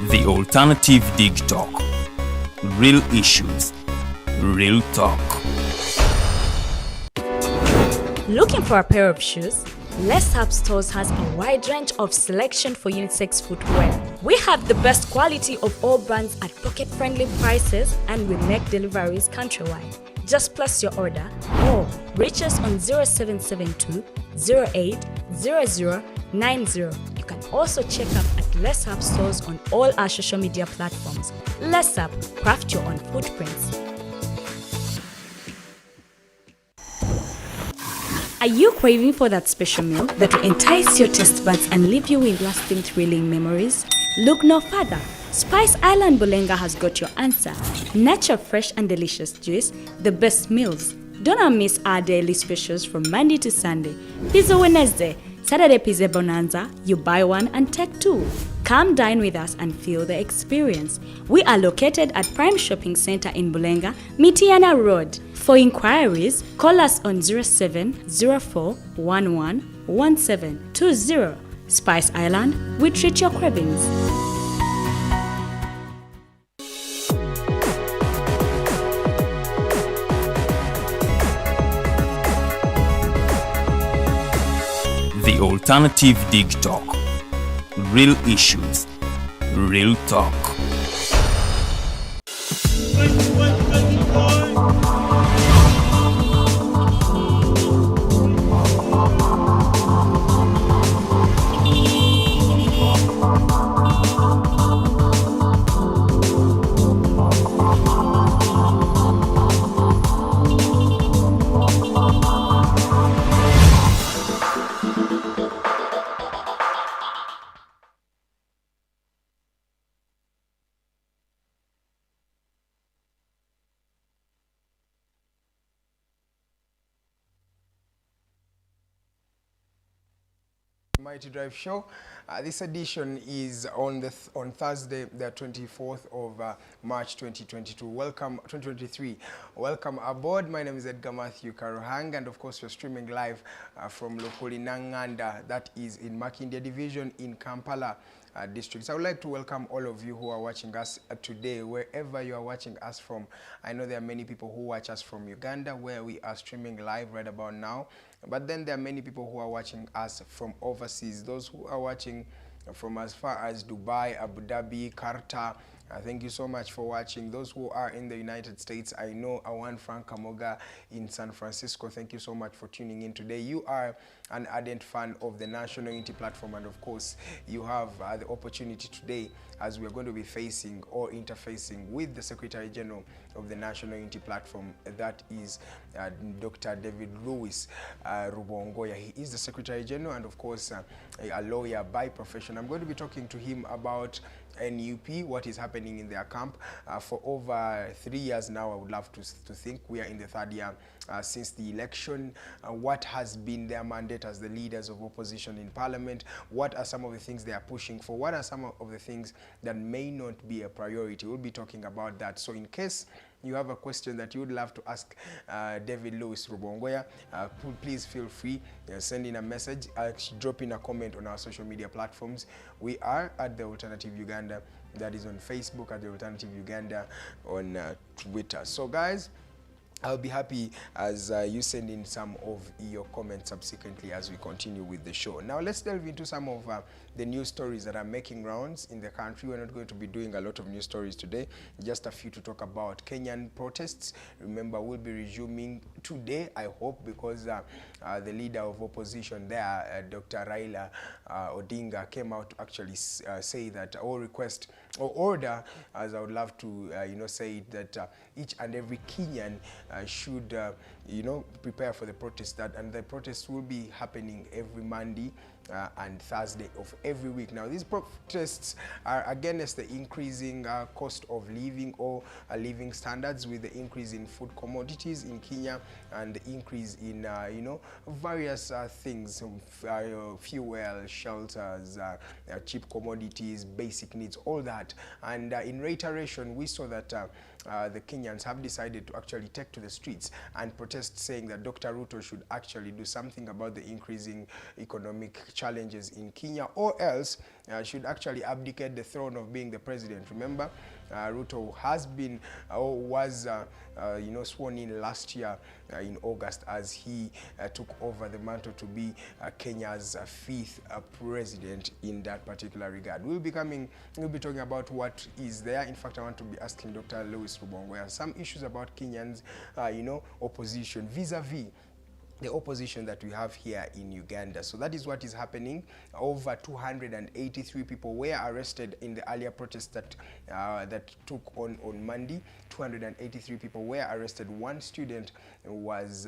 The alternative Digitalk. Real issues, real talk. Looking for a pair of shoes? Ssbawandiisi stores has a wide range of selection for unisex footwear. We have the best quality of all brands at pocket-friendly prices, and we make deliveries countrywide. Just place your order or reach us on 0772 08 0090. You can also check up at Ssbawandiisi stores on all our social media platforms. Ssbawandiisi, craft your own footprints. Are you craving for that special meal that will entice your taste buds and leave you with lasting thrilling memories? Look no further. Spice Island Bulenga has got your answer. Natural, fresh and delicious juice, the best meals. Don't miss our daily specials from Monday to Sunday. Pizza Wednesday, Saturday Pizza Bonanza, you buy one and take two. Come dine with us and feel the experience. We are located at Prime Shopping Center in Bulenga, Mitiana Road. For inquiries, call us on 0704 11 1720. Spice Island, we treat your cravings. The alternative Digitalk. Real issues, real talk. Mighty Drive Show. This edition is on Thursday, the 24th of March 2022. Welcome, 2023. Welcome aboard. My name is Edgar Matthew Karuhang, and of course we're streaming live from Lokoli Nanganda, that is in Makindye Division in Kampala districts. I would like to welcome all of you who are watching us today, wherever you are watching us from. I know there are many people who watch us from Uganda, where we are streaming live right about now. But then there are many people who are watching us from overseas. Those who are watching from as far as Dubai, Abu Dhabi, Qatar. Thank you so much for watching. Those who are in the United States, I know Awan Frank Kamoga in San Francisco. Thank you so much for tuning in today. You are an ardent fan of the National Unity Platform, and of course, you have the opportunity today, as we are going to be facing or interfacing with the Secretary General of the National Unity Platform, that is Dr. David Lewis Rubongoya. He is the Secretary General and of course a lawyer by profession. I'm going to be talking to him about NUP, what is happening in their camp. For over 3 years now, I would love to think. We are in the third year since the election. What has been their mandate as the leaders of opposition in Parliament? What are some of the things they are pushing for? What are some of the things that may not be a priority? We'll be talking about that. So in case you have a question that you would love to ask David Lewis Rubongoya, please feel free, send in a message, drop in a comment on our social media platforms. We are at The Alternative Uganda, that is on Facebook, at The Alternative Uganda on Twitter. So guys, I'll be happy as you send in some of your comments subsequently as we continue with the show. Now let's delve into some of the news stories that are making rounds in the country. We're not going to be doing a lot of news stories today, just a few to talk about. Kenyan protests, remember, will be resuming today, I hope, because the leader of opposition there, Dr. Raila Odinga, came out to actually say that, or request, or order, as I would love to say it, that each and every Kenyan should prepare for the protest, and the protests will be happening every Monday and Thursday of every week. Now these protests are against the increasing cost of living or living standards, with the increase in food commodities in Kenya and the increase in various things, fuel, shelters, cheap commodities, basic needs, all that. And in reiteration, we saw that the Kenyans have decided to actually take to the streets and protest, saying that Dr. Ruto should actually do something about the increasing economic challenges in Kenya, or else should actually abdicate the throne of being the president. Remember, Ruto has been or was sworn in last year in August as he took over the mantle to be Kenya's fifth president in that particular regard. We'll be talking about what is there. In fact, I want to be asking Dr. Lewis Rubongoya some issues about Kenyans, opposition vis-a-vis the opposition that we have here in Uganda. So that is what is happening. Over 283 people were arrested in the earlier protests that took on Monday. 283 people were arrested. One student was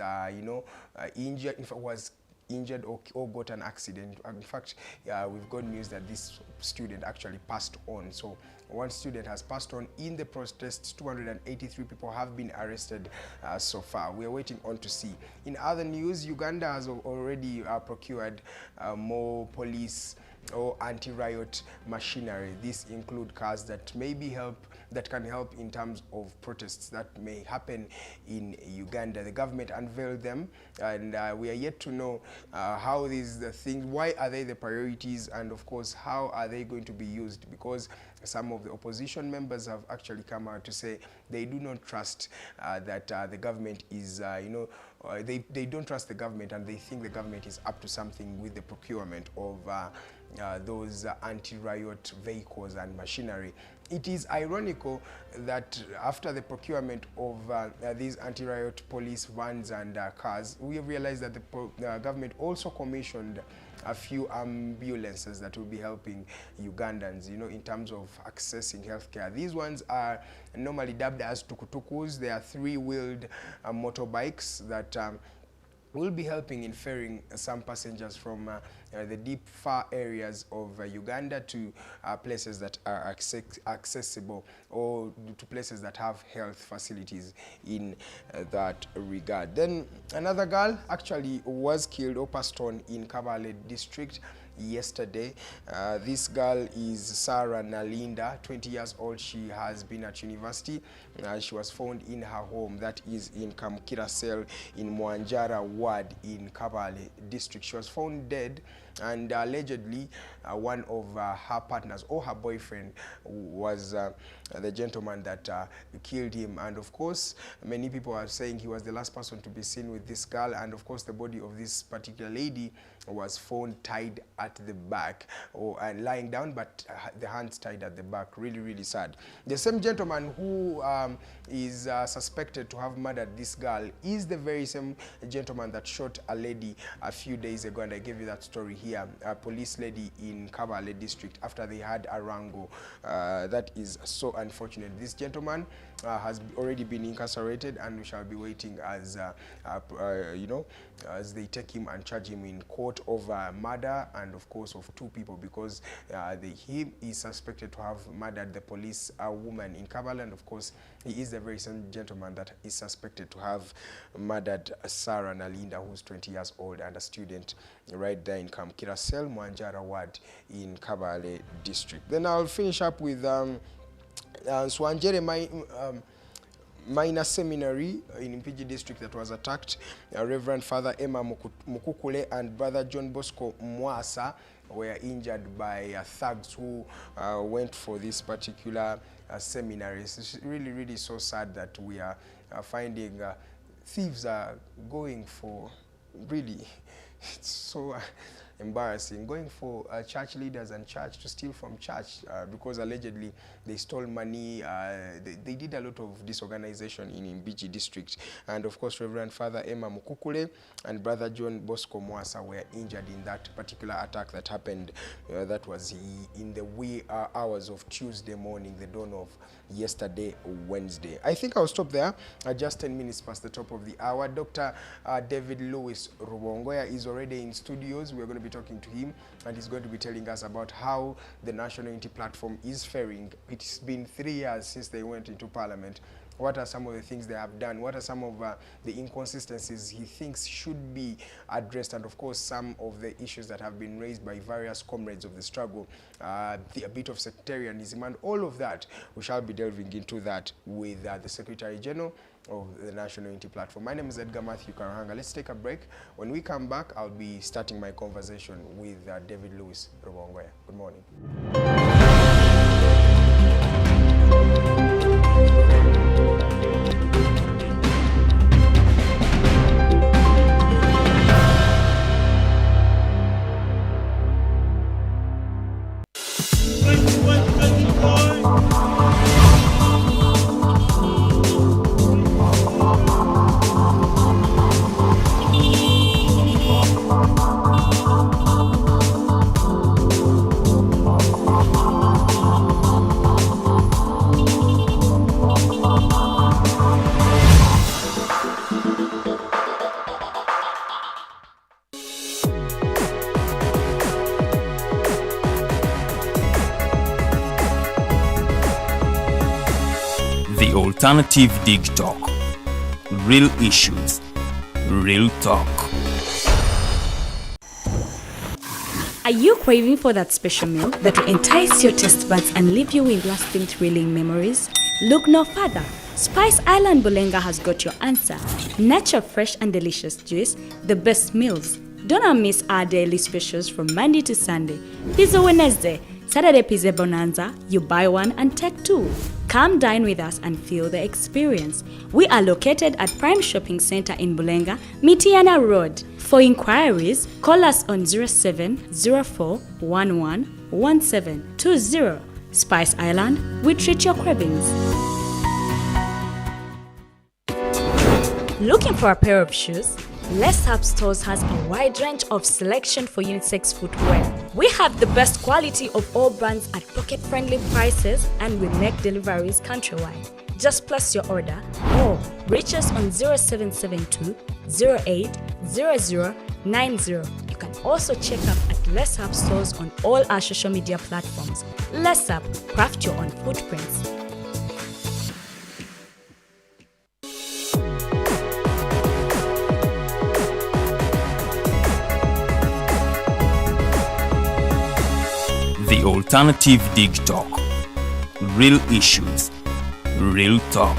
injured. In fact, was injured or got an accident. In fact, we've got news that this student actually passed on. So one student has passed on in the protests. 283 people have been arrested so far. We are waiting on to see. In other news, Uganda has already procured more police or anti-riot machinery. These include cars that can help in terms of protests that may happen in Uganda. The government unveiled them, and we are yet to know how these things, why are they the priorities, and of course how are they going to be used, because some of the opposition members have actually come out to say they do not trust that the government is, they don't trust the government, and they think the government is up to something with the procurement of those anti-riot vehicles and machinery. It is ironical that after the procurement of these anti-riot police vans and cars, we have realized that the government also commissioned a few ambulances that will be helping Ugandans, in terms of accessing healthcare. These ones are normally dubbed as tukutukus. They are three-wheeled motorbikes that will be helping in ferrying some passengers from the deep, far areas of Uganda to places that are accessible, or to places that have health facilities in that regard. Then another girl actually was killed or passed on in Kabale district yesterday. This girl is Sarah Nalinda, 20 years old. She has been at university. She was found in her home, that is in Kamukira Cell in Mwanjara Ward in Kabale district. She was found dead, and allegedly one of her partners or her boyfriend was the gentleman that killed him. And of course, many people are saying he was the last person to be seen with this girl, and of course the body of this particular lady was found tied at the back, and lying down, but the hands tied at the back. Really, really sad. The same gentleman who is suspected to have murdered this girl is the very same gentleman that shot a lady a few days ago, and I gave you that story here. A police lady in Kabale district, after they had a wrangle. That is so unfortunate. This gentleman has already been incarcerated, and we shall be waiting as as they take him and charge him in court over murder, and of course of two people, because he is suspected to have murdered the police woman in Kabale, and of course he is the very same gentleman that is suspected to have murdered Sarah Nalinda, who's 20 years old and a student right there in Kamukira Cell, Mwanjara Ward in Kabale district. Then I'll finish up with Swanjere Minor Seminary in Mpigi district that was attacked. Reverend Father Emma Mukukule and Brother John Bosco Mwasa were injured by thugs who went for this particular seminary. It's really, really so sad that we are finding thieves are going for, really, it's so embarrassing, going for church leaders and church to steal from church because allegedly they stole money. They did a lot of disorganization in Mbiji district. And of course, Reverend Father Emma Mukukule and Brother John Bosco Mwasa were injured in that particular attack that happened. That was in the wee hours of Tuesday morning, the dawn of yesterday, Wednesday. I think I'll stop there. Just 10 minutes past the top of the hour. Dr. David Lewis Rubongoya is already in studios. We're going to be talking to him, and he's going to be telling us about how the National Unity Platform is faring. It's been 3 years since they went into Parliament, what are some of the things they have done, what are some of the inconsistencies he thinks should be addressed, and of course some of the issues that have been raised by various comrades of the struggle, a bit of sectarianism and all of that. We shall be delving into that with the Secretary General of the National Unity Platform. My name is Edgar Matthew Karuhanga. Let's take a break. When we come back, I'll be starting my conversation with David Lewis Rubongoya. Good morning. The Alternative Digitalk. Real issues, real talk. Are you craving for that special meal that will entice your taste buds and leave you with lasting thrilling memories? Look no further. Spice Island Bulenga has got your answer. Natural, fresh and delicious juice, the best meals. Don't miss our daily specials from Monday to Sunday. Pizza Wednesday, Saturday Pizza Bonanza, you buy one and take two. Come dine with us and feel the experience. We are located at Prime Shopping Center in Bulenga, Mitiana Road. For inquiries, call us on 0704111720. Spice Island, we treat your cravings. Looking for a pair of shoes? Let's Up Stores has a wide range of selection for unisex footwear. We have the best quality of all brands at pocket-friendly prices, and we make deliveries countrywide. Just place your order or reach us on 0772 080090. You can also check up at Let's Up Stores on all our social media platforms. Let's Up, craft your own footprints. The Alternative Digitalk. Real issues, real talk.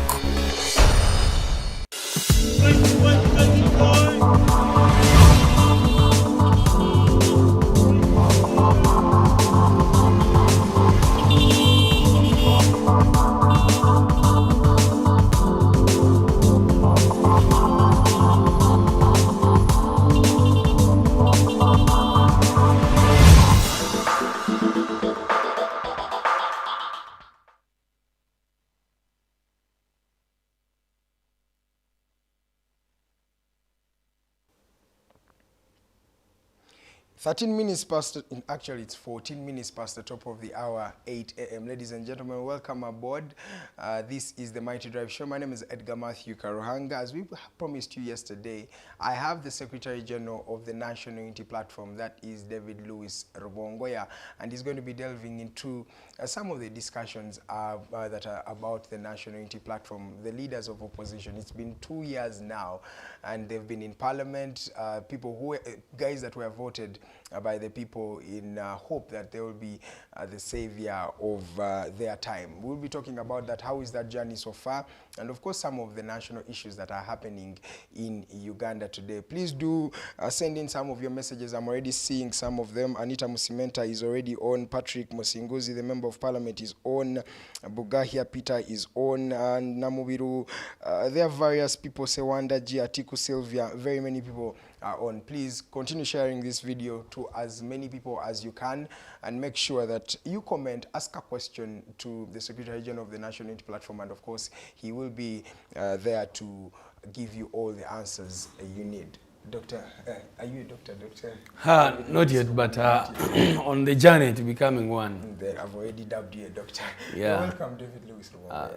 Actually it's 14 minutes past the top of the hour, 8 a.m. Ladies and gentlemen, welcome aboard. This is the Mighty Drive Show. My name is Edgar Matthew Karuhanga. As we promised you yesterday, I have the Secretary General of the National Unity Platform, that is David Lewis Rubongoya, and he's going to be delving into some of the discussions that are about the National Unity Platform, the leaders of opposition. It's been 2 years now, and they've been in Parliament, guys that were voted by the people in hope that they will be the savior of their time. We'll be talking about that. How is that journey so far? And of course, some of the national issues that are happening in Uganda today. Please do send in some of your messages. I'm already seeing some of them. Anita Musimenta is already on. Patrick Musinguzi, the Member of Parliament, is on. Bugahia Peter is on. And Namubiru. There are various people. Sewanda G, Atiku Sylvia. Very many people are on. Please continue sharing this video to as many people as you can, and make sure that you comment, ask a question to the Secretary General of the National Unity Platform, and of course he will be there to give you all the answers you need. Doctor, are you a doctor? Not yet, but on the journey to becoming one. I've already dubbed you a doctor. Yeah. Welcome, David Lewis.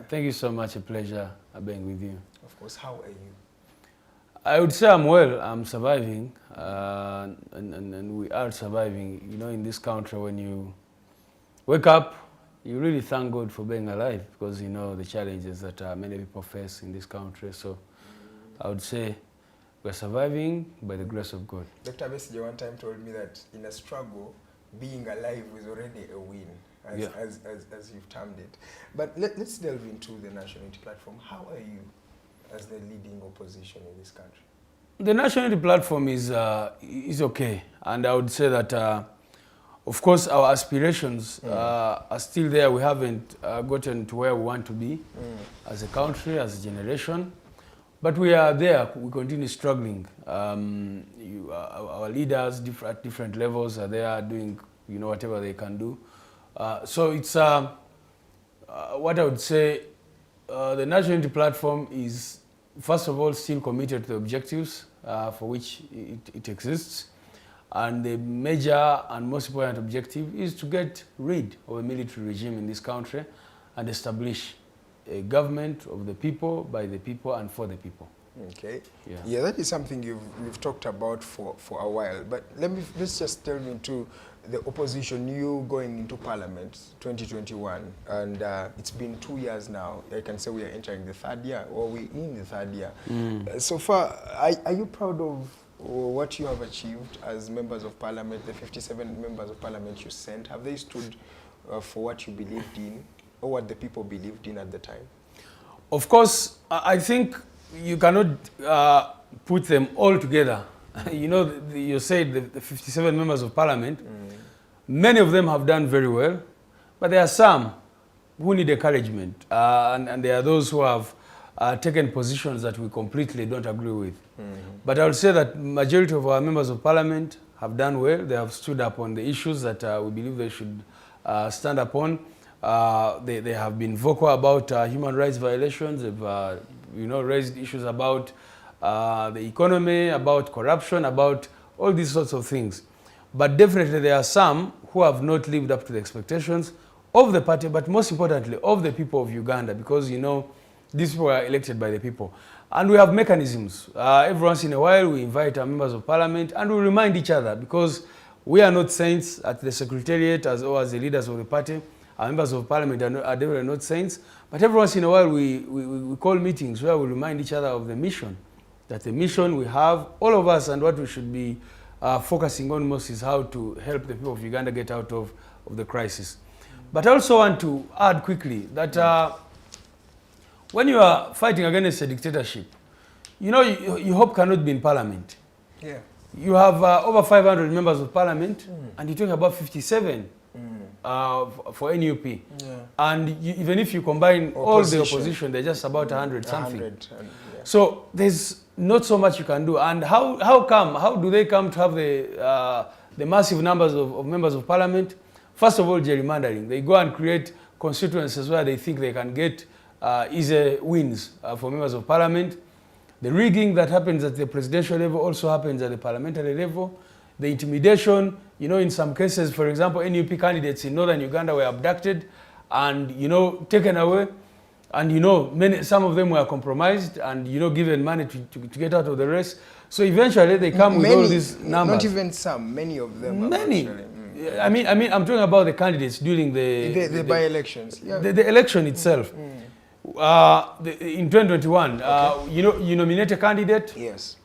Thank you so much. A pleasure being with you. Of course. How are you? I would say I'm well. I'm surviving, and we are surviving. You know, in this country, when you wake up, you really thank God for being alive, because you know the challenges that many people face in this country. So I would say we're surviving by the grace of God. Dr. Besigye one time told me that in a struggle, being alive is already a win, as you've termed it. But let's delve into the National Unity Platform. How are you as the leading opposition in this country? The National Unity Platform is okay, and I would say that, of course, our aspirations are still there. We haven't gotten to where we want to be as a country, as a generation, but we are there. We continue struggling. Our leaders at different levels are there doing, you know, whatever they can do. So it's what I would say. The National Unity Platform is, first of all, still committed to the objectives for which it exists. And the major and most important objective is to get rid of a military regime in this country and establish a government of the people, by the people, and for the people. Okay. Yeah, that is something you've talked about for a while. But let's just delve into the opposition. You going into Parliament 2021, and it's been 2 years now. I can say we are entering the third year, or we're in the third year. So far, are you proud of what you have achieved as members of Parliament, the 57 members of Parliament you sent? Have they stood for what you believed in, or what the people believed in at the time? Of course, I think you cannot put them all together. You know, you said the 57 members of Parliament, many of them have done very well, but there are some who need encouragement, and there are those who have taken positions that we completely don't agree with. But I would say that majority of our members of Parliament have done well. They have stood up on the issues that we believe they should stand upon. They have been vocal about human rights violations. They've you know, raised issues about the economy, about corruption, about all these sorts of things. But definitely there are some who have not lived up to the expectations of the party, but most importantly of the people of Uganda, because you know these people are elected by the people. And we have mechanisms. Every once in a while we invite our members of Parliament and we remind each other, because we are not saints at the Secretariat or as the leaders of the party. Our members of Parliament are definitely not saints. But every once in a while we call meetings where we remind each other of the mission. That the mission we have, all of us, and what we should be focusing on most is how to help the people of Uganda get out of the crisis. But I also want to add quickly that when you are fighting against a dictatorship, you know, your hope cannot be in Parliament. Yeah. You have over 500 members of Parliament, and you talk about 57 for NUP. Yeah. And even if you combine all the opposition, they're just about 100 something. 100, yeah. So there's not so much you can do. And how do they come to have the massive numbers of members of Parliament? First of all, gerrymandering. They go and create constituencies where they think they can get easy wins for members of Parliament. The rigging that happens at the presidential level also happens at the parliamentary level. The intimidation, you know, in some cases, for example, NUP candidates in northern Uganda were abducted and, you know, taken away. And, you know, some of them were compromised and, you know, given money to get out of the race. So eventually they come with all these numbers. Not even some, many of them. Many. I mean, I'm talking about the candidates during the by-elections. Yeah. The election itself. In 2021, you nominate a candidate. Yes.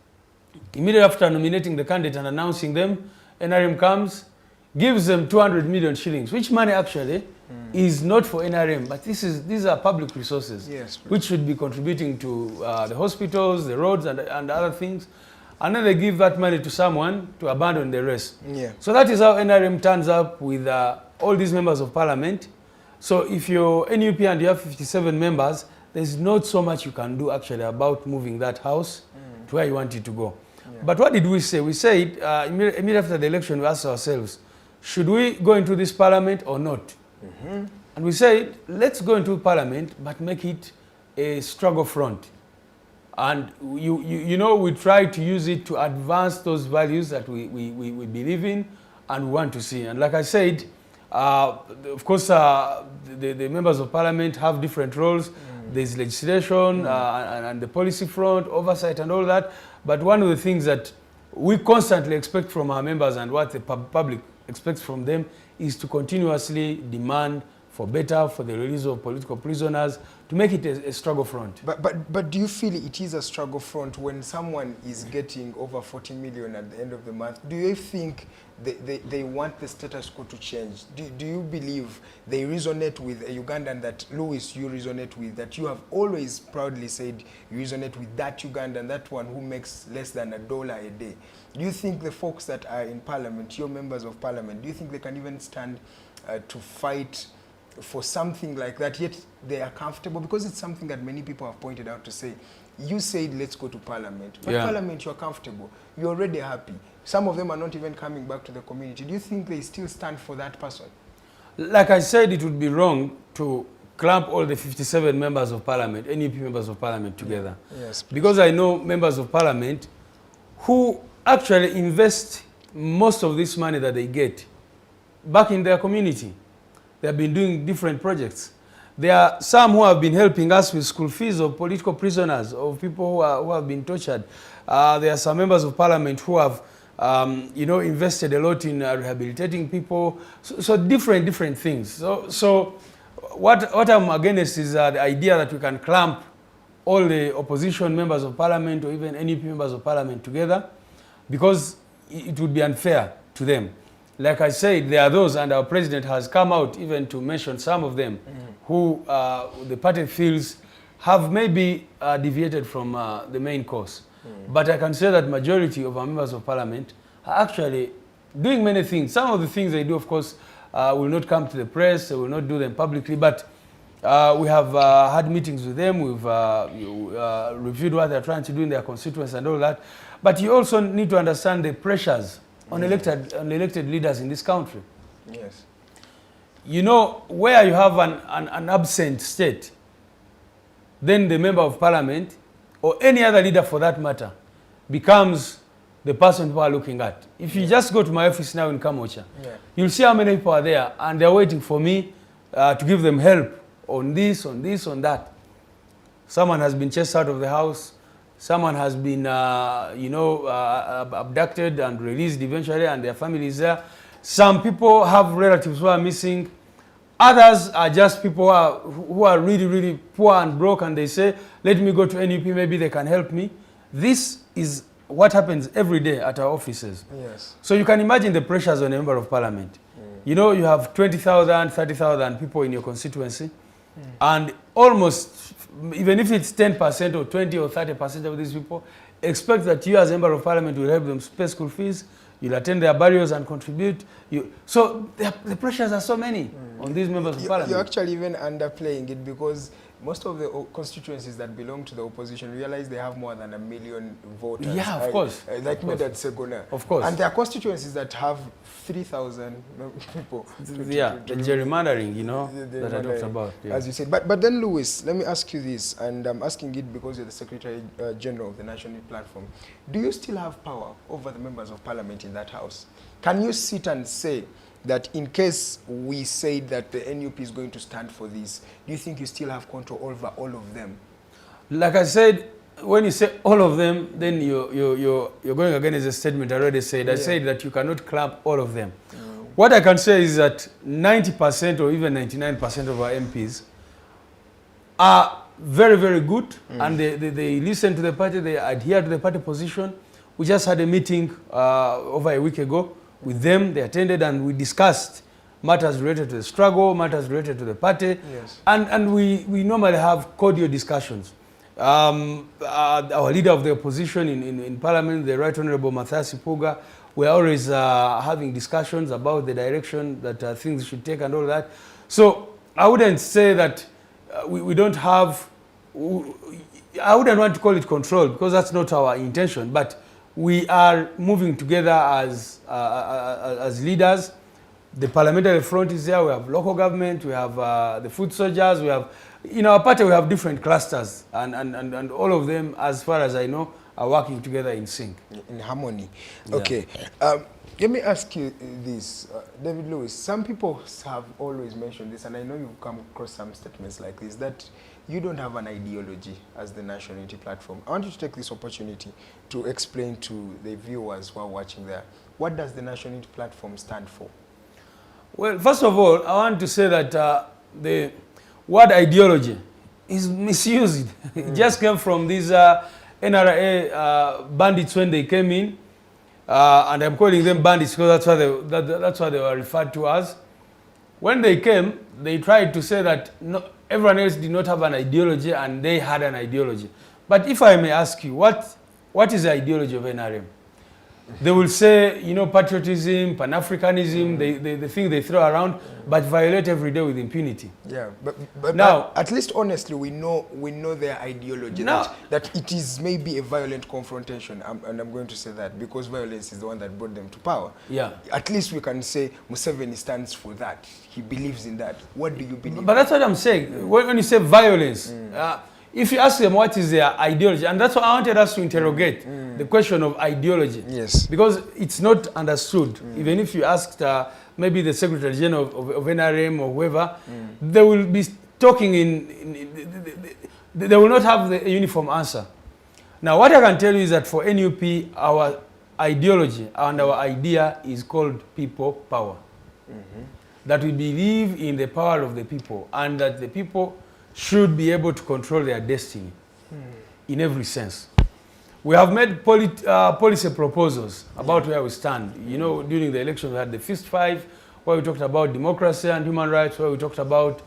Immediately after nominating the candidate and announcing them, NRM comes, gives them 200 million shillings, which money actually is not for NRM, but these are public resources, yes, which should be contributing to the hospitals, the roads, and other things. And then they give that money to someone to abandon the rest. Yeah. So that is how NRM turns up with all these members of Parliament. So if you're NUP and you have 57 members, there's not so much you can do actually about moving that house to where you want it to go. Yeah. But what did we say? We said immediately after the election, we asked ourselves, should we go into this Parliament or not? And we said, let's go into Parliament, but make it a struggle front. And you know, we try to use it to advance those values that we believe in and we want to see. And like I said, of course, the members of Parliament have different roles. There's legislation and the policy front, oversight and all that. But one of the things that we constantly expect from our members and what the public expects from them is to continuously demand for better, for the release of political prisoners, to make it a struggle front. But do you feel it is a struggle front when someone is getting over 40 million at the end of the month? Do you think they want the status quo to change? Do you believe they resonate with a Ugandan that, Lewis, you resonate with, that you have always proudly said you resonate with that Ugandan, that one who makes less than $1 a day? Do you think the folks that are in parliament, your members of parliament, do you think they can even stand to fight for something like that, yet they are comfortable? Because it's something that many people have pointed out to say, you said let's go to parliament, but parliament you're comfortable, you're already happy. Some of them are not even coming back to the community. Do you think they still stand for that person? Like I said, it would be wrong to clump all the 57 members of parliament, NUP members of parliament together. Yes, please. Because I know members of parliament who actually invest most of this money that they get back in their community. They have been doing different projects. There are some who have been helping us with school fees of political prisoners, of people who have been tortured. There are some members of parliament who have invested a lot in rehabilitating people. So different things. So what I'm against is the idea that we can clamp all the opposition members of parliament or even NUP members of parliament together, because it would be unfair to them. Like I said, there are those, and our president has come out even to mention some of them, who the party feels have maybe deviated from the main course. But I can say that majority of our members of parliament are actually doing many things. Some of the things they do, of course, will not come to the press, they will not do them publicly, but we have had meetings with them, we've reviewed what they're trying to do in their constituents and all that. But you also need to understand the pressures on elected leaders in this country. Yes. You know, where you have an absent state, then the member of parliament, or any other leader for that matter, becomes the person who are looking at. If you just go to my office now in Kamocha, you'll see how many people are there, and they're waiting for me to give them help on this, on that. Someone has been chased out of the house. Someone has been, abducted and released eventually, and their family is there. Some people have relatives who are missing. Others are just people who are really, really poor and broke, and they say, let me go to NUP, maybe they can help me. This is what happens every day at our offices. Yes. So you can imagine the pressures on a member of parliament. You know, you have 20,000, 30,000 people in your constituency, and almost, even if it's 10% or 20 or 30% of these people, expect that you as a member of parliament will help them pay school fees, you'll attend their burials and contribute. So the pressures are so many on these members of parliament. You're actually even underplaying it, because most of the constituencies that belong to the opposition realize they have more than 1 million voters. Yeah, of course. Like me, that's Segona. Of course. And there are constituencies that have 3,000 people. The gerrymandering, that I talked about. Yeah. As you said. But then, Lewis, let me ask you this, and I'm asking it because you're the Secretary General of the National Unity Platform. Do you still have power over the members of parliament in that house? Can you sit and say that in case we say that the NUP is going to stand for this, do you think you still have control over all of them? Like I said, when you say all of them, then you're going against a statement I already said. I said that you cannot clamp all of them. What I can say is that 90% or even 99% of our MPs are very, very good, and they listen to the party, they adhere to the party position. We just had a meeting over a week ago with them. They attended, and we discussed matters related to the struggle, matters related to the party. Yes. And we normally have cordial discussions. Our leader of the opposition in Parliament, the Right Honourable Mathias Puga, we're always having discussions about the direction that things should take and all that. So I wouldn't say that we don't have, I wouldn't want to call it control, because that's not our intention, but we are moving together as leaders. The parliamentary front is there, we have local government, we have the foot soldiers, we have, in our party we have different clusters, and all of them, as far as I know, are working together in sync. In harmony. Yeah. Okay. Let me ask you this, David Lewis. Some people have always mentioned this, and I know you've come across some statements like this, that you don't have an ideology as the National Unity Platform. I want you to take this opportunity to explain to the viewers who are watching there, what does the National Unity Platform stand for? Well, first of all, I want to say that the word ideology is misused. It just came from these NRA bandits when they came in, and I'm calling them bandits because that's what they were referred to as. When they came, they tried to say that everyone else did not have an ideology and they had an ideology. But if I may ask you, what is the ideology of NRM? They will say, you know, patriotism, Pan-Africanism, the thing they throw around, but violate every day with impunity. Yeah, but now, at least honestly, we know their ideology, that it is maybe a violent confrontation, and I'm going to say that because violence is the one that brought them to power. Yeah. At least we can say Museveni stands for that. He believes in that. What do you believe? But that's what I'm saying. When you say violence, if you ask them what is their ideology, and that's what I wanted us to interrogate, the question of ideology. Yes. Because it's not understood. Even if you asked maybe the Secretary General of NRM or whoever, they will be talking they will not have the uniform answer. Now what I can tell you is that for NUP, our ideology and our idea is called people power. That we believe in the power of the people and that the people should be able to control their destiny in every sense. We have made policy proposals about where we stand. You know, during the election we had the Fist 5, where we talked about democracy and human rights, where we talked about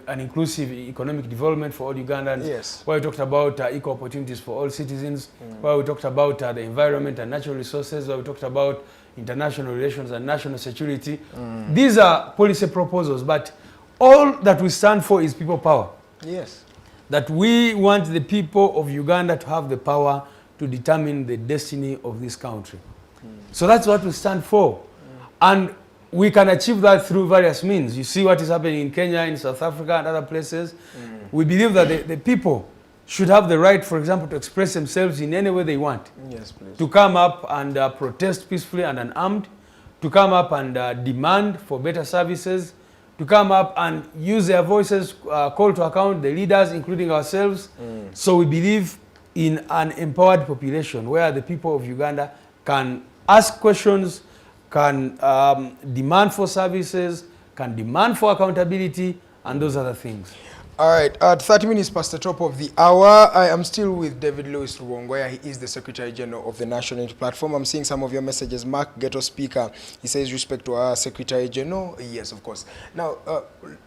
an inclusive economic development for all Ugandans, where we talked about equal opportunities for all citizens, where we talked about the environment and natural resources, where we talked about international relations and national security. These are policy proposals, but all that we stand for is people power. Yes. That we want the people of Uganda to have the power to determine the destiny of this country. So that's what we stand for. And we can achieve that through various means. You see what is happening in Kenya, in South Africa and other places. We believe that the people should have the right, for example, to express themselves in any way they want. Yes, please. To come up and protest peacefully and unarmed, to come up and demand for better services, to come up and use their voices, call to account the leaders, including ourselves. So we believe in an empowered population where the people of Uganda can ask questions, can demand for services, can demand for accountability, and those other things. All right, at 30 minutes past the top of the hour, I am still with David Lewis Rubongoya. He is the Secretary General of the National Unity Platform. I'm seeing some of your messages. Mark, Ghetto Speaker, he says respect to our Secretary General. Yes, of course. Now,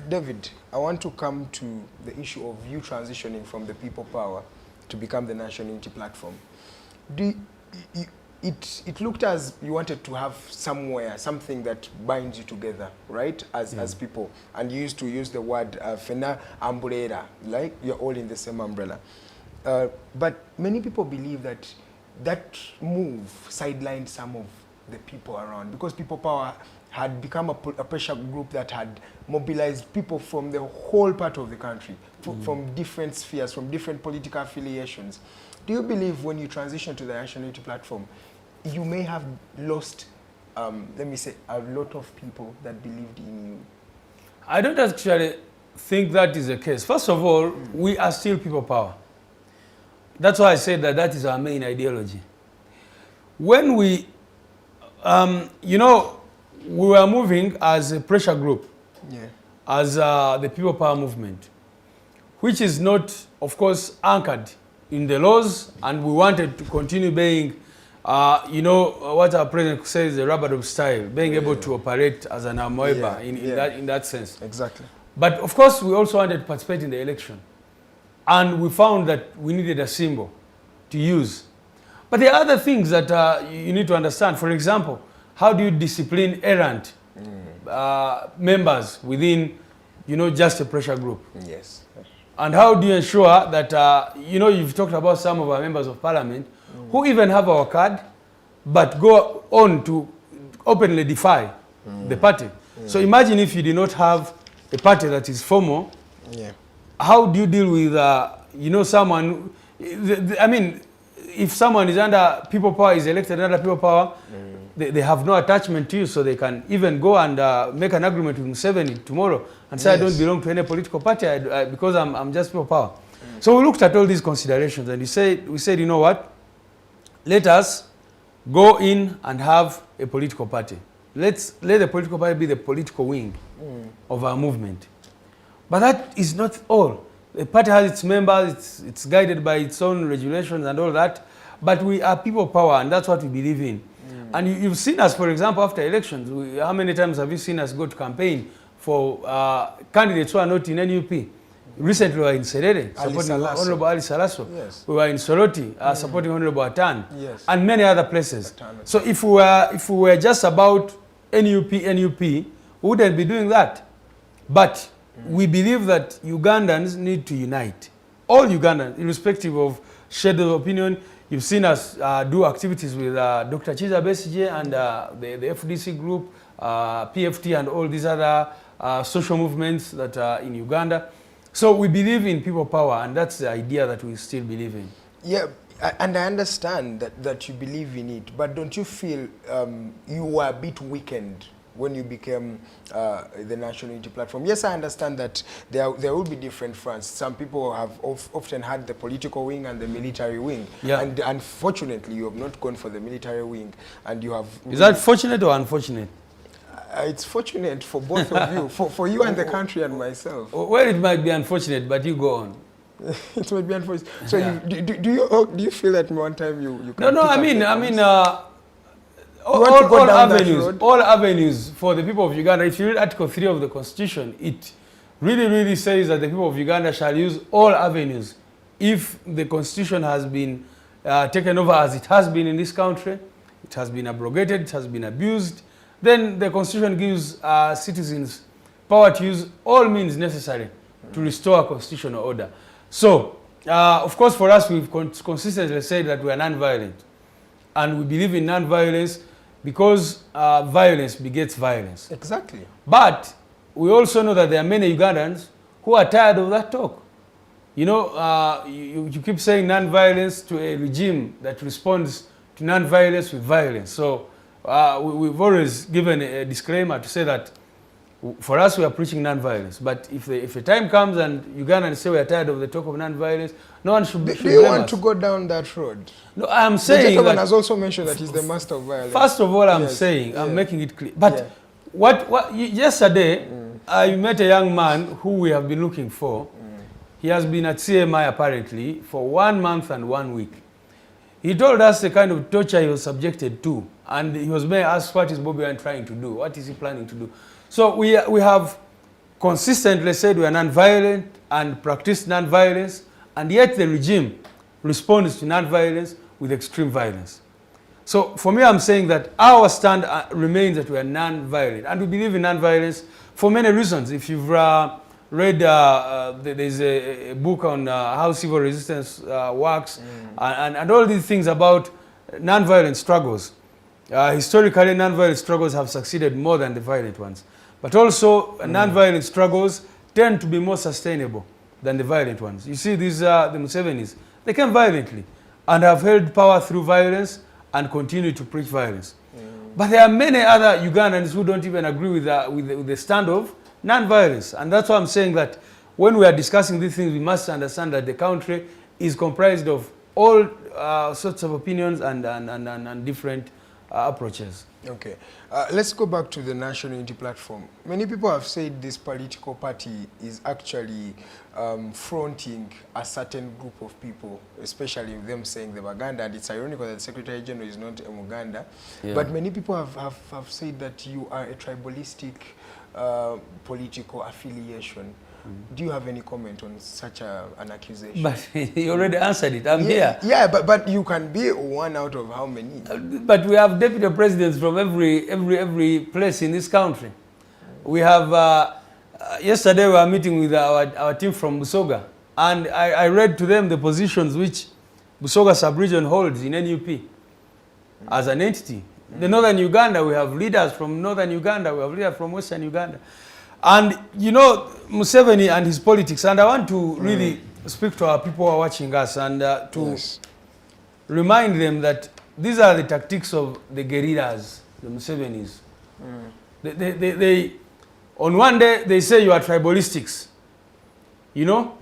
David, I want to come to the issue of you transitioning from the people power to become the National Unity Platform. It looked as you wanted to have somewhere, something that binds you together, right, as people. And you used to use the word fena umbrella, like you're all in the same umbrella. But many people believe that that move sidelined some of the people around, because people power had become a pressure group that had mobilized people from the whole part of the country, from different spheres, from different political affiliations. Do you believe when you transition to the National Unity Platform, you may have lost, let me say, a lot of people that believed in you? I don't actually think that is the case. First of all, we are still people power. That's why I said that that is our main ideology. When we, you know, we were moving as a pressure group, as the people power movement, which is not, of course, anchored in the laws, and we wanted to continue being, you know, what our president says, the rubber style, being able to operate as an amoeba in that sense. Exactly. But of course, we also wanted to participate in the election. And we found that we needed a symbol to use. But there are other things that you need to understand. For example, how do you discipline errant members within, you know, just a pressure group? Yes. And how do you ensure that, you know, you've talked about some of our members of parliament who even have our card, but go on to openly defy the party. So imagine if you do not have a party that is formal, how do you deal with, you know, someone, I mean, if someone is under people power, is elected under people power, they have no attachment to you, so they can even go and make an agreement with Museveni tomorrow and say, I don't belong to any political party because I'm just people power. So we looked at all these considerations and we said, you know what, let us go in and have a political party. let the political party be the political wing of our movement. But that is not all. The party has its members, it's guided by its own regulations and all that, but we are people power, and that's what we believe in. And you've seen us, for example, after elections. How many times have you seen us go to campaign for candidates who are not in NUP? Recently, we were in Serere, supporting Honorable Ali Salaso. Yes. We were in Soroti, supporting Honorable Atan, Yes. and many other places. So if we were just about NUP, we wouldn't be doing that. But we believe that Ugandans need to unite. All Ugandans, irrespective of shade of opinion. You've seen us do activities with Dr. Chiza Besigye and the FDC group, PFT, and all these other social movements that are in Uganda. So we believe in people power, and that's the idea that we still believe in. Yeah, and I understand that you believe in it, but don't you feel you were a bit weakened when you became the National Unity Platform? Yes, I understand that there will be different fronts. Some people have often had the political wing and the military wing. Yeah. And unfortunately, you have not gone for the military wing, and you have... Is that fortunate or unfortunate? It's fortunate for both of you, for you and the country and myself. Well, it might be unfortunate, but you go on. It might be unfortunate. So yeah. Do you feel that one time you can... No, I mean, all avenues for the people of Uganda. If you read Article 3 of the Constitution, it really says that the people of Uganda shall use all avenues. If the Constitution has been taken over as it has been in this country, it has been abrogated, it has been abused, then the Constitution gives citizens power to use all means necessary to restore constitutional order. So, of course, for us, we've consistently said that we are non-violent. And we believe in non-violence because violence begets violence. Exactly. But we also know that there are many Ugandans who are tired of that talk. You know, you keep saying non-violence to a regime that responds to non-violence with violence. So we've always given a disclaimer to say that for us we are preaching non-violence. But if a time comes and Ugandans say we are tired of the talk of non-violence, no one should blame us. Do you want to go down that road? No, I'm saying the gentleman that has also mentioned that he's the master of violence. First of all, I'm saying, I'm making it clear. But yesterday, I met a young man who we have been looking for. He has been at CMI apparently for 1 month and 1 week. He told us the kind of torture he was subjected to, and he was being asked, what is Bobi Wine trying to do? What is he planning to do? So we have consistently said we are non-violent and practice non-violence, and yet the regime responds to non-violence with extreme violence. So for me, I'm saying that our stand remains that we are non-violent, and we believe in non-violence for many reasons. If you've read, there's a book on how civil resistance works, and all these things about non-violent struggles. Historically, non-violent struggles have succeeded more than the violent ones. But also, non-violent struggles tend to be more sustainable than the violent ones. You see, these the Musevenis, they came violently and have held power through violence and continue to preach violence. But there are many other Ugandans who don't even agree with the stand of non-violence. And that's why I'm saying that when we are discussing these things, we must understand that the country is comprised of all sorts of opinions and different approaches. Okay. Let's go back to the National Unity Platform. Many people have said this political party is actually fronting a certain group of people, especially them saying the Baganda, and it's ironical that the Secretary General is not a Muganda. Yeah. But many people have said that you are a tribalistic political affiliation. Do you have any comment on such an accusation? But you already answered it. I'm here. Yeah, but you can be one out of how many? But we have deputy presidents from every place in this country. We have, yesterday we were meeting with our team from Busoga, and I read to them the positions which Busoga sub-region holds in NUP as an entity. The Northern Uganda, we have leaders from Northern Uganda, we have leaders from Western Uganda. And you know, Museveni and his politics, and I want to really speak to our people who are watching us and to remind them that these are the tactics of the guerrillas, the Musevenis. They on one day, they say you are tribalistics. You know?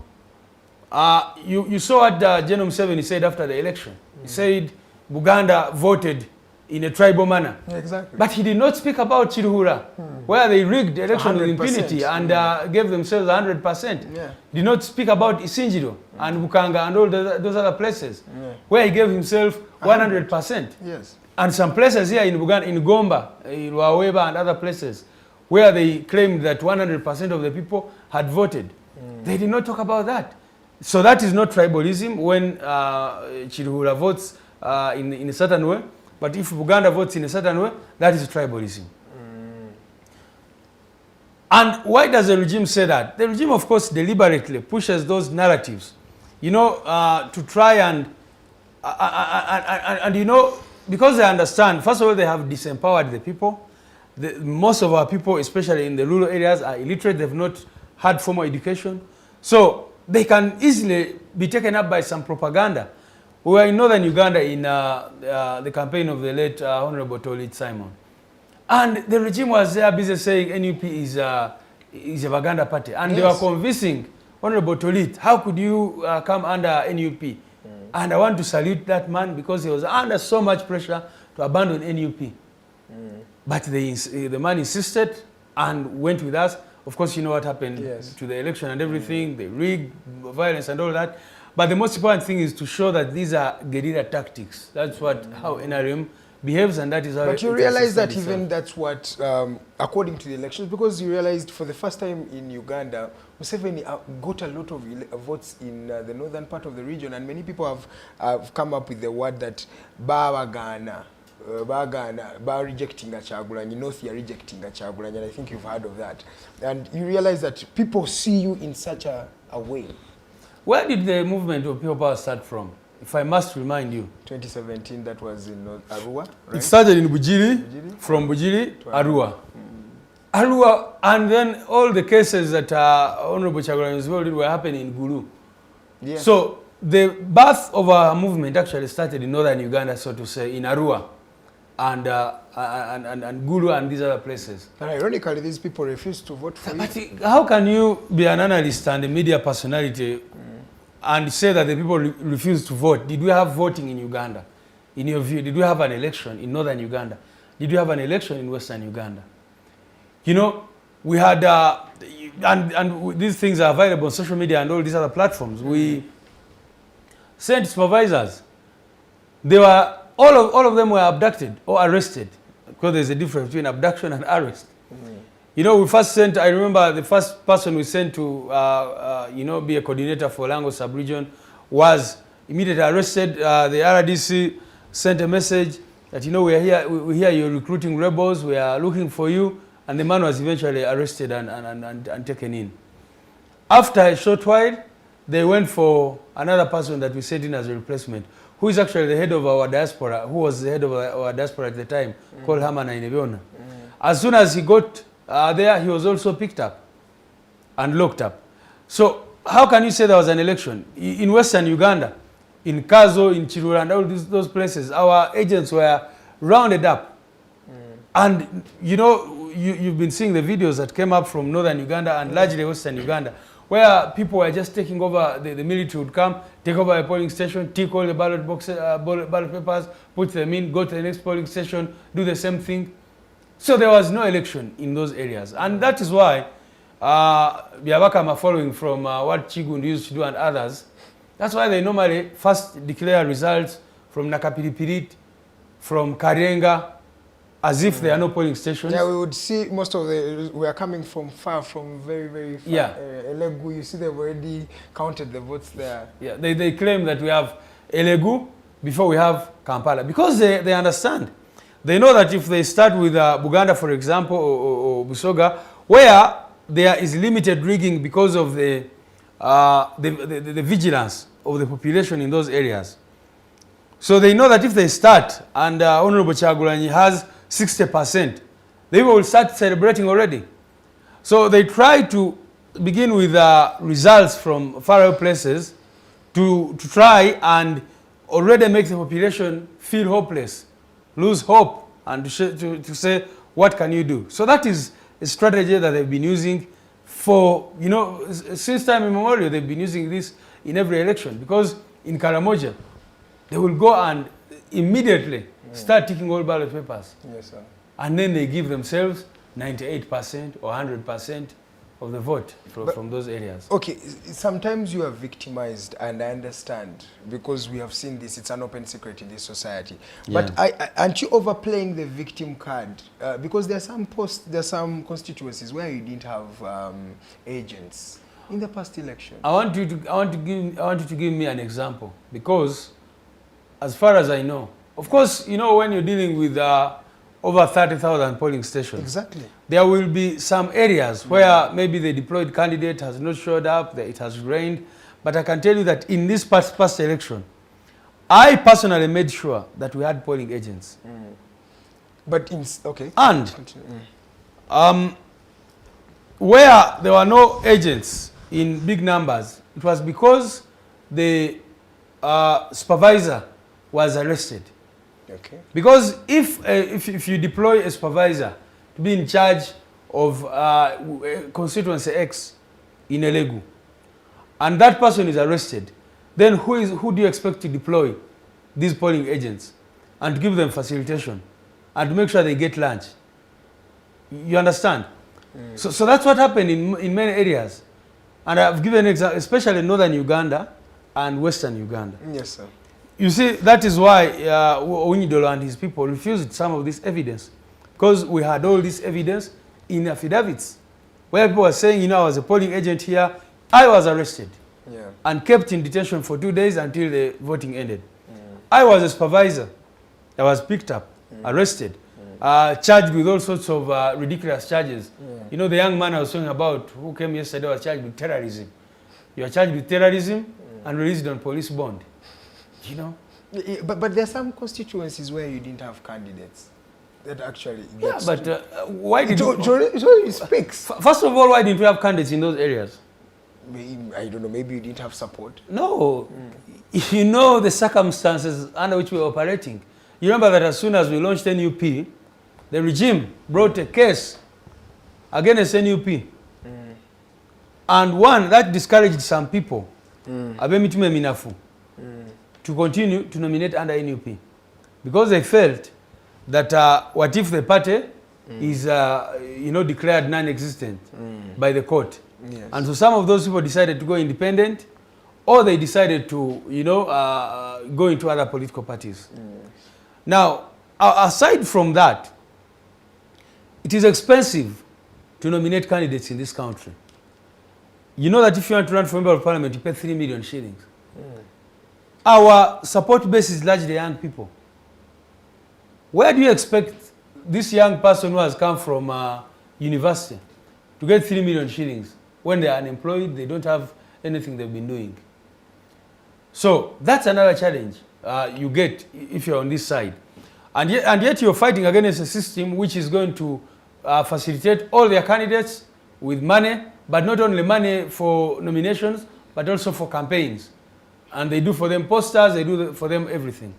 You saw what General Museveni said after the election. He said Buganda voted in a tribal manner. Exactly. But he did not speak about Chiruhura, where they rigged the election with 100%. impunity and gave themselves 100%. Yeah. Did not speak about Isinjiro and Bukanga and all those other places, where he gave himself 100%. Yes. And some places here in Buganda, in Gomba, in Waweba and other places, where they claimed that 100% of the people had voted. They did not talk about that. So that is not tribalism when Chiruhura votes in a certain way. But if Buganda votes in a certain way, that is tribalism. And why does the regime say that? The regime, of course, deliberately pushes those narratives, you know, to try and you know, because they understand, first of all, they have disempowered the people. Most of our people, especially in the rural areas, are illiterate. They've not had formal education. So they can easily be taken up by some propaganda. We were in northern Uganda in the campaign of the late Honorable Tolit Simon. And the regime was there busy saying NUP is a Baganda party. And they were convincing Honorable Tolit, how could you come under NUP? And I want to salute that man because he was under so much pressure to abandon NUP. But the man insisted and went with us. Of course, you know what happened to the election and everything, the rigged violence and all that. But the most important thing is to show that these are guerrilla tactics. That's how NRM behaves, and that is how. But you realize that even that's what, according to the elections, because you realized for the first time in Uganda, Museveni got a lot of votes in the northern part of the region, and many people have come up with the word that Bagana, rejecting a Kyagulanyi, North are rejecting a Kyagulanyi, and I think you've heard of that. And you realize that people see you in such a way. Where did the movement of People Power start from? If I must remind you. 2017, that was in Arua, right? It started in Bujiri, from Bujiri to Arua. Arua, and then all the cases that Honorable Kyagulanyi was involved in were happening in Gulu. Yes. So the birth of our movement actually started in northern Uganda, so to say, in Arua and Gulu and these other places. And ironically, these people refused to vote for you. How can you be an analyst and a media personality and say that the people refused to vote? Did we have voting in Uganda? In your view, did we have an election in northern Uganda? Did we have an election in western Uganda? You know, we had, and these things are available on social media and all these other platforms. We sent supervisors. They were, all of them were abducted or arrested, because there's a difference between abduction and arrest. You know, we first sent, I remember the first person we sent to, you know, be a coordinator for Lango sub-region was immediately arrested. The RDC sent a message that, you know, we hear you're recruiting rebels, we are looking for you. And the man was eventually arrested and taken in. After a short while, they went for another person that we sent in as a replacement, who is actually the head of our diaspora, who was the head of our diaspora at the time, called Hamana Inebiona. As soon as he got there, he was also picked up and locked up. So how can you say there was an election? In western Uganda, in Kazo, in Chirura, and all those places, our agents were rounded up. And, you know, you've been seeing the videos that came up from northern Uganda and largely western Uganda, where people were just taking over, the military would come, take over a polling station, take all the ballot boxes, ballot papers, put them in, go to the next polling station, do the same thing. So there was no election in those areas. And that is why Byabakama, following from what Chigundu used to do and others, that's why they normally first declare results from Nakapiripirit, from Karenga, as if there are no polling stations. Yeah, we would see most of we are coming from far, from very, very far. Yeah. Elegu, you see they've already counted the votes there. Yeah, they claim that we have Elegu before we have Kampala, because they understand. They know that if they start with Buganda, for example, or Busoga, where there is limited rigging because of the vigilance of the population in those areas. So they know that if they start and Honorable Kyagulanyi has 60%, they will start celebrating already. So they try to begin with results from faraway places to try and already make the population feel hopeless, lose hope, and to say, what can you do? So that is a strategy that they've been using for, you know, since time immemorial. They've been using this in every election, because in Karamoja, they will go and immediately start taking all ballot papers. Yes, sir. And then they give themselves 98% or 100% of the vote from those areas. Okay, sometimes you are victimized, and I understand, because we have seen this, it's an open secret in this society. Yeah. But aren't you overplaying the victim card? Because there are some constituencies where you didn't have agents in the past election. I want you to give me an example, because as far as I know, of course, you know, when you're dealing with over 30,000 polling stations. Exactly. There will be some areas where maybe the deployed candidate has not showed up, it has rained. But I can tell you that in this past election, I personally made sure that we had polling agents. But okay. And where there were no agents in big numbers, it was because the supervisor was arrested. Okay. Because if you deploy a supervisor to be in charge of constituency X in Elegu, and that person is arrested, then who do you expect to deploy these polling agents and to give them facilitation and to make sure they get lunch? You understand? So that's what happened in many areas. And I've given an example, especially in northern Uganda and western Uganda. Yes, sir. You see, that is why Owinidolo and his people refused some of this evidence, because we had all this evidence in affidavits where people were saying, you know, I was a polling agent here, I was arrested and kept in detention for 2 days until the voting ended. I was a supervisor. I was picked up, arrested, charged with all sorts of ridiculous charges. You know, the young man I was talking about who came yesterday was charged with terrorism. You are charged with terrorism and released on police bond. You know? But there are some constituencies where you didn't have candidates that actually... Yeah, but why did you... So speaks. First of all, why didn't we have candidates in those areas? I don't know, maybe you didn't have support. No. You know the circumstances under which we were operating. You remember that as soon as we launched NUP, the regime brought a case against NUP. And one, that discouraged some people. Abemitume Minafu. To continue to nominate under NUP, because they felt that what if the party is declared non-existent by the court. Yes. And so some of those people decided to go independent, or they decided to go into other political parties. Now, aside from that, it is expensive to nominate candidates in this country. You know that if you want to run for member of parliament, you pay 3 million shillings. Our support base is largely young people. Where do you expect this young person who has come from university to get 3 million shillings when they are unemployed, they don't have anything they've been doing? So that's another challenge you get if you're on this side. And yet you're fighting against a system which is going to facilitate all their candidates with money, but not only money for nominations, but also for campaigns. And they do for them posters, they do for them everything.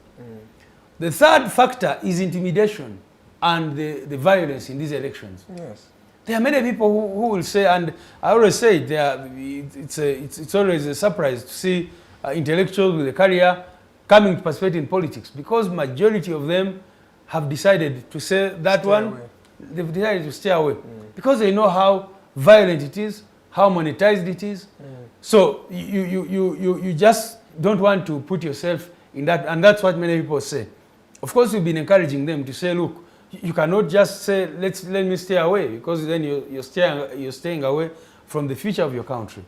The third factor is intimidation and the violence in these elections. Yes. There are many people who will say, and I always say it's always a surprise to see intellectuals with a career coming to participate in politics, because majority of them have decided to say that they've decided to stay away because they know how violent it is, how monetized it is. So you just don't want to put yourself in that, and that's what many people say. Of course, we've been encouraging them to say, look, you cannot just say, let me stay away, because then you're staying away from the future of your country.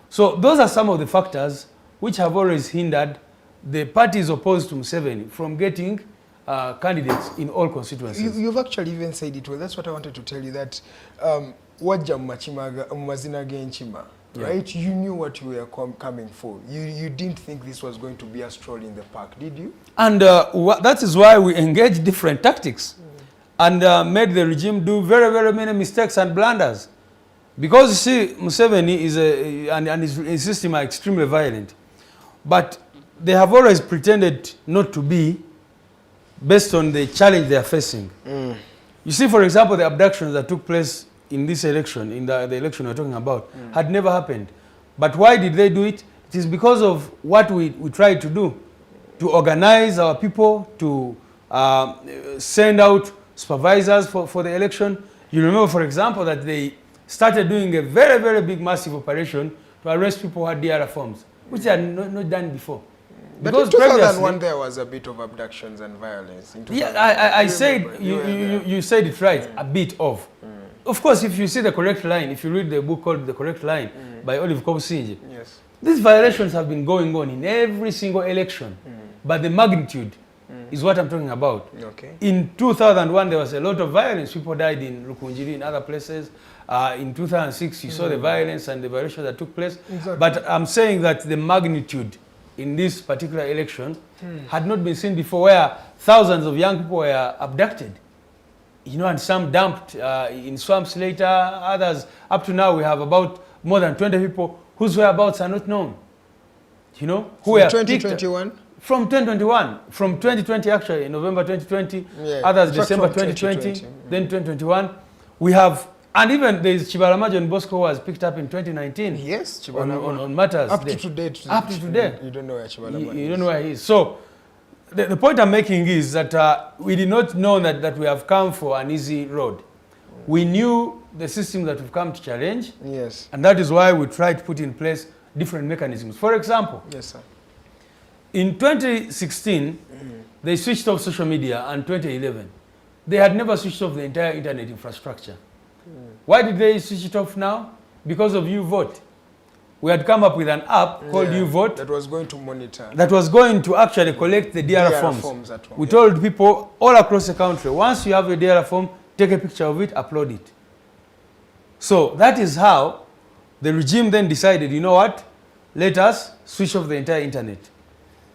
So those are some of the factors which have always hindered the parties opposed to Museveni from getting candidates in all constituencies. You've actually even said it well. That's what I wanted to tell you, that wajja mumazina g'enkima, right? You knew what you were coming for. You didn't think this was going to be a stroll in the park, did you? And that is why we engaged different tactics and made the regime do very, very many mistakes and blunders. Because you see, Museveni and his system are extremely violent. But they have always pretended not to be, based on the challenge they are facing. You see, for example, the abductions that took place in this election, in the election we're talking about, had never happened. But why did they do it? It is because of what we tried to do. to organize our people, to send out supervisors for the election. You remember, for example, that they started doing a very, very big, massive operation to arrest people who had DR forms, which they had not done before. But in 2001 there was a bit of abductions and violence. Yeah, I said, you said it right, a bit of. Of course, if you see the correct line, if you read the book called The Correct Line by Olive Kobusinje, yes, these violations have been going on in every single election, but the magnitude is what I'm talking about. Okay. In 2001, there was a lot of violence. People died in Rukunjiri, in other places. In 2006, you saw the violence and the violations that took place. Exactly. But I'm saying that the magnitude in this particular election had not been seen before, where thousands of young people were abducted. You know, and some dumped in swamps later, others, up to now, we have about more than 20 people whose whereabouts are not known. You know, who were 2021? From 2021, from 2020 actually, in November 2020, Yeah. others From December 2020, then 2021. We have, and even there is Chibalamajo and Bosco who was picked up in 2019. Yes, on matters. Up to today. Up to today. You don't know where Chibalamajo is. You don't know where he is. So, the point I'm making is that we did not know that we have come for an easy road. We knew the system that we've come to challenge. Yes. And that is why we tried to put in place different mechanisms. For example, yes, sir. in 2016, they switched off social media, and 2011, they had never switched off the entire internet infrastructure. Why did they switch it off now? Because of YouVote. We had come up with an app called YouVote that was going to monitor. That was going to actually collect the DR forms. At home, we told people all across the country, once you have your DR form, take a picture of it, upload it. So that is how the regime then decided, you know what, let us switch off the entire internet.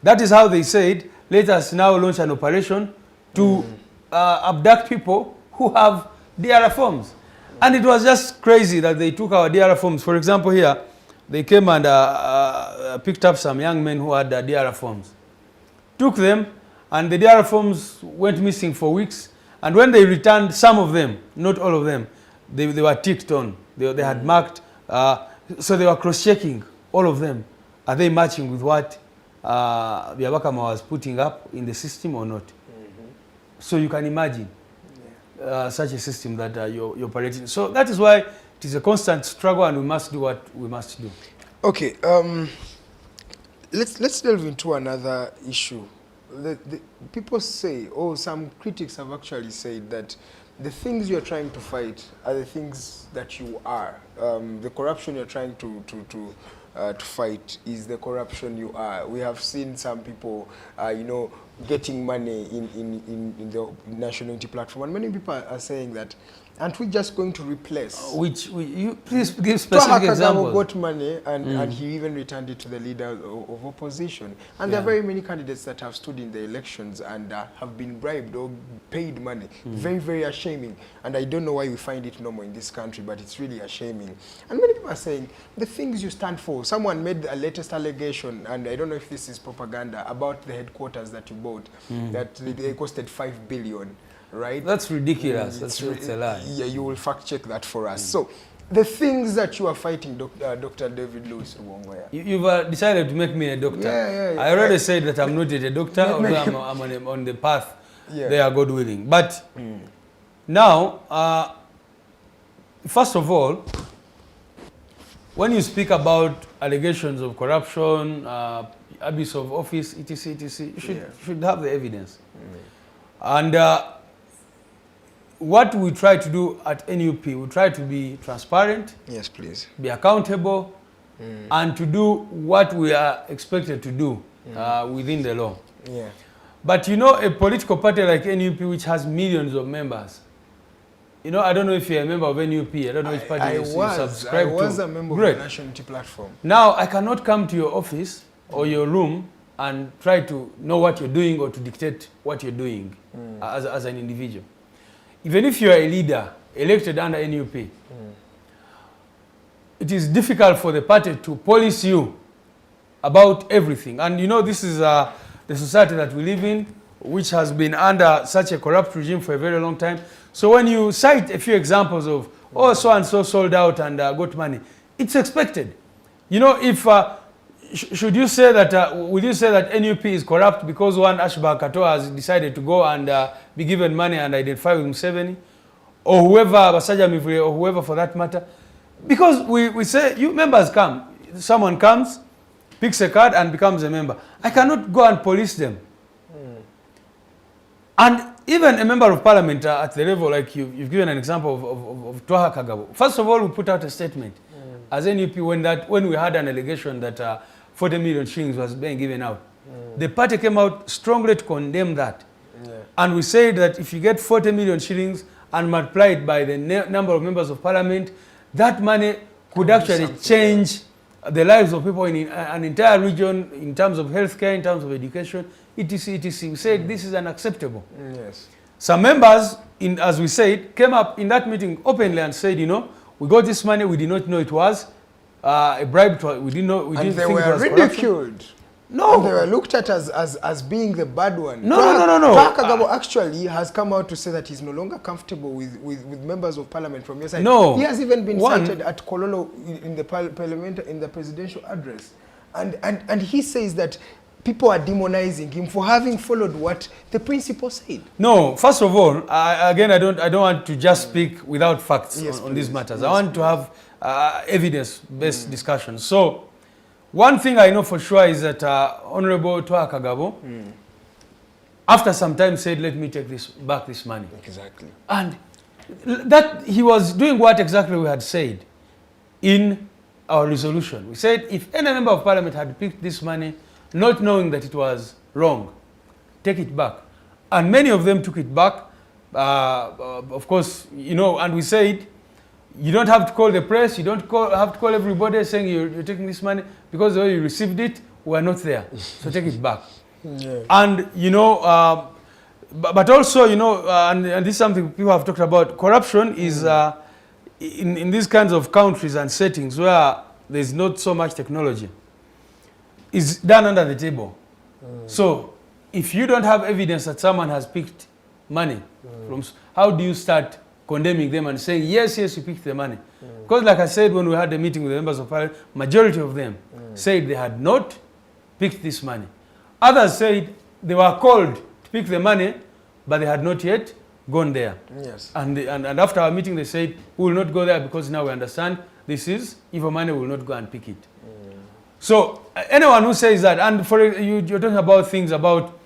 That is how they said, let us now launch an operation to abduct people who have DR forms. And it was just crazy that they took our DR forms. For example, here, they came and picked up some young men who had DR forms. Took them, and the DR forms went missing for weeks. And when they returned, some of them, not all of them, they were ticked on. They had marked, so they were cross-checking, all of them. Are they matching with what Byabakama was putting up in the system or not? So you can imagine such a system that you're operating. So that is why it is a constant struggle, and we must do what we must do. Okay, let's delve into another issue. The people say, or some critics have actually said, that the things you're trying to fight are the things that you are. The corruption you're trying to fight is the corruption you are. We have seen some people, you know, getting money in the National Unity platform, and many people are saying that, aren't we just going to replace? You please give specific examples. Got money and he even returned it to the leader of opposition. And there are very many candidates that have stood in the elections and have been bribed or paid money. Very, very ashaming. And I don't know why we find it normal in this country, but it's really ashaming. And many people are saying, the things you stand for. Someone made a latest allegation, and I don't know if this is propaganda, about the headquarters that you bought, that they costed 5 billion. Right? That's ridiculous. That's a lie. Yeah, you will fact check that for us. So, the things that you are fighting, Dr. David Lewis Rubongoya. You've decided to make me a doctor. Yeah. I already said that I'm not yet a doctor, although I'm on the path there, God willing. But now, first of all, when you speak about allegations of corruption, abuse of office, etc., you should have the evidence. And what we try to do at NUP, we try to be transparent, yes, please, be accountable, and to do what we are expected to do within the law. Yeah. But you know, a political party like NUP, which has millions of members, you know, I don't know if you're a member of NUP, I don't know which party you subscribe to. I was a member of the National Unity platform. Now, I cannot come to your office or your room and try to know what you're doing or to dictate what you're doing as an individual. Even if you're a leader elected under NUP, it is difficult for the party to police you about everything. And you know, this is the society that we live in, which has been under such a corrupt regime for a very long time. So when you cite a few examples of, oh, so-and-so sold out and got money, it's expected. You know, if should you say that, will you say that NUP is corrupt because one Ssbawandiisi has decided to go and be given money and identify with Museveni? Or whoever, Basajja Mivule, or whoever for that matter? Because we say, you members come, someone comes, picks a card and becomes a member. I cannot go and police them. And even a member of parliament at the level, like you've given an example of Twaha Kagabo. First of all, we put out a statement as NUP when we had an allegation that 40 million shillings was being given out. The party came out strongly to condemn that. And we said that if you get 40 million shillings and multiply it by the number of members of parliament, that money could actually change the lives of people in an entire region in terms of healthcare, in terms of education, etc., etc. We said this is unacceptable. Yes. Some members, as we said, came up in that meeting openly and said, you know, we got this money, we did not know it was a bribe. We didn't know. We didn't think it was corruption. And they were ridiculed. No. And they were looked at as being the bad one. No. Twaha Kagabo actually has come out to say that he's no longer comfortable with members of parliament from your side. No. He has even been cited at Kololo in the parliament, in the presidential address. And he says that people are demonizing him for having followed what the principal said. No, first of all, I don't want to just speak without facts on these matters. Yes, I want to have evidence-based discussion. So, one thing I know for sure is that Honorable Twaha Kagabo, after some time said, let me take back this money. Exactly. And that he was doing what exactly we had said in our resolution. We said if any member of parliament had picked this money, not knowing that it was wrong, take it back. And many of them took it back. Of course, you know, and we said, you don't have to call the press, you don't have to call everybody saying you're taking this money, because the way you received it, we're not there. So take it back. Yeah. And, you know, but also, you know, and this is something people have talked about, corruption is in these kinds of countries and settings where there's not so much technology, is done under the table. So if you don't have evidence that someone has picked money, from, how do you start condemning them and saying, yes, you picked the money? Because like I said, when we had a meeting with the members of parliament, majority of them said they had not picked this money. Others said they were called to pick the money, but they had not yet gone there. Yes. And after our meeting, they said, we will not go there because now we understand this is evil money, we will not go and pick it. So anyone who says that, and for you're talking about things about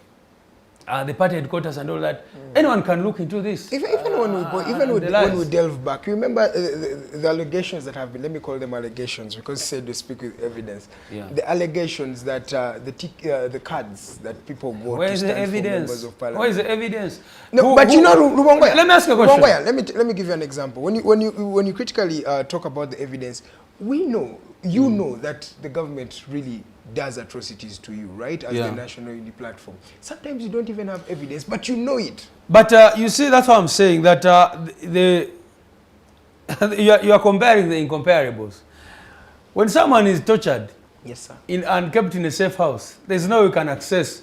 the party headquarters and all that, anyone can look into this. Even when we go, when we delve back, you remember the allegations that have been, let me call them allegations because you said to speak with evidence. Yeah. The allegations that the cards that people go Where to is stand the evidence? for members of parliament. Where is the evidence? No, but you know, Rubongoya, let me ask you a question. Rubongoya, let me give you an example. When you critically talk about the evidence, we know, you know that the government really does atrocities to you, right? As the National Unity Platform. Sometimes you don't even have evidence, but you know it. But you see, that's what I'm saying, that you are comparing the incomparables. When someone is tortured and kept in a safe house, there's no way you can access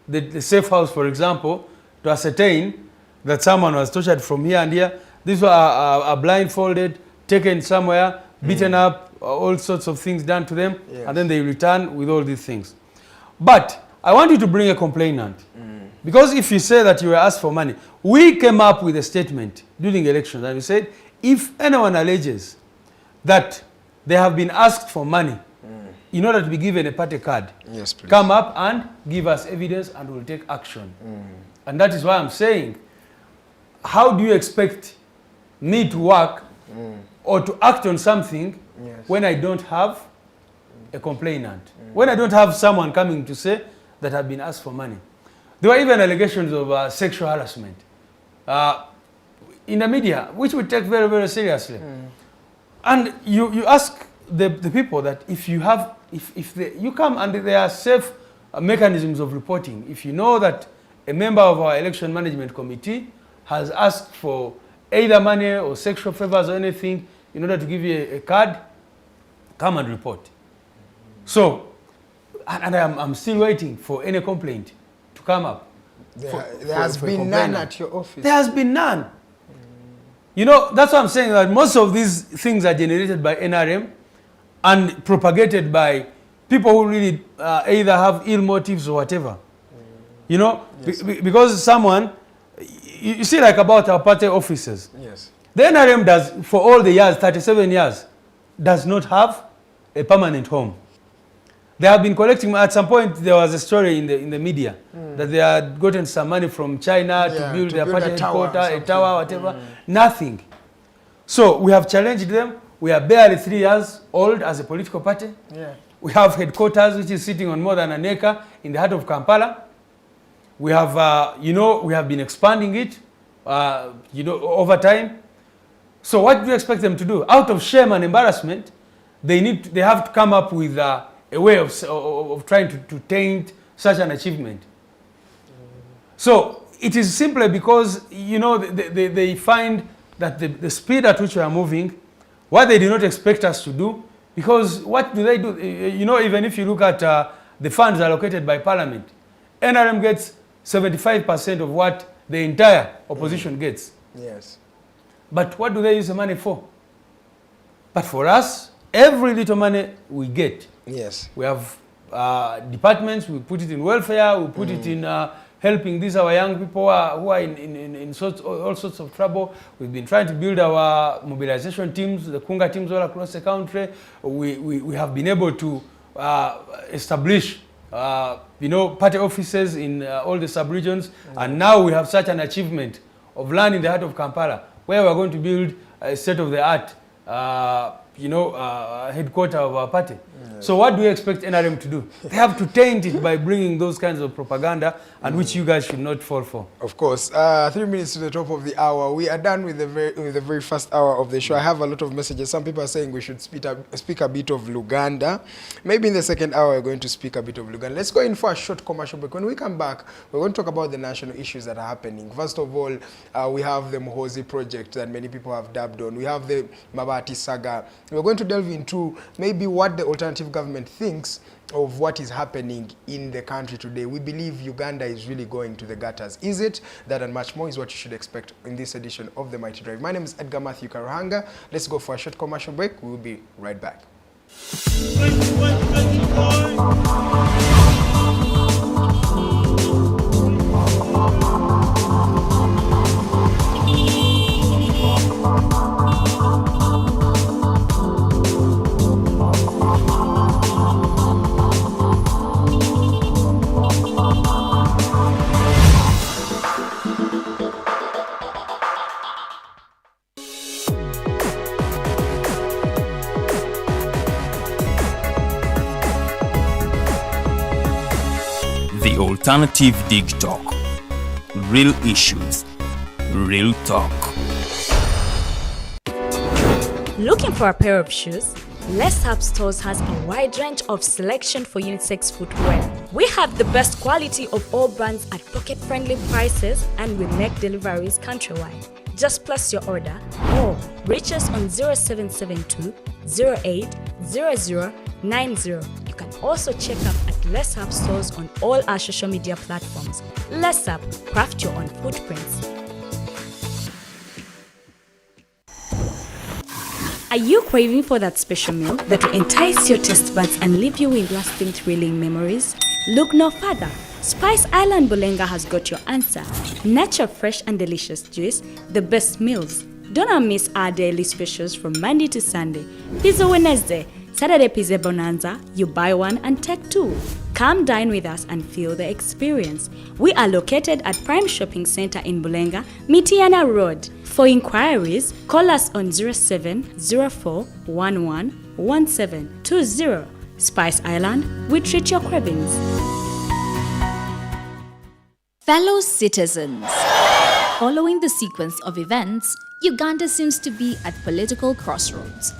the safe house, for example, to ascertain that someone was tortured from here and here. These are blindfolded, taken somewhere, beaten up, all sorts of things done to them, and then they return with all these things. But I want you to bring a complainant. Because if you say that you were asked for money, we came up with a statement during elections and we said, if anyone alleges that they have been asked for money in order to be given a party card, come up and give us evidence and we'll take action. And that is why I'm saying, how do you expect me to work or to act on something when I don't have a complainant? When I don't have someone coming to say that I've been asked for money. There were even allegations of sexual harassment in the media, which we take very, very seriously. And you ask the people that if you have, you come and there are safe mechanisms of reporting. If you know that a member of our election management committee has asked for either money or sexual favors or anything in order to give you a card, come and report. So, and I'm still waiting for any complaint to come up. There has been none at your office. There has been none. You know, that's what I'm saying, that most of these things are generated by NRM and propagated by people who really either have ill motives or whatever. You know, Yes. because someone, you see like about our party officers. Yes. The NRM does, for all the years, 37 years, does not have a permanent home. They have been collecting, at some point there was a story in the media that they had gotten some money from China to build their party headquarters, a tower, whatever. Nothing. So we have challenged them. We are barely 3 years old as a political party. Yeah. We have headquarters which is sitting on more than an acre in the heart of Kampala. We have, you know, we have been expanding it, you know, over time. So what do you expect them to do? Out of shame and embarrassment, they have to come up with a way of trying to taint such an achievement. So it is simply because, you know, they find that the speed at which we are moving, what they did not expect us to do, because what do they do? You know, even if you look at the funds allocated by Parliament, NRM gets 75% of what the entire opposition gets. Yes. But what do they use the money for? But for us, every little money we get, Yes. we have departments, we put it in welfare, we put it in helping these our young people who are in all sorts of trouble. We've been trying to build our mobilization teams, the Kunga teams all across the country. We have been able to establish you know, party offices in all the sub-regions, and now we have such an achievement of land in the heart of Kampala, where we're going to build a state-of-the-art you know, headquarters of our party. So what do you expect NRM to do? They have to taint it by bringing those kinds of propaganda, and which you guys should not fall for. Of course. 3 minutes to the top of the hour. We are done with the very first hour of the show. I have a lot of messages. Some people are saying we should speak a bit of Luganda. Maybe in the second hour we're going to speak a bit of Luganda. Let's go in for a short commercial break. When we come back, we're going to talk about the national issues that are happening. First of all, we have the Muhoozi project that many people have dabbed on. We have the Mabati saga. We're going to delve into maybe what the alternative government thinks of what is happening in the country today. We believe Uganda is really going to the gutters. Is it? That and much more is what you should expect in this edition of The Mighty Drive. My name is Edgar Matthew Karuhanga. Let's go for a short commercial break. We'll be right back. The Alternative Digitalk. Real issues, real talk. Looking for a pair of shoes? Let's Up Stores has a wide range of selection for unisex footwear. We have the best quality of all brands at pocket-friendly prices, and we make deliveries countrywide. Just place your order or reach us on 0772 08 0090. You can also check up at Let's Up Stores on all our social media platforms. Let's Up, craft your own footprints. Are you craving for that special meal that will entice your taste buds and leave you with lasting thrilling memories? Look no further. Spice Island Bulenga has got your answer. Natural, fresh and delicious juice, the best meals. Don't miss our daily specials from Monday to Sunday. Pizza Wednesday, Saturday Pizza Bonanza, you buy one and take two. Come dine with us and feel the experience. We are located at Prime Shopping Center in Bulenga, Mitiana Road. For inquiries, call us on 0704111720. Spice Island, we treat your cravings. Fellow citizens, following the sequence of events, Uganda seems to be at political crossroads.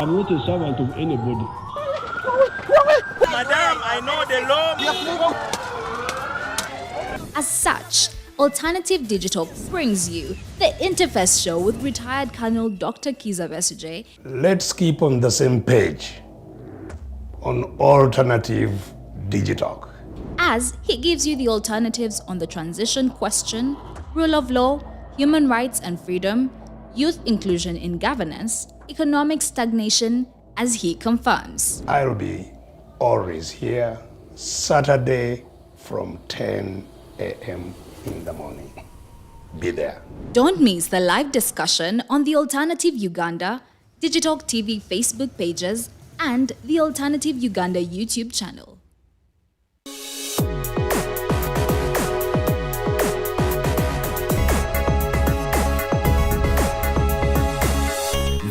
I'm not a servant of anybody. Madam, I know the law. As such, Alternative Digital brings you the Interface Show with retired Colonel Dr. Kiza Besuje. Let's keep on the same page on Alternative Digitalk. As he gives you the alternatives on the transition question, rule of law, human rights and freedom, youth inclusion in governance, economic stagnation, as he confirms. I'll be always here, Saturday from 10 a.m. in the morning. Be there. Don't miss the live discussion on the Alternative Uganda, Digitalk TV Facebook pages, and the Alternative Uganda YouTube channel.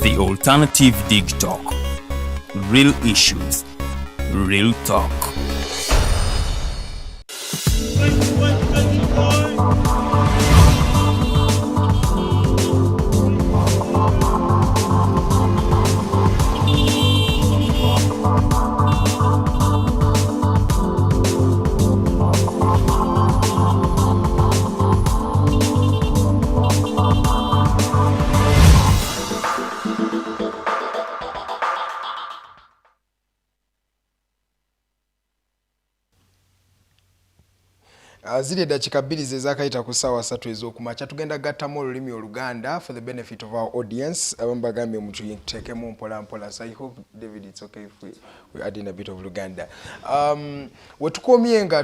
The Alternative Digitalk. Real issues, real talk. Zile dakika bbiri zezakayita ku ssaawa 3 ez'okumakya tugenda gattamu olulimi Oluganda for the benefit of our audience. Abamu bagambye mututeekemu mpola mpola. So I hope, David, it's okay if we add in a bit of Luganda. Wetukomye nga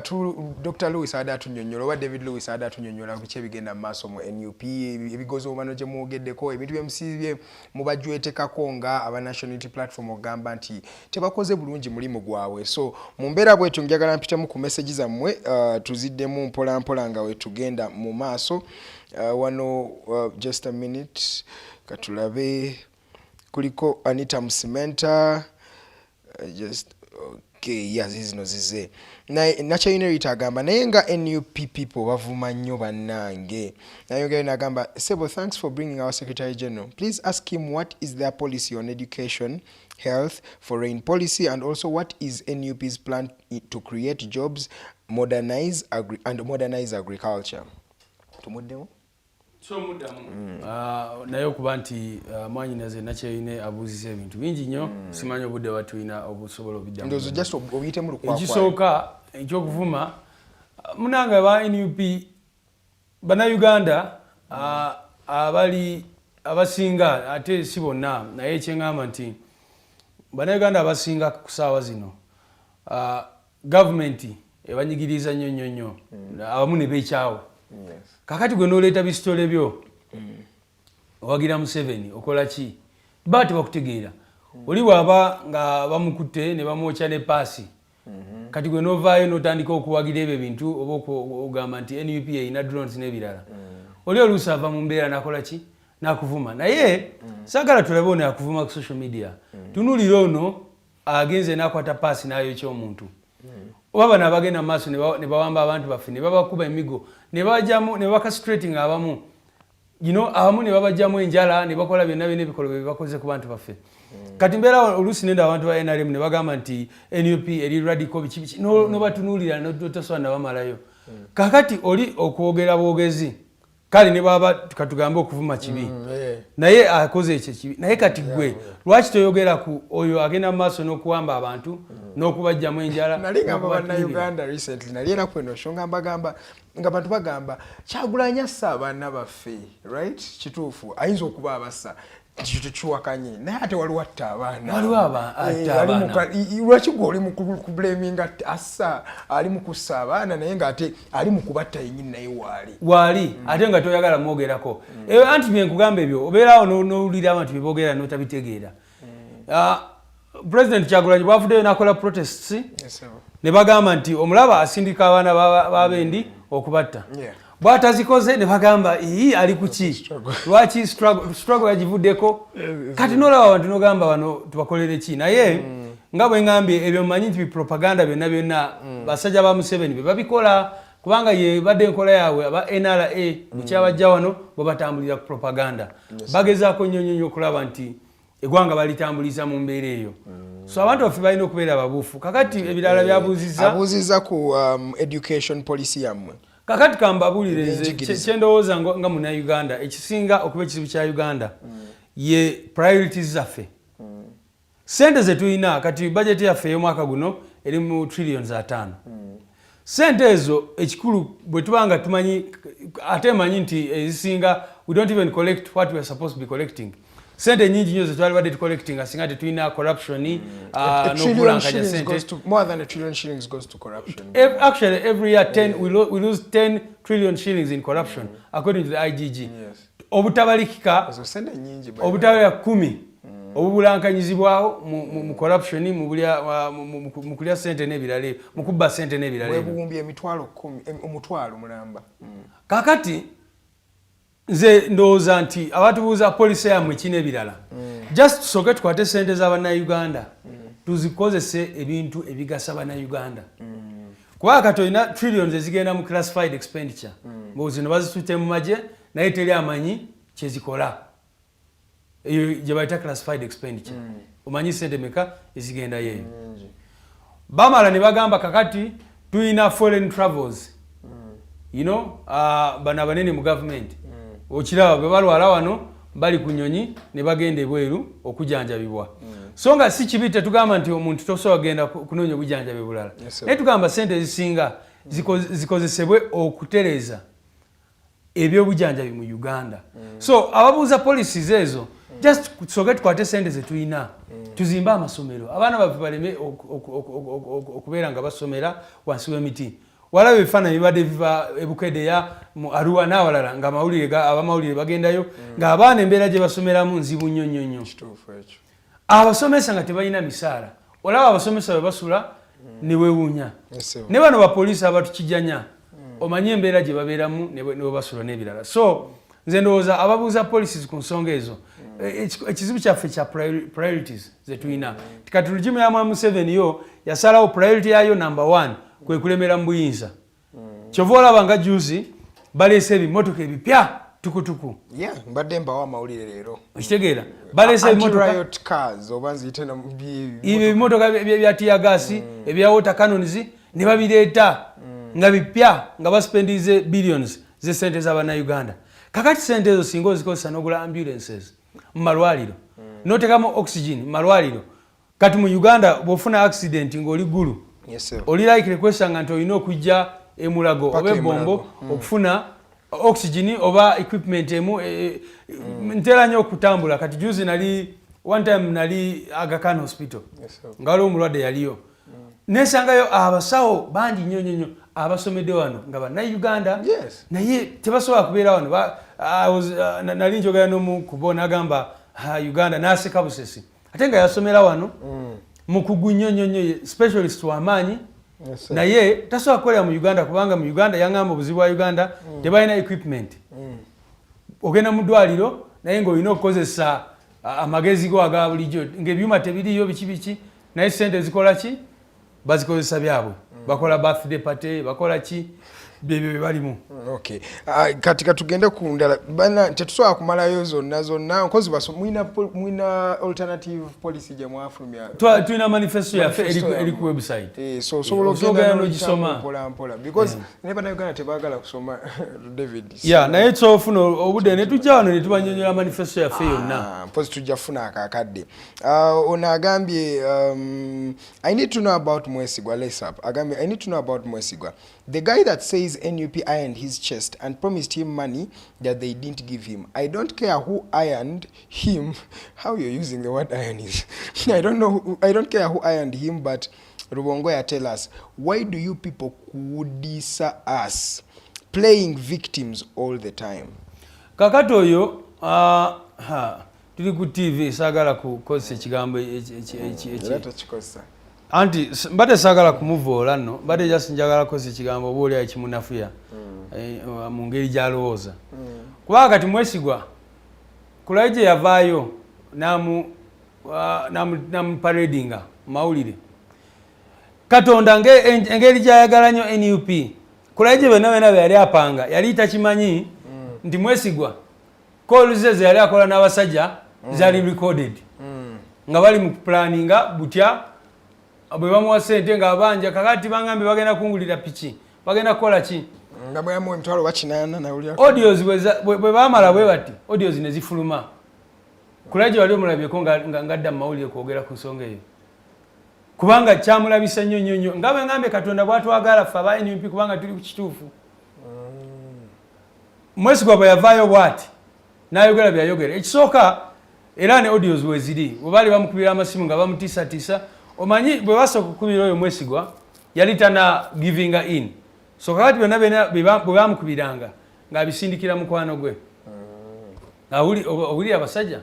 Dr. Lewis ada atunyonyola oba David Lewis ada atunyonyola ku kyebigenda mu maaso mu NUP, ebigozo bano gye mwogeddeko, ebintu byemusibye mubajwetekako nga aba National Unity Platform ogamba nti tebakoze bulungi mulimu gwabwe. So mu mbeera bwetyo njagala mpitemu ku message zammwe tuziddemu mpola mpola nga wetugenda mu maaso. Wano just a minute katulabe kuliko Anita Musimenta just okay, yes, zino zize nakyalina erita agamba naye nga NUP people bavuma nnyo bannange. Nayogera nagamba Sebo, thanks for bringing our Secretary General. Please ask him what is their policy on education, health, foreign policy, and also what is NUP's plan to create jobs, modernize agriculture. Tumuddemu? So muddamu. Naye okuba nti mwanyinaze nakyeyine abuuzisa ebintu bingi nnyo, simanyi obudde batulina obusobola obiddamu. Ndozo just obiyitemu lukwakwa. Ekisooka ekyokuvuma munanga ba NUP bannayuganda abali abasinga ate si bonna naye ekyeŋŋamba nti bannayuganda abasinga ku ssaawa zino gavumenti ebanyigiriza nnyo abamu ne beekyawo. Kakati gwe n'oleeta bisitole byo owagira Museveni okola ki? Bati bakutegeera. Oli bw'aba nga bamukutte ne bamwokya ne paasi. Kati gwe n'ovaayo n'otandika okuwagira ebyo bintu oba ogamba nti NUP erina drones n'ebirala. Oli oluusi ava mu mbeera n'akola ki? N'akuvuma. Naye saagala tulabe ono akuvuma ku social media. Tunuulira ono agenze n'akwata paasi n'ayokya omuntu. Oba bano abagenda mu maaso ne bawamba abantu baffe ne babakuba emigo ne bajjamu ne bakastrating abamu, abamu ne babajjamu enjala ne bakola byonna ebikolo bye bakoze ku bantu baffe. Kati mbeera oluusi nenda abantu ba NRM ne bagamba nti NUP eri radical biki n'obatunuulira n'otosobola nabamalayo. Kakati oli okwogera bwogezi kale ne baba katugambe okuvuma kibi naye akoze ekyo kibi. Naye kati gwe lwaki toyogera ku oyo agenda mu maaso n'okuwamba abantu n'okubajjamu enjala? Nalinga bannayuganda recently naliera kweno shonga mbagamba nga bantu bagamba Kyagulanyi assa abaana baffe, right? Kituufu ayinza okuba abassa kiwakanye naye ate waliwo atta abaana. Lwaki gwe oli mu kublaminga assa ali mu kussa abaana naye ng'ate ali mu kubatta yennyini naye waali ate nga toyagala mwogerako. Anti bye nkugamba ebyo obeerawo n'owulira abantu bye boogera n'otabitegeera. President Kyagulanyi bw'avuddeyo n'akola protests ne bagamba nti omulaba asindika abaana b'abendi okubatta. Bw'atazikoze ne bagamba ali ku ki? Lwaki struggle yagivuddeko? Kati n'olaba abantu n'ogamba bano tubakolere ki? Naye nga bwe ngambye ebyo mmanyi nti propaganda byonna basajja ba Museveni be babikola kubanga ye badde enkola yaabwe aba NRA bukyabajja wano bwe batambulira ku propaganda. Bagezaako nnyo okulaba nti eggwanga balitambuliza mu mbeera eyo. So abantu baffe balina okubeera ababuufu. Kakati ebirala byabuuzizza ku education policy yammwe. Kakati kambabulire nze kyendowooza nga munnayuganda ekisinga okuba ekizibu kya Uganda ye priorities zaffe. Sente ze tulina kati budget yaffe y'omwaka guno eri mu trillions 5. Sente ezo ekikulu bwe tubanga tumanyi ate manyi nti ezisinga we don't even collect what we are supposed to be collecting. Sente nyingi nnyo ze twali badde collecting asinga tetulina corruption n'okulankanya sente. More than $1 trillion goes to corruption. Actually every year we lose 10 trillion shillings in corruption according to the IGG. Yes. Obutabalekera obutabalekera 10 obubulankanyizibwawo mu corruption mu kulya sente n'ebirala mu kubba sente n'ebirala. Webumbye emitwalo 10 omutwalo mulamba. Kakati nze ndowooza nti abatubuuza poliisi yammwe kino ebirala just tusooke tukwate sente z'abannayuganda tuzikozese ebintu ebigasa bannayuganda kuba kati olina trillions ezigenda mu classified expenditure mbu zino bazitutte mu magye naye teri amanyi kyezikola eyo gye bayita classified expenditure omanyi sente meka ezigenda yeeyo bamala ne bagamba kakati tulina foreign travels bano abanene mu gavumenti okiraba bwe balwala wano bali ku nnyonyi ne bagenda ebweru okujanjabibwa so nga si kibi tetugamba nti omuntu tosobola kugenda kunoonya obujanjabi bulala naye tugamba sente ezisinga zikozesebwe okutereeza ebyobujanjabi mu Uganda so ababuuza policies ezo just tusooke tukwate sente ze tulina tuzimbe amasomero abaana baffe baleme okubeera nga basomera wansi w'emiti walabe ebifaananyi bibadde biva ebukedeya mu Arua n'awalala nga abamawulire bagendayo ng'abaana embeera gye basomeramu nzibu nnyo nnyo nnyo. Abasomesa nga tebalina misaala olaba abasomesa bwe basula ne weewuunya ne bano bapoliisi abatukijjanya omanyi embeera gye babeeramu ne bwe basula n'ebirala so nze ndowooza ababuuza policies ku nsonga ezo ekizibu kyaffe kya priorities ze tulina kati lugimu ya Museveni yo yasalawo priority yayo number 1 kwe kulemera mu buyinza kyova olaba nga juzi baleese ebimotoka ebipya tukutuku mbadde mbawo amawulire leero okitegeera baleese ebimotoka bya tiyagasi ebya water cannons ne babireeta nga bipya nga baspendize billions ze sente z'abannayuganda kakati sente ezo singa ozikozesa n'ogula ambulances mu malwaliro n'otekamu oxygen mu malwaliro kati mu Uganda bw'ofuna accident ng'oli ggulu oli like kwesanga nti olina okujja emulago oba ebombo okufuna oxygen oba equipment emu ntera nnyo okutambula kati juzi one time nali Aga Khan hospital nga waliwo omulwadde yaliyo nesangayo abasawo bangi nnyo nnyo abasomedde wano nga bannayuganda naye tebasobola kubeera wano nali njogera n'omu kubo n'agamba Uganda n'aseka busesi ate nga yasomera wano mukugu nnyo nnyo specialist w'amaanyi naye tasobola kukolera mu Uganda kubanga mu Uganda yaŋŋamba obuzibu bwa Uganda tebalina equipment ogenda mu ddwaliro naye ng'olina okukozesa amagezi go aga bulijjo ng'ebyuma tebiriyo biki naye sente zikola ki bazikozesa byabwe bakola birthday party bakola ki byebyo bye balimu kati katugende ku ndala bana tetusobola kumalayo zonna nkozi mwina alternative policy gye mwafulumya tulina manifesto yaffe eri ku website so sobola n'ogisoma mpola because ne bannayuganda tebaagala kusoma David naye kyofuna obudde ne tujja wano ne tubanyonyola manifesto yaffe yonna mpozi tujja funa akakadde ono agambye I need to know about Mwesigwa agambye I need to know about Mwesigwa the guy that says NUP ironed his chest and promised him money that they didn't give him. I don't care who ironed him. How you're using the word iron is. I don't care who ironed him, but Rubongoya, tell us, why do you people kudisa us, playing victims all the time? Kakato yo, tuli ku TV sagala kukozesa ekigambo anti mbadde saagala kumuvoola nno mbadde just njagala kukozesa ekigambo oba oli ekimunafuya mu ngeri gy'alowooza kuba kati Mwesigwa kulayo gye yavaayo namuparadinga mawulire Katonda engeri gy'ayagala nnyo NUP kulayo gye bonna bwe yali apanga yali takimanyi nti Mwesigwa koolu ze yali akola n'abasajja zali recorded nga bali mu planinga butya bwe bamuwa sente nga abanja kakati bangambe bagenda kungulira piki bagenda kukola ki nga bwamu emitwalo bakinana na uli audios bwe bamala bwe bati audios ne zifuluma kulaje wali omulabyeko nga ngadda mu mawulire kwogera ku nsonga eyo kubanga kyamulabisa nnyo nga bwe ngambe Katonda bw'atwagala ffe aba NUP kubanga tuli ku kituufu. Mwesigwa bwe yavaayo bw'ati n'ayogera byayogera ekisooka era ne audios we ziri bwe baali bamukubira amasimu nga bamutiisatiisa omanyi bwe basooka okukubira oyo Mwesigwa yali tana giving in so kakati byonna bwe bamukubiranga ng'abisindikira mukwano gwe owulira abasajja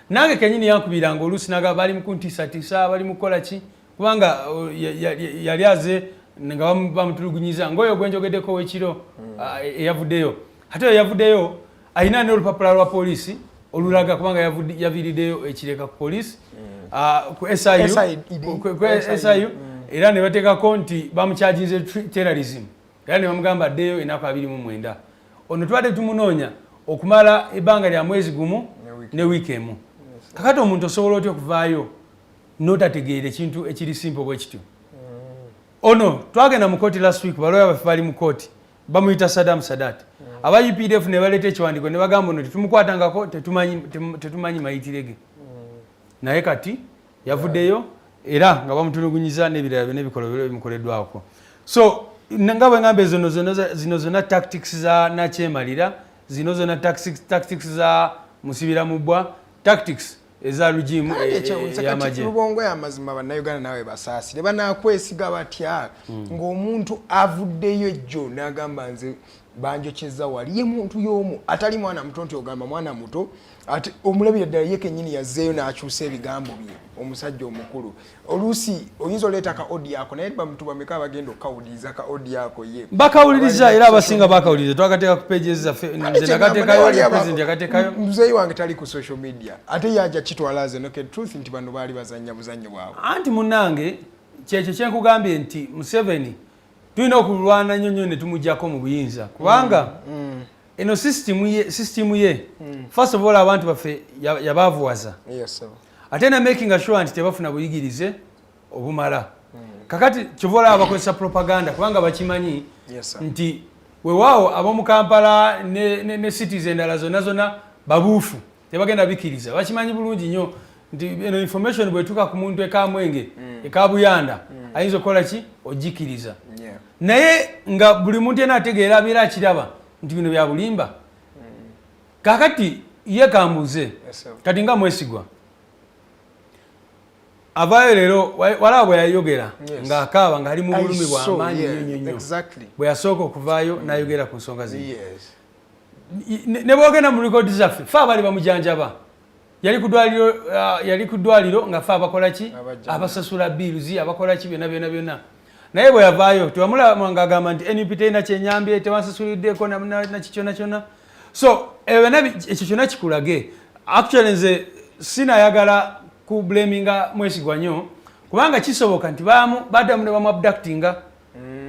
nange kenyini yankubiranga oluusi naga bali mukuntiisatiisa bali mukola ki kubanga yali aze nga bamutulugunyiza ng'oyo gwe njogeddeko w'ekiro eyavuddeyo ate oyo yavuddeyo alina n'olupapula lwa poliisi olulaga kubanga yaviiriddeyo ekireka ku poliisi ku SIU era ne bateekako nti bamukyaginze terrorism era ne bamugamba addeyo ennaku 29 ono tubadde tumunoonya okumala ebbanga lya mwezi gumu ne wiiki emu kakati omuntu osobola otya okuvaayo n'otategeera ekintu ekiri simple bwe kityo ono twagenda mu kooti last week balooya baffe bali mu kooti bamuyita Saddam Sadat aba UPDF ne baleeta ekiwandiiko ne bagamba ono tetumukwatangako tetumanyi mayitirege naye kati yavuddeyo era nga bamutulugunyiza n'ebirala byonna ebikolwa bimukoleddwako so nga bwe ngambe zino zonna tactics za nakyemalira zino zonna tactics za musibira mubwa tactics eza lujimu y'amagye Rubongoya amazima bannayuganda nawe basaasire banaakwesiga batya ng'omuntu avuddeyo ejjo n'agamba nze banjokyeza wali ye muntu y'omu atali mwana muto nti ogamba mwana muto ate omulabira ddala ye kennyini yazzeeyo n'akyusa ebigambo bye omusajja omukulu oluusi oyinza oleeta ka odi yako naye bamutu bameka bagenda okawuliriza ka odi yako ye bakawuliriza era abasinga bakawuliriza twakateeka ku pages zaffe nze nakateekayo president yakateekayo muzeeyi wange tali ku social media ate yaja kitwala ze naked truth nti bano baali bazannya buzannyo bwabwe anti munnange kyekyo kyenkugambye nti Museveni tulina okulwana nnyo ne tumuggyako mu buyinza kubanga eno system ye first of all abantu baffe yabaavuwaza ate na making sure nti tebafuna buyigirize obumala kakati kyovola abakozesa propaganda kubanga bakimanyi nti weewaawo ab'omu Kampala ne cities endala zonna babuufu tebagenda bikiriza bakimanyi bulungi nnyo nti eno information bwetuuka ku muntu ekamwenge ekabuyanda ayinza okukola ki ogikiriza naye nga buli muntu yena ategeera abeera akiraba nti bino bya bulimba kakati ye kambuze kati nga Mwesigwa avaayo leero walaba bwe yayogera ng'akaaba ng'ali mu bulumi bw'amaanyi nnyo bwe yasooka okuvaayo n'ayogera ku nsonga zino ne bwogenda mu likodi zaffe fe abaali bamujanjaba yali ku ddwaliro nga fe abakola ki abasasula biiruzi abakola ki byonna naye bwe yavaayo tewamulaba ng'agamba nti NUP terina kyenyambye tewansasuliddeeko naki kyonna so ekyo kyonna kikulage actually nze sinayagala ku blaminga Mwesigwa nnyo kubanga kisoboka nti baddamu ne bamuabductinga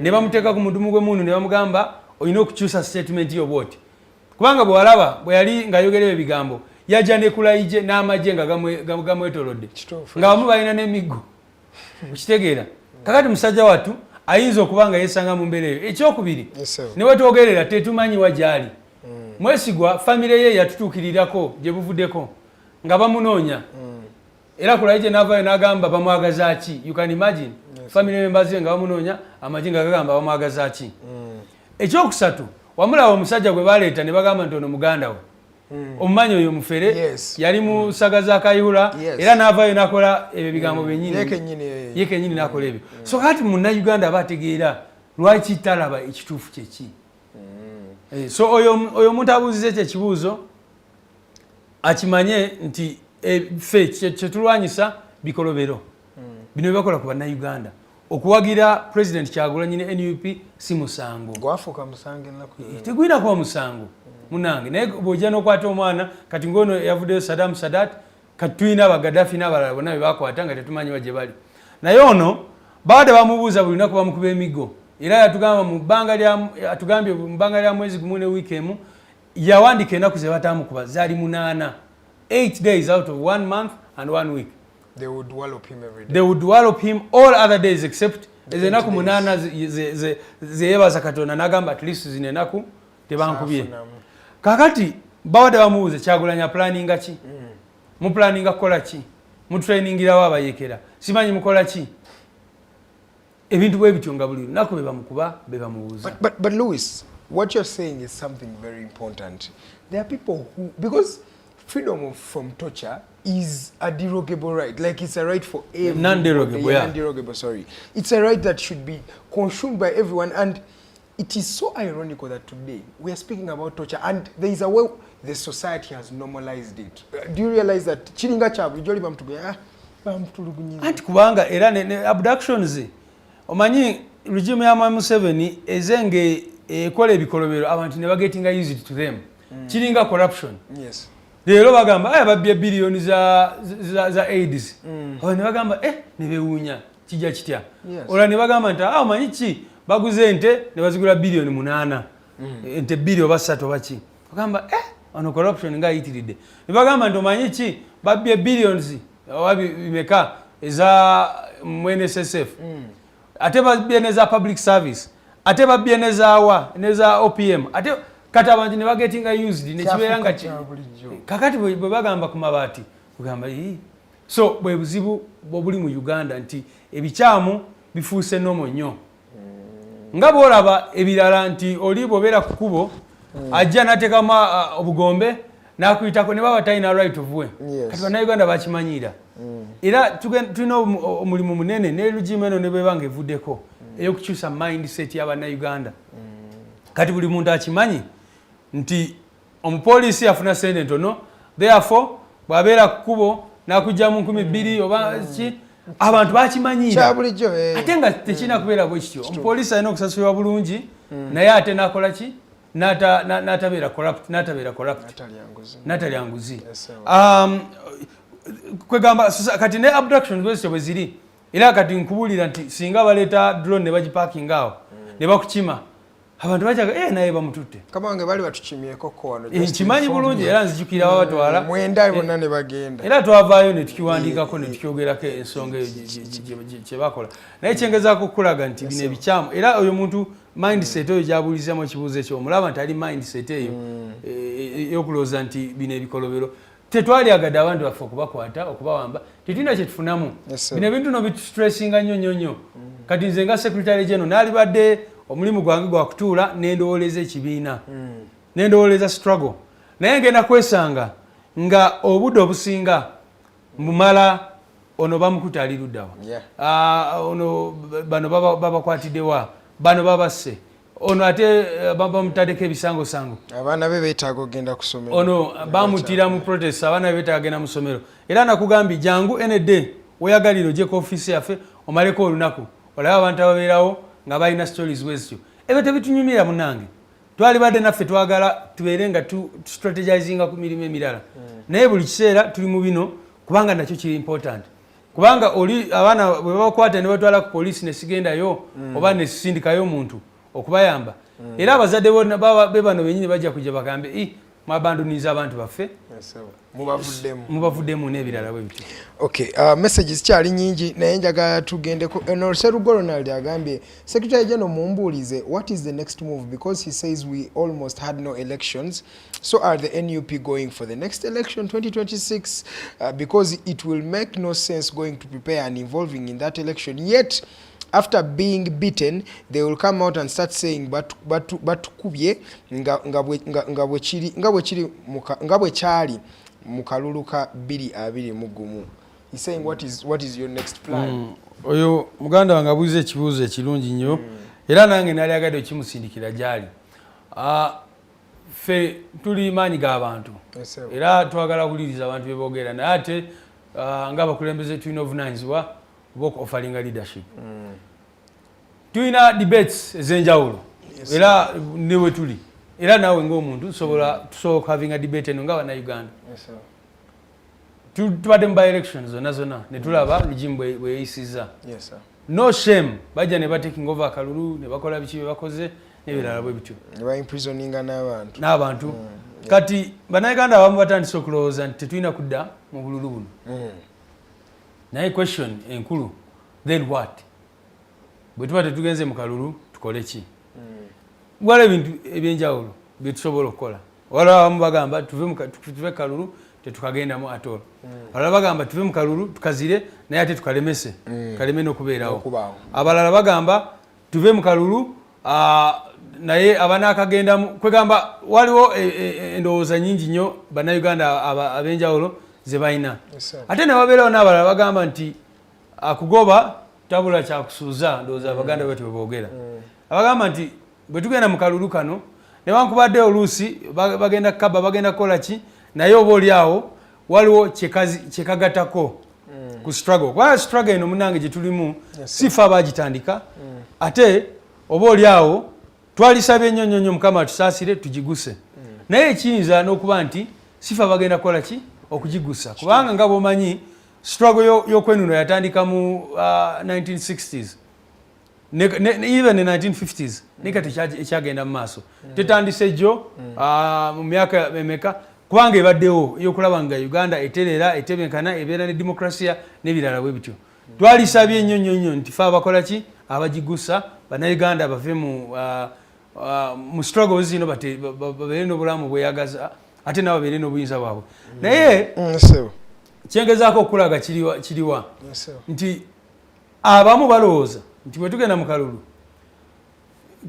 ne bamuteeka ku mudumu gw'emundu ne bamugamba olina okukyusa statement yo bwoti kubanga bwe walaba bwe yali ng'ayogereyo ebigambo yajja ne kulayije n'amagye nga gamwetolodde nga bamu balina n'emiggo okitegeera kakati musajja wattu ayinza okuba nga yeesanga mu mbeera eyo ekyokubiri ne wetwogerera tetumanyi wagyali Mwesigwa famire ye yatutuukirirako gye buvuddeko nga bamunoonya era kulayije n'avaayo n'agamba bamwagaza ki you can imagine famire members nga bamunoonya amagye nga gagamba bamwagaza ki ekyokusatu wamulaba omusajja gwe baleeta ne bagamba nti ono muganda we omumanyi oyo mufere yali mu saga za Kayihura era n'avaayo n'akola ebyo bigambo byennyini ye kennyini n'akola ebyo so kati munnayuganda aba ategeera lwaki talaba ekituufu kyeki so oyo omuntu abuuziza ekyo ekibuuzo akimanye nti ffe kyetulwanyisa bikolobero bino byebakola ku bannayuganda okuwagira president Kyagulanyi ne NUP si musango gwafuuka musango ennaku tegwina kuba musango munange naye bw'ojja n'okwata omwana kati ng'ono yavuddeyo Saddam Sadat kati tulina abagaddafi n'abalala bonna be bakwata nga tetumanyi bagye bali naye ono baade bamubuuza buli lunaku bamukuba emiggo era atugambye mu bbanga lya mwezi gumu ne wiiki emu yawandiika ennaku ze batamukuba zaali 8 days out of 1 month and 1 week they would wallop him every day. They would wallop him all other days except ezenaku munana zeyebaza Katonda nagamba at least zine naku tebankubye kakati bawade bamuuze Kyagulanyi planning ki mu planning kola ki mu training irawo abayekera simanyi mukola ki ebintu bwe bityo nga buli lunaku be bamukuba be bamubuuza. But Lewis, what you're saying is something very important. There are people who, because freedom from torture is a derogable right, like it's a right for everyone. Non-derogable, yeah. Non-derogable, sorry. It's a right that should be consumed by everyone, and it is so ironical that today we are speaking about torture, and there is a way the society has normalized it. Do you realize that chiringa chabu joli bamtulugunyiza anti kubanga era ne abductions omanyi regime ya Museveni ezenge ekola ebikolobero abantu ne bagetinga used to them chiringa corruption. Yes. Lero bagamba aya babye bilioni za AIDS. Ne bagamba ne bewunya kijja kitya. Ola ne bagamba nti omanyi ki baguze ente ne bazigula bilioni 8. Ente bilioni basatu baki. Bagamba ono corruption nga yitiridde. Ne bagamba nti omanyi ki babye billions owabi bimeka eza NSSF. Ate babye neza public service. Ate babye neza OPM. Ate kati abantu ne bagetinga used ne kiberanga kakati bwe bagamba ku mabaati ugamba so bwe buzibu bobuli mu Uganda nti ebikyamu bifuuse nomo nnyo nga bolaba ebirala nti oli bobera ku kubo ajja natekama obugombe nakuyitako ne baba talina right of way. Kati bana Uganda bakimanyira era tulina omulimu munene ne regime eno ne bebanga evuddeko eyokukyusa mindset y'abana Uganda. Kati buli muntu akimanyi nti omupolisi afuna sente ntono, therefore bw'abeera ku kkubo nakujja mu 2,000 oba ki abantu bakimanyira ate nga tekina kubeera bwe kityo. Omupolisi alina okusasulwa bulungi naye ate nakola ki n'atabeera corrupt n'atalya nguzi. Kwegamba kati ne abductions bwezityo bwe ziri era kati nkubulira nti singa baleeta drone ne bagiparking awo ne bakukima abantu bajaga naye bamututte kabange bali batukimyeko ko wano kimanyi bulungi era nzijukira babatwala mwenda bonna ne bagenda era twavaayo ne tukiwandiikako ne tukyogerako ensonga kyebakola naye kyengezaako okulaga nti bino ebikyamu era oyo muntu mindset oyo gyabuulizamu ekibuuzo ekyo omulaba nti ali mindset eyo eyokulowooza nti bino ebikolobero tetwalyagadde abantu baffe okubakwata okubawamba tetulina kyetufunamu bino ebintu no bitustressinga nnyo kati nze nga secretary general naalibadde omulimu gwange gwa kutuula n'endowooleza ekibiina n'endowooleza struggle naye ngenda kwesanga nga obudde obusinga mbumala ono bamukuta ali luddawa ono bano babakwatiddewa bano babasse ono ate bamutaddeko ebisangosango abaana be beetaaga ogenda ku ssomero ono bamutira mu protest abaana be beetaaga genda mu ssomero era nakugambye jangu ND weyagaliro gye ku office yaffe omaleko olunaku olabe abantu ababeerawo nga balina stories wezityo ebyo tebitunyumira munange twalibadde naffe twagala tubeere nga strategizinga ku mirimu emirala naye buli kiseera tuli mu bino kubanga nakyo kiri important kubanga oli abaana bwe bakwata ne batwala ku poliisi ne sigendayo oba ne sisindikayo omuntu okubayamba era abazadde be bano benyini bajja kujja bagambe mwabanduniza abantu baffe mubavuddemu n'ebirala bwe bityo. Okay, messages kyali nyingi naye njagala tugendeko. Serugo Ronald agambye Secretary General mumbuulize what is the next move because he says we almost had no elections, so are the NUP going for the next election 2026 because it will make no sense going to prepare and involving in that election yet after being beaten they will come out and start saying batukubye nga bwe kyali mu kalulu ka 2021. He's saying what is your next plan? Oyo muganda wange abuuza ekibuuzo ekirungi nnyo era nange nali agadde okimusindikira gyali. Ffe tuli maanyi g'abantu era twagala kuwuliriza abantu bye boogera naye ate ng'abakulembeze tulina obuvunaanyizibwa bw'okuofalinga leadership. Tulina debates ez'enjawulo era newe tuli era naawe ng'omuntu tusobola having a debate eno nga bannayuganda. Tubadde mu by-elections zonna ne tulaba regime bwe yeyisizza. No shame bajja ne bataking over akalulu ne bakola biki bye bakoze n'ebirala bwe bityo n'abantu kati bannayuganda abamu batandise okulowooza nti tetulina kudda mu bululu buno naye question enkulu then what bwe tuba tetugenze mu kalulu tukole ki waliwo ebintu ebyenjawulo bye tusobola okukola waliwo abamu bagamba tuve kalulu tetukagendamu atolo abalala bagamba tuve mu kalulu tukazire naye ate tukalemese kaleme n'okubeerawo abalala bagamba tuve mu kalulu naye abanakagendamu kwegamba waliwo endowooza nyingi nnyo bannayuganda ab'enjawulo ze balina ate ne wabeerawo n'abalala bagamba nti akugoba tabula kyakusuuza ndowooza abaganda bwe boogera abagamba nti bwe tugenda mu kalulu kano ne bankubadde oluusi bagenda kaba bagenda kukola ki naye oba oli awo waliwo kyekagattako ku struggle kubanga struggle eno munange gye tulimu sifa abagitandika ate oba oli awo twalisabye nnyo nnyo mukama tusaasire tugiguse naye ekiyinza n'okuba nti sifa bagenda kukola ki okugigusa kubanga nga bw'omanyi struggle y'okwenunula yatandika mu 1960s even in 1950s nika tekyagenda mu maaso tetandise jjo mu myaka emeka kubanga ebaddewo eyokulaba nga Uganda eterera etebenkana ebeera ne demokrasiya n'ebirala bwe bityo twalisabye nnyo nnyo nnyo nti fe abakola ki abagigusa bannayuganda bave mu struggle zino babeere n'obulamu bweyagaza ate nabo babeere n'obuyinza bwabwe naye kyengezaako okulaga kiriwa nti abamu balowooza nti bwe tugenda mu kalulu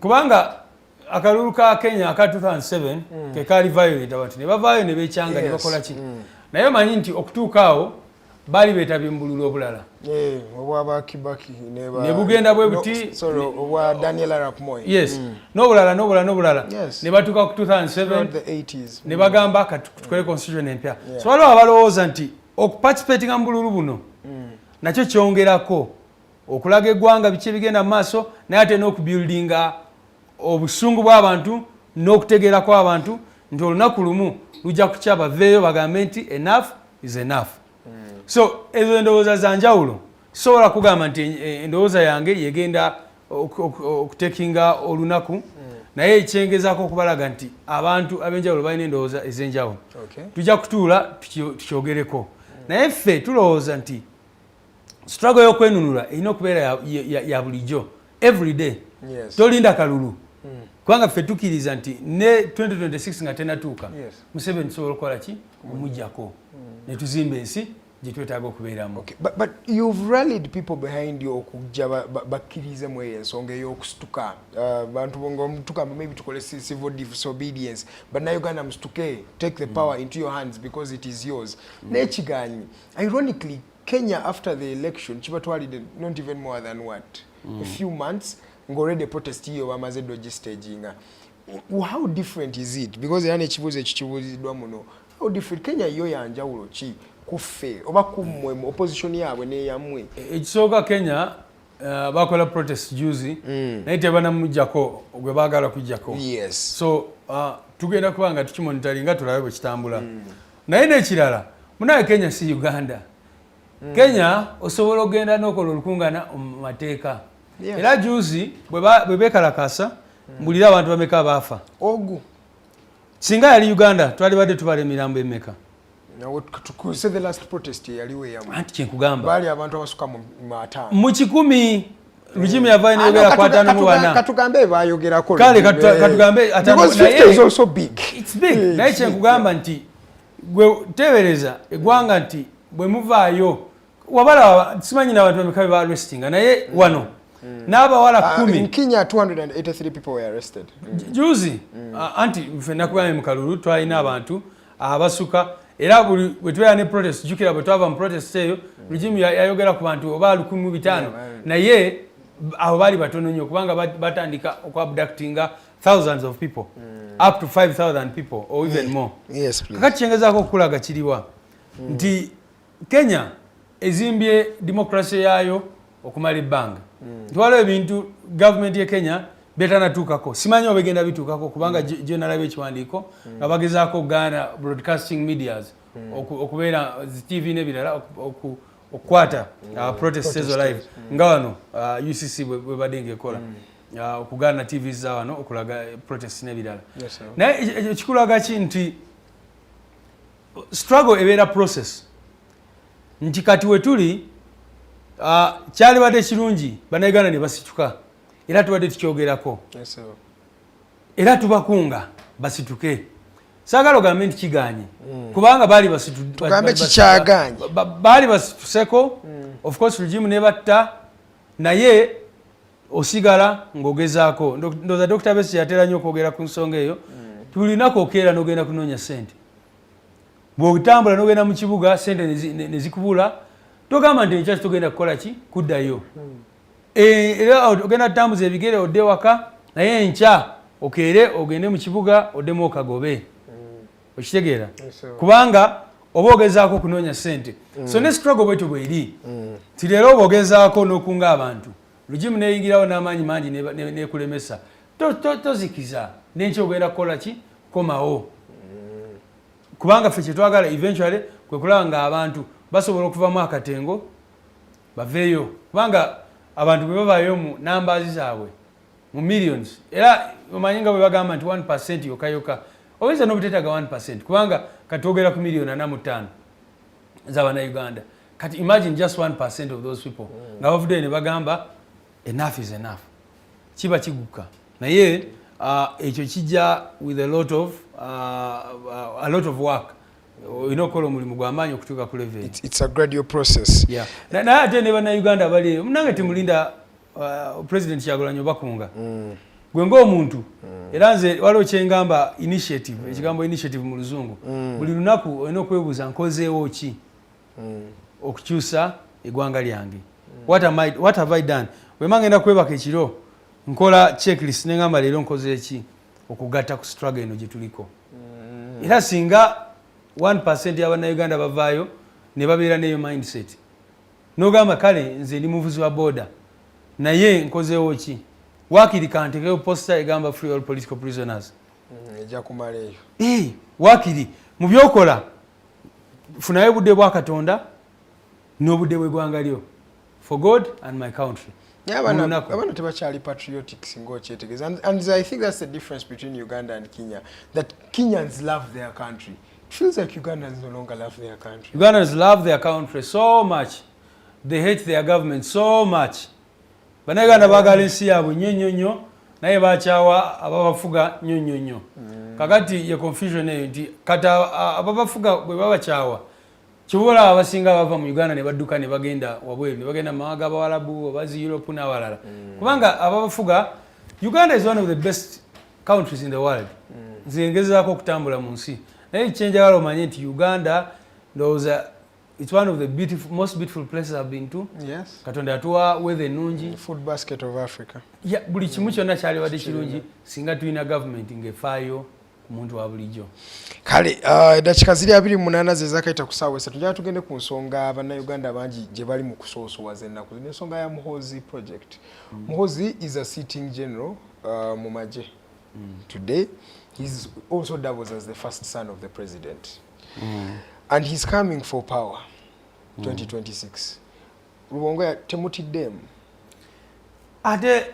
kubanga akalulu ka Kenya aka 2007 ke kaali violent abantu ne bavaayo ne beekyanga ne bakola ki naye omanyi nti okutuuka awo baali beetabye mu bululu obulala obwabakibaki ne bugenda bwe buti obwa Daniel Arap Moi n'obulala ne batuuka ku 2007 ne bagamba tukole constitution empya so waliwo abalowooza nti okuparticipatinga mu bululu buno nakyo kyongerako okulaga eggwanga biki ebigenda mu maaso naye ate n'okubuildinga obusungu bw'abantu n'okutegeera kw'abantu nti olunaku lumu lujja kuca baveeyo bagambe nti enough is enough so ezo endowooza za njawulo sobola kugamba nti endowooza yange yegenda okutekinga olunaku naye ekyengezaako okubalaga nti abantu ab'enjawulo balina endowooza ez'enjawulo tujja kutuula tukyogereko naye ffe tulowooza nti struggle y'okwenunula erina okubeera ya bulijjo every day tolinda kalulu kubanga ffe tukkiriza nti ne 2026 nga tenatuuka Museveni tusobola okukola ki omujjako ne tuzimba ensi gye twetaaga okubeeramu but you've rallied people behind you okujja bakkirize mu eyo ensonga ey'okusituka bantu ngaomutuka maybe tukole civil disobedience bannayuganda musituke take the power into your hands because it is yours n'ekiganyi ironically Kenya after the election chibatwalide not even more than a few months ngorede protest hiyo bamaze doji staginga how different is it because yana ekibuzo ekikibuzidwa muno how different Kenya yo yanjawulo ki kuffe oba kummwe opposition yabwe ne yamwe ekisooka Kenya bakola protest juzi naye tebanamujjako gwe baagala kujjako so tugenda kubanga tukimonitaringa tulabe bwe kitambula naye n'ekirala munaye Kenya si Uganda Kenya osobola ogenda n'okola olukungana mu mateeka era juzi bwe beekalakasa mbulira abantu bameka baafa singa yali Uganda twali badde tubala emirambo emeka the last protest yaliwo yamu anti kyenkugamba bali abantu abasuka mu 5 mu 10 lujimu yavaayo n'ebera ku 5 katugambe bayogerako kale katugambe it's big naye kyenkugamba nti gwe teebereza eggwanga nti bwe muvaayo wabala simanyi n'abantu bameka ba arrestinga naye wano n'abawala 10 in Kenya 283 people were arrested juzi anti ffe nakugambye mu kalulu twalina abantu abasuka era bwe tubeera ne protest jukira bwe twava mu protest eyo lujimu yayogera ku bantu oba 1500 naye abo baali batono nnyo kubanga batandika okuabductinga thousands of people up to 5,000 people or even more kakati kyengezaako okulaga kiriwa nti Kenya ezimbye demokrasi yaayo okumala ebbanga twaliwo ebintu gavumenti ye Kenya betanatuukako simanyi obegenda bituukako kubanga gye nalaba ekiwandiiko nga bagezaako Ghana broadcasting medias okubeera TV n'ebirala okukwata protest ezo live nga wano UCC bwe badde ng'ekola okugaana TV za wano okulaga protest n'ebirala naye ekikulaga ki nti struggle ebeera process nti kati we tuli kyali badde kirungi bannayuganda ne basituka era tubadde tukyogerako era tubakunga basituke sagalo gavumenti kiganye kubanga bali basitu tugambe kikyaganye bali basituseko of course regime nebatta naye osigala ngogezaako ndoza Dr. Besi yatera nnyo okwogera ku nsonga eyo tulinako okeera n'ogenda kunoonya ssente bw'otambula n'ogenda mu kibuga ssente ne zikubula togamba nti ekyaki togenda kukola ki kuddayo era ogenda tutambuza ebigere odde waka naye enkya okeere ogende mu kibuga oddemu okagobe okitegeera kubanga oba ogezaako okunoonya ssente so ne struggle bwetyo bweri ti leero oba ogezaako n'okunga abantu lugimu neyingirawo n'amaanyi mangi nekulemesa tozikiza nenkya ogenda kukola ki komawo kubanga ffe kyetwagala eventually kwe kulaba nga abantu basobola okuvamu akatengo baveeyo kubanga abantu bwe bavaayo mu nambazi zaabwe mu millions era omanyi nga bwe bagamba nti 1% yokayoka oyinza n'obuteetaga 1% kubanga kati ogera ku miliyoni 45 z'abannayuganda kati imagine just 1% of those people nga bavuddeyo ne bagamba enough is enough kiba kiguka naye ekyo kijja with a lot of work olina okukola omulimu gw'amaanyi okutuuka ku level. It's a gradual process. Yeah. Naye ate ne bannayuganda bali munange temulinda president Kyagulanyi Bakunga gwe ng'omuntu era nze waliwo kyengamba initiative ekigambo initiative mu luzungu buli lunaku olina okwebuuza nkozeewo ki okukyusa eggwanga lyange what have I done bwema ngenda kwebaka ekiro nkola checklist nengamba leero nkoze eki okugatta ku struggle eno gye tuliko era singa 1% y'abannayuganda bavaayo ne babeera neyo mindset n'ogamba kale nze ndi muvuzi wa boda naye nkozeewo ki wakiri kantekeyo posta egamba free all political prisoners ejja kumala eyo wakiri mu byokola funayo budde bwa Katonda n'obudde bw'eggwanga lyo for God and my country. Abana tebakyali patriotic singa okyetegeeza and I think that's the difference between Uganda and Kenya, that Kenyans love their country. It feels like Ugandans no longer love their country. Ugandans love their country so much, they hate their government so much. Bannayuganda baagala ensi yaabwe nnyo nnyo nnyo naye bakyawa ababafuga nnyo nnyo nnyo kakati ye confusion eyo nti kata ababafuga bwe babakyawa kibola abasinga bava mu Uganda ne badduka ne bagenda wabwe ne bagenda mu mawanga abawalabu obazi Europe n'awalala kubanga ababafuga Uganda is one of the best countries in the world nze ngezaako okutambula mu nsi naye kyenjagala omanye nti Uganda it's one of the most beautiful places I've been to. Yes. Katonda atuwa weather ennungi. Food basket of Africa. Yeah, buli kimu kyonna kyalibadde kirungi singa tulina government ng'efaayo ku muntu wa bulijjo. Kale eddakiika ziri 28 ze zaakayita ku ssaawa esatu njala tugende ku nsonga bannayuganda bangi gye bali mu kusoosowaza ennaku zino ensonga ya Muhoozi project. Muhoozi is a sitting general mu magye. Today he's also doubles as the first son of the president. And he's coming for power 2026. Rubongoya temutiddemu. Ate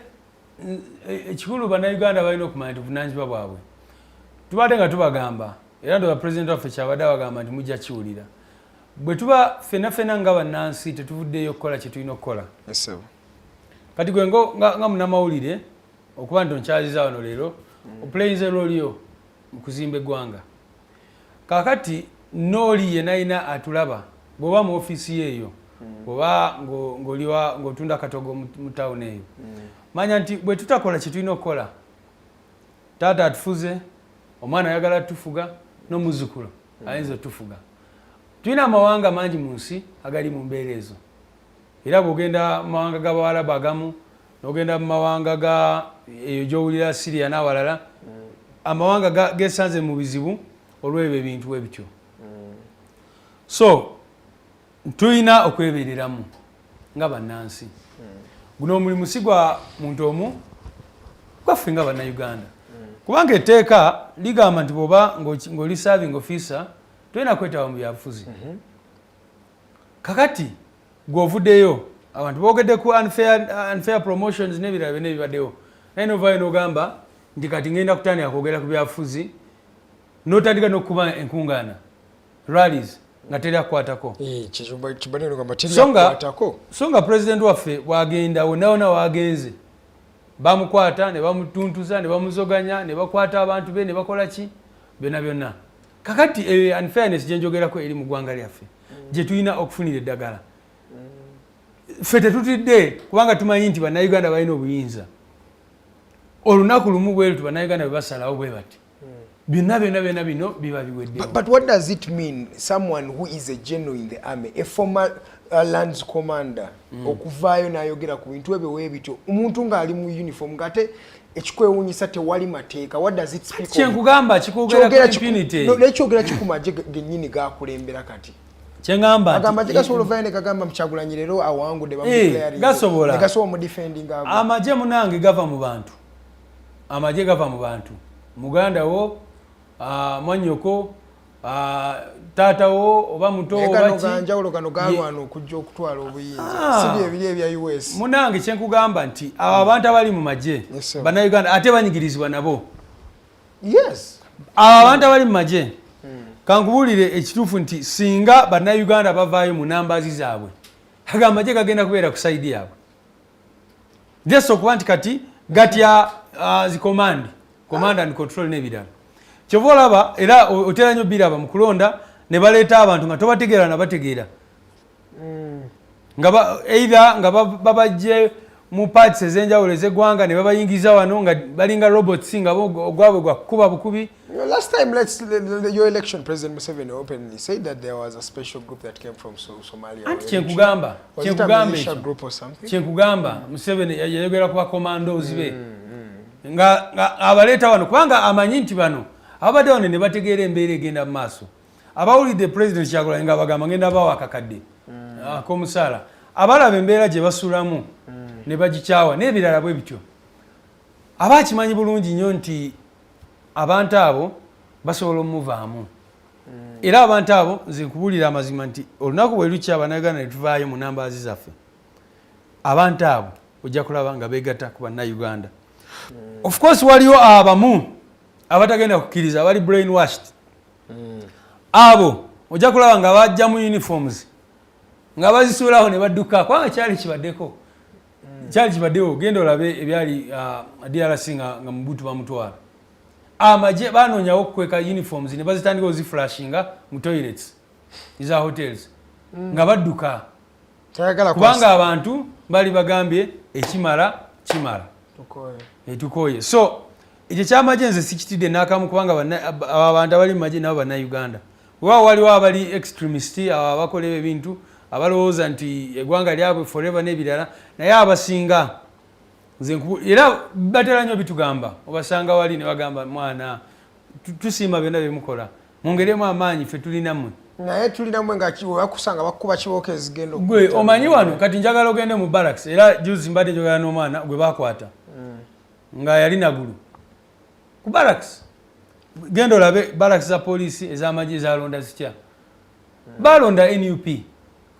ekikulu bannayuganda balina okumanya nti buvunaanyizibwa bwabwe tubadde nga tubagamba era ndoza president waffe kyabadde abagamba nti mujja kiwulira bwe tuba ffenna nga bannansi tetuvuddeyo okukola kye tulina okukola. Yes, kati gwe nga munnamawulire okuba nti onkyaliza wano leero oplayinze rooliyo mu kuzimba eggwanga kaakati nooli yenayina atulaba bw'oba mu ofiisi yeeyo bw'oba ng'otunda katogo mu tawuni eyo manya nti bwe tutakola kye tulina okukola taata atufuze omwana ayagala tufuga n'omuzzukulu ayinza otufuga tulina amawanga mangi mu nsi agali mu mbeera ezo era bw'ogenda mu mawanga g'abawalabu agamu n'ogenda mu mawanga eyo gy'owulira Syria n'awalala amawanga gesanze mu bizibu olw'ebyo ebintu bwe bityo. So tulina okwebereramu nga bannansi guno omulimu si gwa muntu omu gwaffe nga bannayuganda kubanga etteeka ligamba nti bw'oba ng'oli serving officer tolina kwetaba mu byabufuzi kakati gw'ovuddeyo abantu boogedde ku unfair promotions n'ebirala byonna ebibaddewo naye novaayo n'ogamba nti kati ngenda kutandika kwogera ku byabufuzi n'otandika n'okuba enkungaana rallies nga teri akukwatako songa president waffe wagenda wonna wagenze bamukwata ne bamutuntuza ne bamuzoganya ne bakwata abantu be ne bakola ki byonna kakati unfairness gyenjogerako eri mu ggwanga lyaffe gye tulina okufunira eddagala ffe tetutidde kubanga tumanyi nti bannayuganda balina obuyinza olunaku lumu bwerutu bannayuganda bwe basalawo bwe bati byonna bino biba biweddewo. But what does it mean, someone who is a general in the army, a former lands commander, okuvaayo n'ayogera ku bintu ebyo weebityo omuntu ng'ali mu uniform ngate ekikwewuunyisa tewali mateeka? What does it speak of? Kyenkugamba kikugera ku impunity. Nekyogera kikumaje gennyini gakulembera kati. Kyengamba agamba gasobola ovaayo ne kagamba Kyagulanyi leero awangudde bamudeclare gasobola ne gasobola mu defending abo. Amagye munange gava mu bantu. Amagye gava mu bantu. Muganda wo mwanyoko taata wo oba muto obaki ganjawulo gano galwana okujja okutwala obuyinza sibi ebiri ebya US. Munange kyenkugamba nti abo abantu abali mu magye bannayuganda ate banyigirizibwa nabo. Yes. Abo abantu abali mu magye kankubuulire ekituufu nti singa bannayuganda bavaayo mu nambaazi zaabwe aga amagye gagenda kubeera ku sayidi yaabwe. Just okuba nti kati gatya zikomandi command and control n'ebirala. Kyova olaba era otera nnyo biraba mu kulonda ne baleeta abantu nga tobategeera na bategeera. Either nga babajje mu parts ez'enjawulo ez'eggwanga ne babayingiza wano nga balinga robots nga ogwabwe gwa kukuba bukubi. Last time, your election, President Museveni openly said that there was a special group that came from Somalia. Anti kyenkugamba group or something? Kyenkugamba Museveni yayogera ku commandos be. Nga abaleeta wano kubanga amanyi nti bano abadde wano ne bategeera embeera egenda mu maaso. Abawulidde President Kyakola nga bagamba ngenda bawa akakadde ak'omusaala. Abalaba embeera gye basulamu ne bagikyawa n'ebirala bwe bityo. Abakimanyi bulungi nnyo nti abantu abo basobola omuvaamu. Era abantu abo nze nkubulira amazima nti olunaku bwe lukya bannayuganda ne tuvaayo mu nambaazi zaffe. Abantu abo ojja kulaba nga beegatta ku bannayuganda. Of course waliyo abamu abatagenda kukkiriza abali brainwashed. Abo ojja kulaba nga bajja mu uniforms nga bazisuulaho ne badduka kubanga kyali kibaddeko. Kyali kibaddewo genda olabe ebyali DRC nga Mubutu bamutwala. Amagye banoonyawo okukweka uniforms ne bazitandika oziflashinga mu toilets eza hotels nga badduka kubanga abantu bali bagambye ekimala kimala tukoye. So ekyo kyamagye nze sikitidde n'akamu kubanga abantu abali mu magye nabo bannayuganda. Waliwo abali extremist abakola ebintu abalowooza nti eggwanga lyabwe forever n'ebirala naye abasinga era batera nnyo bitugamba obasanga wali ne bagamba mwana tusiima byonna bye mukola mwongeremu amaanyi ffe tulinammwe naye tulinammwe nga bakusanga bakuba kibooko ezigenda gwe omanyi wano kati njagala ogende mu barracks era juzi mbadde njogera n'omwana gwe bakwata nga yali nagulu ku barracks. Genda olabe barracks za poliisi ez'amagye ezalonda zitya balonda NUP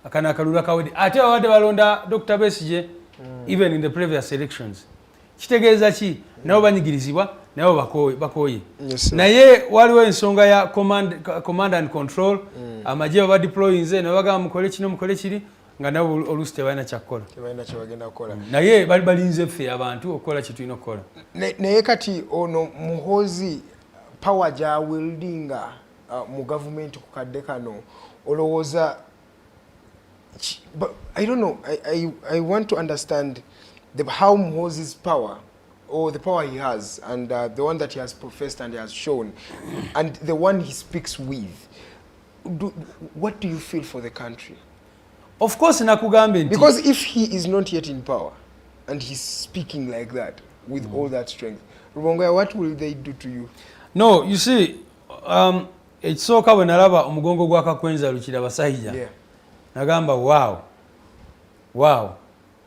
akana akalulu akawedde ate abadde balonda Dr. Besigye even in the previous elections. Kitegeeza ki nabo banyigirizibwa nabo bakooye. Naye waliwo ensonga ya command and control amagye baba deployinze ne bagamba mukole kino mukole kiri nga nabo oluusi tebalina kyakukola. Naye bali balinze ffe abantu okukola kye tulina okukola. Naye kati ono Muhoozi power gya wieldinga mu gavumenti ku kadde kano olowooza. But I don't know. I want to understand how Muhoozi's power, or the power he has, and the one that he has professed and he has shown, and the one he speaks with. What do you feel for the country? Of course, nakugambe. Because if he is not yet in power, and he's speaking like that with all that strength, Rubongoya, what will they do to you? No, you see, ekisooka bwe nalaba omugongo gwa Kakwenza lukira basajja. Yeah. Nagamba wow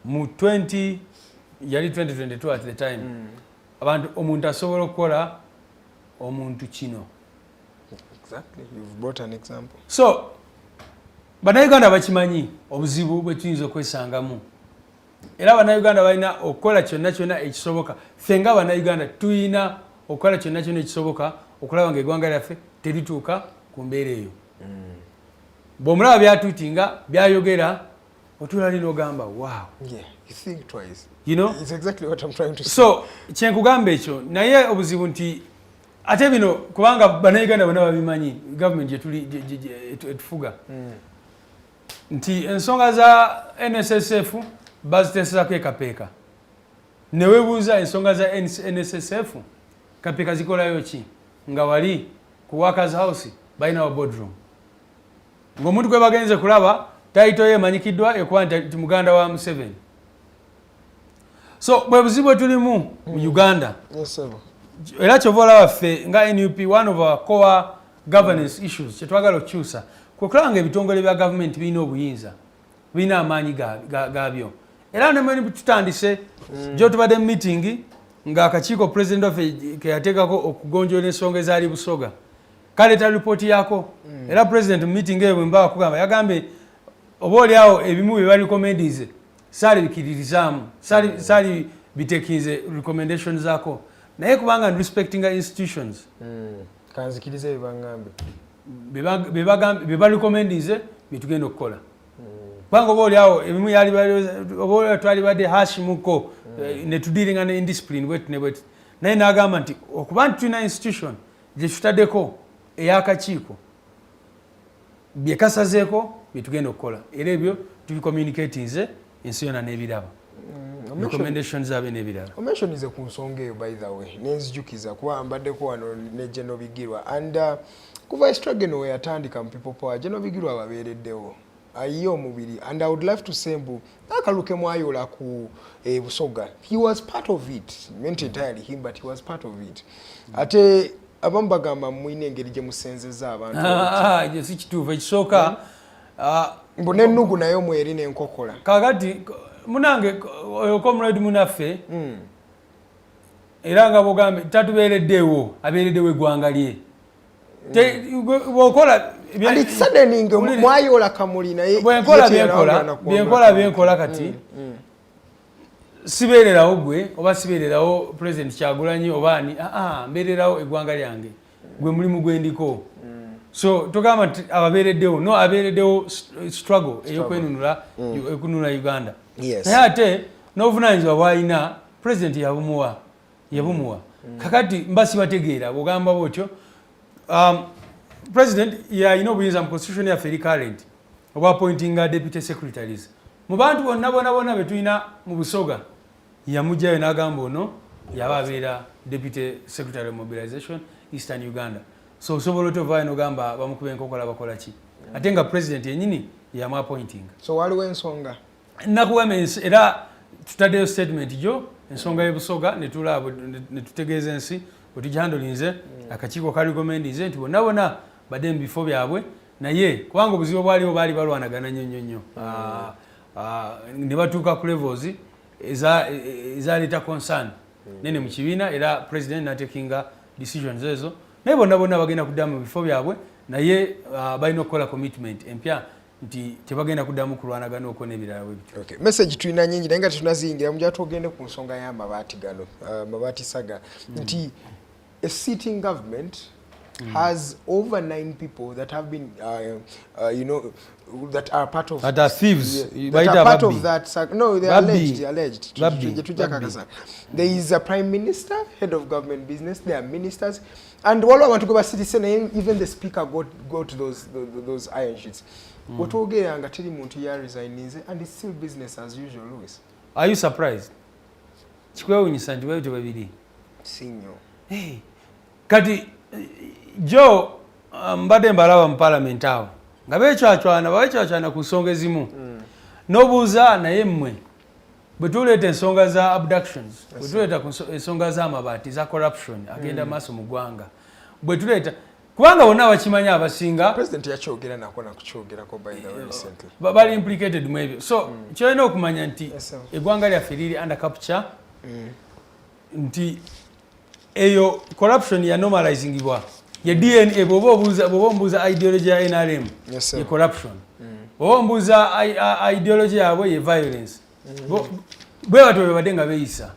mu 2022 at the time abantu omuntu asobola okukola omuntu kino. Exactly, you've brought an example. So bannayuganda bakimanyi obuzibu bwe tuyinza okwesangamu era bannayuganda balina okukola kyonna ekisoboka. Ffe nga bannayuganda tuyina okukola kyonna ekisoboka okulaba nga eggwanga lyaffe terituuka ku mbeera eyo. Bw'omulaba byatuutinga byayogera otulali n'ogamba wow. Yeah, you think twice. You know? It's exactly what I'm trying to say. So kyenkugamba ekyo naye obuzibu nti ate bino kubanga bannayuganda bonna babimanyi gavumenti etufuga nti ensonga za NSSF baziteesezako ekapeeka newebuuza ensonga za NSSF kapeeka zikolayo ki nga wali ku workers house balinawo boardroom ng'omuntu gwe bagenze kulaba tayito ye emanyikiddwa ekuba nti muganda wa Museveni. So bwe buzibu tulimu mu Uganda era kyova olaba ffe nga NUP one of our core governance issues kyetwagala okukyusa kwekulaba ebitongole bya gavumenti birina obuyinza birina amaanyi gaabyo era nemwe tutandise gyo tubadde mu meeting ng'akakiiko president waffe ke yateekako okugonjoola ensonga ezaali Busoga kaleeta ripooti yaako era president mu meeting eyo bwe mbaka kugamba yagambye oba oliawo ebimu bye barikomendize saali bikiririzaamu saali bitekinze recommendations zaako naye kubanga respecting institutions kanzikirize bibangambe bye barikomendize byetugenda okukola kubanga oba oliawo ebimu oba twali badde hashimuko netudiringa ne indiscipline bwetu ne bwetu naye n'agamba nti okuba nti tulina institution gye tutaddeko ey'akakiiko byekasazeeko byetugenda okukola era ebyo tubicommunicatinze ensi yonna n'ebiraba recommendations zaabyo n'ebirala omensionize ku nsonga eyo by the way nenzijjukiza kuba mbaddeko wano ne General Bigirwa and kuva struggle we yatandika mu people power General Bigirwa babeereddewo ayiye omubiri and I would like to say mbu akaluke mwayola ku Busoga he was part of it not entirely him but he was part of it ate abamu bagamba mwine engeri gye musenzeza abantu je si kituufu ekisooka mbone ennugu nayo mweri n'enkokola kakati munange oyo comrade munaffe era nga bogambe tatubeereddewo abeereddewo eggwanga lye bwokola suddening mwayola kamuli naye byenkola kati sibeererawo gwe oba sibeererawo president Kyagulanyi obaani mbeererawo eggwanga lyange gwe mulimu gwendiko so tugamba nti ababeereddewo no abeereddewo struggle ey'okwenunula Uganda naye ate n'obuvunaanyizibwa bw'alina president yabumuwa kakati mba sibategeera bw'ogamba bwotyo president yalina obuyinza mu constitution yaffe eri current obwa appointinga deputy secretaries mu bantu bonna be tulina mu Busoga yamugjayo n'agamba ono yaba abeera deputy secretary of mobilization Eastern Uganda so osobola otovaayo n'ogamba bamukuba enkokola bakola ki ate nga president yennyini yamu appointing so waliwo ensonga nakuwema era tutaddeyo statement gyo ensonga y'Ebusoga netutegeeza ensi bwetugihandolinze akakiiko kaligomendize nti bonna badde mu bifo byabwe naye kubanga obuzibu bwaliwo baali balwanagana nnyo ne batuuka ku levels ezaleeta concern nene mu kibiina era president natekinga decisions ezo naye bonna bagenda kuddamu mu bifo byabwe naye balina okukola commitment empya nti tebagenda kuddamu kulwanagana okwo n'ebirala bwebityo. Okay. Message tulina nyingi naye nga tetunaziyingira mujja tugende ku nsonga y'amabaati gano mabaati saga nti a sitting government has over 9 people that have been that are part of that are thieves that are part of that no they are alleged there is a prime minister, head of government business, there are ministers, and all I want to go back citizen even the speaker got those iron sheets. What ogera tell muntu ya resigninze and it's still business as usual. Lewis, are you surprised? Chikwewunyisa nti wetu babiri sinyo kati jo mbadde mbalaba mu parliament awo nga bekyacwana ku nsonga ezimu n'obuuza naye mmwe bwe tuleeta ensonga za abductions bwe tuleeta ensonga z'amabaati za corruption agenda maaso mu ggwanga bwe tuleeta kubanga bonna abakimanya abasinga president yakyogera nako nakukyogerako by the way recently bali implicated mu ebyo so kyolina okumanya nti eggwanga lyaffe liri under capture nti eyo corruption ya normalizingibwa ya DNA bwoba ombuuza ideology ya NRM ye corruption bwoba ombuuza ideology yabwe ye violence bwe batyo bwe badde nga beeyisa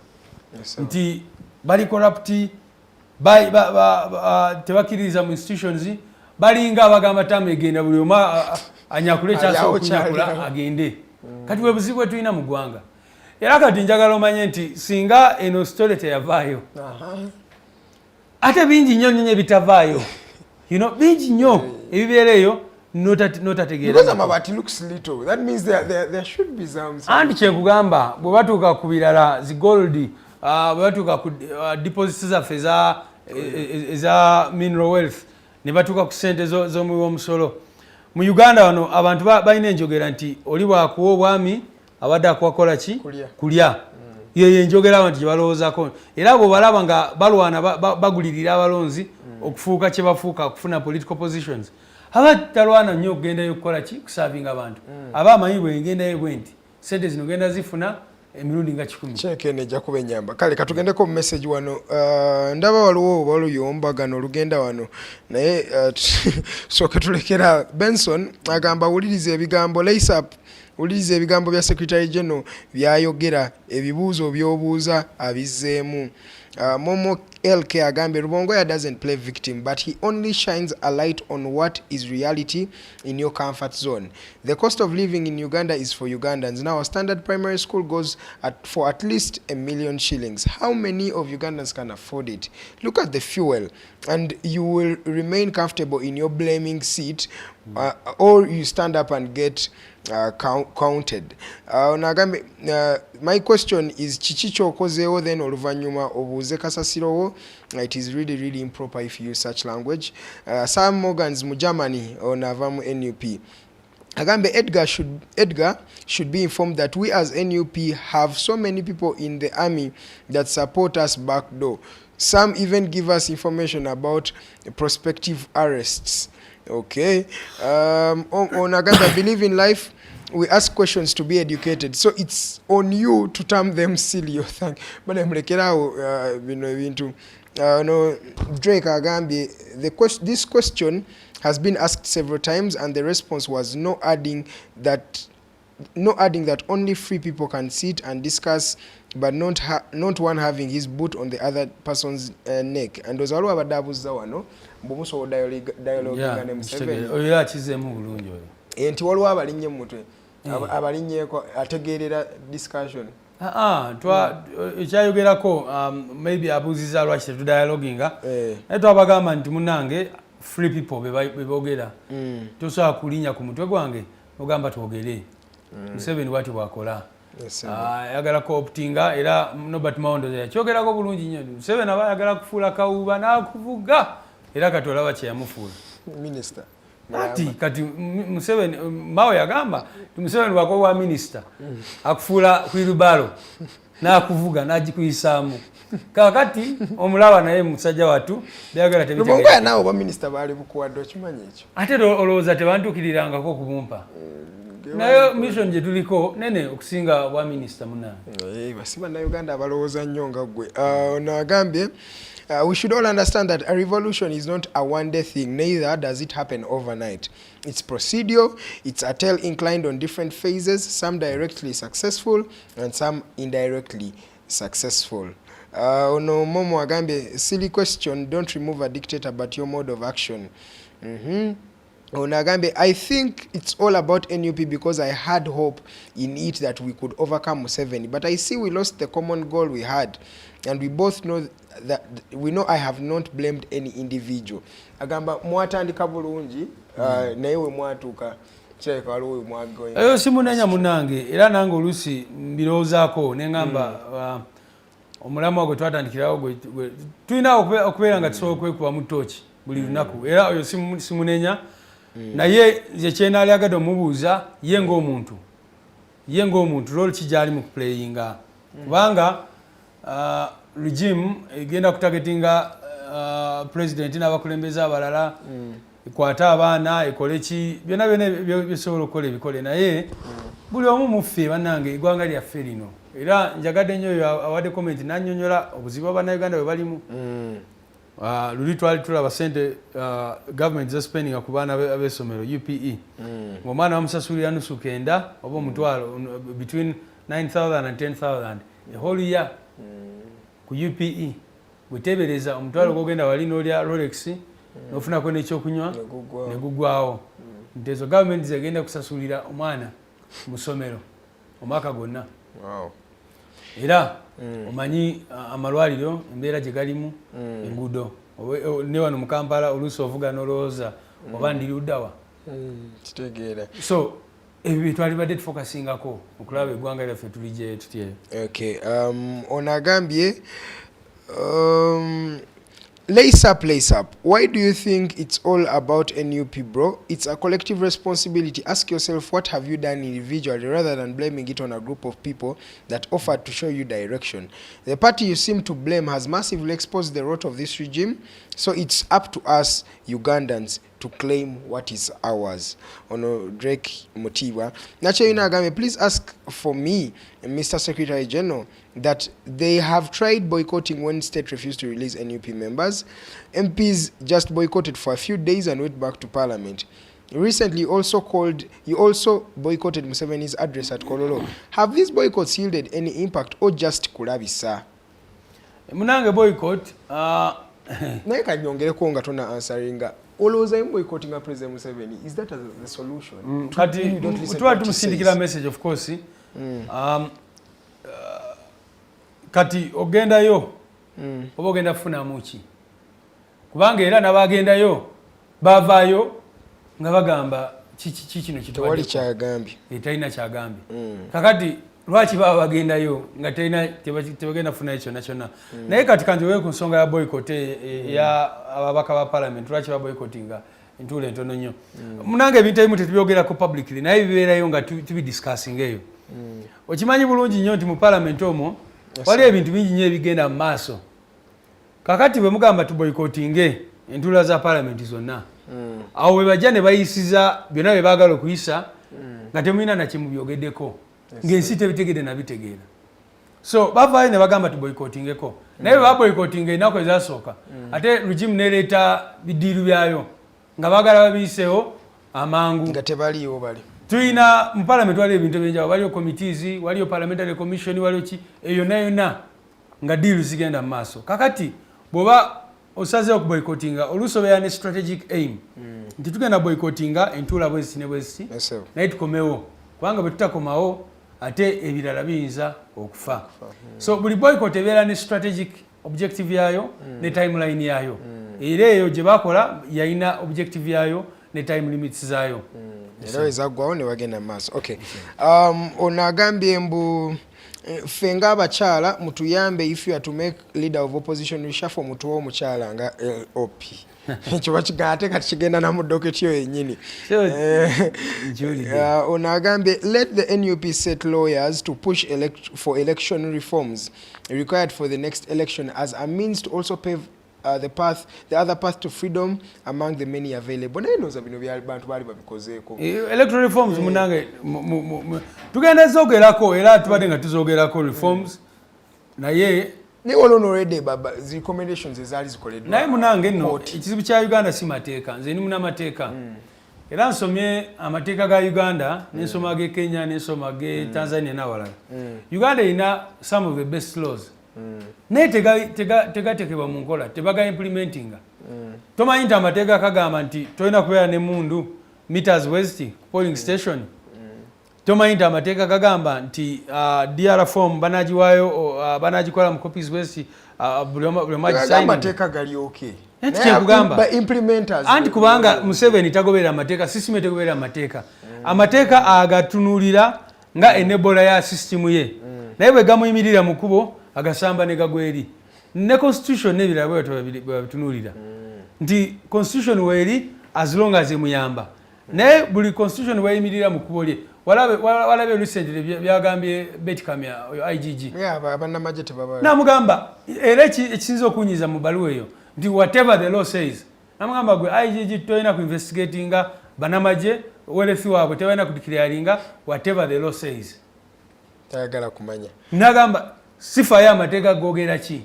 nti bali corrupt tebakiririza mu institutions balinga abagamba tamu egenda buli omu anyakule ekyasobola okunyakula agende kati bwe buzibu bwe tulina mu ggwanga era kati njagala omanye nti singa eno story teyavaayo ate bingi nnyo nnyo bitavaayo bingi nnyo ebibeereeyo notategeera because amabati looks little that means there should be some anti kyekugamba bwe batuuka ku birala zi gold bwe batuuka ku deposits zaffe eza mineral wealth ne batuuka ku ssente z'omuwi w'omusolo mu Uganda wano abantu balina enjogera nti oli bwakuwa obwami abadde akuwakola ki kulya yeyo enjogera abantu gye balowoozaako era abo balaba nga balwana bagulirira abalonzi okufuuka kye bafuuka okufuna political positions aba talwana nnyo okugendayo okukola ki kusaavinga abantu aba amanyi bwe ngendayo bwe nti ssente zino genda zifuna emirundi nga 10 kyekene ejja kuba ennyamba kale katugendeko mu message wano ndaba waliwo obaluyombaagano olugenda wano naye sooka tulekera Benson agamba wuliriza ebigambo lace up wuliriza ebigambo bya Secretary General byayogera ebibuuzo by'obuuza abizzeemu Momo LK agambe Rubongoya doesn't play victim but he only shines a light on what is reality in your comfort zone. The cost of living in Uganda is for Ugandans. Now a standard primary school goes for at least $1 million shillings. How many of Ugandans can afford it? Look at the fuel and you will remain comfortable in your blaming seat or you stand up and get counted. My question is chichicho okozeewo then oluvanyuma obuuze kasasirowo. It is really improper if you use such language. Sam Morgans mu Germany onava mu NUP agambe Edgar should be informed that we as NUP have so many people in the army that support us backdoor. Some even give us information about prospective arrests. Okay. On Aganda, believe in life. We ask questions to be educated. So it's on you to term them silly or thank. But I'm like, into no Drake Agambi. This question has been asked several times, and the response was no adding that only free people can sit and discuss, but not one having his boot on the other person's neck. And those are all about Wano. Bomuso dialogue ngane Museveni. Oyo akizemu bulungi oyo. Enti waliwo abalinye mutwe. Abalinyeko ategeerera discussion. Ekyayogerako maybe abuuziza lwaki tetudialoginga. Naye twabagamba nti munnange free people be boogera. Tosobola kulinnya ku mutwe gwange ogamba twogere. Museveni bw'atyo bw'akola. Ayagala kooptinga era Nobert Mawondo yakyogerako bulungi nnyo. Museveni aba ayagala kufuula kawuuba n'akuvuga era kati olaba kye yamufuula. Minister. Kati Museveni Mao yagamba Museveni bw'akowa minister akufuula kwirubalo n'akuvuga n'agikuyisaamu. Kakati omulaba naye musajja watu byagala tebitegeera. Rubongoya naawe ba minister baali bukuwadde okimanyi ekyo. Ate olowooza tebantuukirirangako kubumpa. Nayo mission gye tuliko nene okusinga bwa minister munnange. Basiba na Uganda abalowooza nnyo nga ggwe. N'agambye we should all understand that a revolution is not a one-day thing, neither does it happen overnight. It's procedural, it's a tale inclined on different phases, some directly successful and some indirectly successful. No Momo Agambe, silly question, don't remove a dictator but your mode of action. Onagambe, I think it's all about NUP because I had hope in it that we could overcome Museveni, but I see we lost the common goal we had, and we both know that I have not blamed any individual. Agamba mwatandika bulungi naye we mwatuuka kirabika waliwo we mwagoye. Eyo simunenya munnange era nange oluusi mbirowoozaako ne ngamba omulamu gwe twatandikirawo tulina okubeera nga tusobola okwekuba mu ttooki buli lunaku era oyo simunenya. Naye nze kyenaali agadde omubuuza ye ng'omuntu role ki gyali mu kuplayinga kubanga regime egenda kutagetinga president n'abakulembeze abalala ekwata abaana ekole ki byonna bisobola okukola ebikole naye buli omu muffe bannange eggwanga lyaffe lino era njagadde nnyo oyo awadde comment n'annyonnyola obuzibu bannayuganda bwe balimu. Luli twali tulaba sente government za spending ku baana ab'essomero UPE ng'omwana bamusasulira nusu 9 oba omutwalo between 9,000 and 10,000 a whole year ku UPE wetebereza omutwalo gw'ogenda wali n'olya Rolex n'ofunako n'ekyokunywa ne gugwawo nti ezo government zegenda kusasulira omwana mu ssomero omwaka gwonna. Era omanyi amalwaliro embeera gye galimu enguudo ne wano mu Kampala oluusi ovuga n'olowooza oba ndi luddawa. Kitegeera. So ebyo twalibadde tufokasingako okulaba eggwanga lyaffe tuligye tutyeyo. Okay. Ono agambye lace up. Why do you think it's all about NUP, bro? It's a collective responsibility. Ask yourself, what have you done individually rather than blaming it on a group of people that offered to show you direction? The party you seem to blame has massively exposed the rot of this regime, so it's up to us Ugandans to claim what is ours. Ono Drake Motiwa. Nacho Inagame, please ask for me, Mr. Secretary General, that they have tried boycotting when state refused to release NUP members. MPs just boycotted for a few days and went back to parliament. Recently, you also boycotted Museveni's address at Kololo. Have these boycotts yielded any impact or just kulabisa? Munange boycott. Naye kanyongereko nga tona answeringa. Olowooza boycotting President Museveni, is that the solution? Kati tuba tumusindikira message of course. Kati ogendayo oba ogenda kufuna muki kubanga era n'abagendayo bavaayo nga bagamba kino kitwali kyagambye etalina kyagambye kakati lwaki baba bagendayo nga tebagenda kufuna kyonna kyonna naye kati kanziwewe ku nsonga ya boycott ya ababaka ba parliament lwaki ba boycottinga entuula entono nnyo munange ebintu ebimu tetubyogerako publicly naye bibeerayo nga tubidiscussing eyo okimanyi bulungi nnyo nti mu parliament omwo wali ebintu bingi nnyo ebigenda mu maaso kakati bwe mugamba tuboycottinge entuula za parliament zonna awo bwe bajja ne bayisiza byonna bye baagala okuyisa nga temulina nakimu byogeddeko ng'ensi tebitegedde nabitegeera so bavaayo ne bagamba tuboycottingeko naye bwe baboycottinga ennaku ezasooka ate regime nereeta bidiiru byayo nga baagala babiyiseewo amangu nga tebaliiwo bali tuyina mu parliament waliyo ebintu ebyenjawulo waliyo committees waliyo parliamentary commission waliyo ki eyo yonna nga deal zigenda mu maaso kakati bw'oba osazeewo okuboycottinga oluusi obeera ne strategic aim nti tugenda boycottinga entuula bweziti ne bweziti naye tukomewo kubanga bwe tutakomawo ate ebirala biyinza okufa so buli boycott ebeera ne strategic objective yayo ne timeline yayo era eyo gye bakola yalina objective yayo ne time limits zaayo era ezaggwawo ne bagenda mu maaso okay ono agambye mbu ffe ng'abakyala mutuyambe if you are to make leader of opposition reshuffle mutuwa omukyala nga LOP ekyo bakigamba ate kati kigenda namuddoketi yo yennyini ono agambye let the NUP set lawyers to push for election reforms required for the next election as a means to also pave the other path to freedom among the many available. Naye ndowooza bino bantu baali babikozeeko. Electoral reforms munange tugenda zoogerako era tubadde nga tuzoogerako reforms naye ne olona already recommendations ezaali zikoleddwa. Naye munange nno ekizibu kya Uganda si mateeka nze ndi munnamateeka era nsomye amateeka ga Uganda n'ensoma ag'e Kenya n'ensoma ag'e Tanzania n'awalala. Uganda erina some of the best laws. Naye tegatekebwa mu nkola tebaga implementinga tomanyi nti amateeka kagamba nti tolina kubeera ne mundu meters west polling station tomanyi nti amateeka kagamba nti DR form banagiwaayo banagikola mu copies west buli omu amateeka gali okay nti kyekugamba anti kubanga Museveni tagoberera amateeka sisime tegoberera amateeka amateeka agatunuulira nga enebola ya system ye naye bwe gamuyimirira mu kubo agasamba ne gagweri ne constitution nebira bwe babitunulira nti constitution weri as long as emuyamba ne buli constitution weyimirira mu kubolye walabe recently byagambye Betkamya IGG abannamagye tebaba namugamba era ekisinza okunyiza mu baluwa eyo nti whatever the law says namugamba gwe IGG toyina ku investigatinga bannamagye welefi waabwe tebalina kudikiraringa whatever the law says tayagala kumanya nagamba sifa ya amateeka gogera ki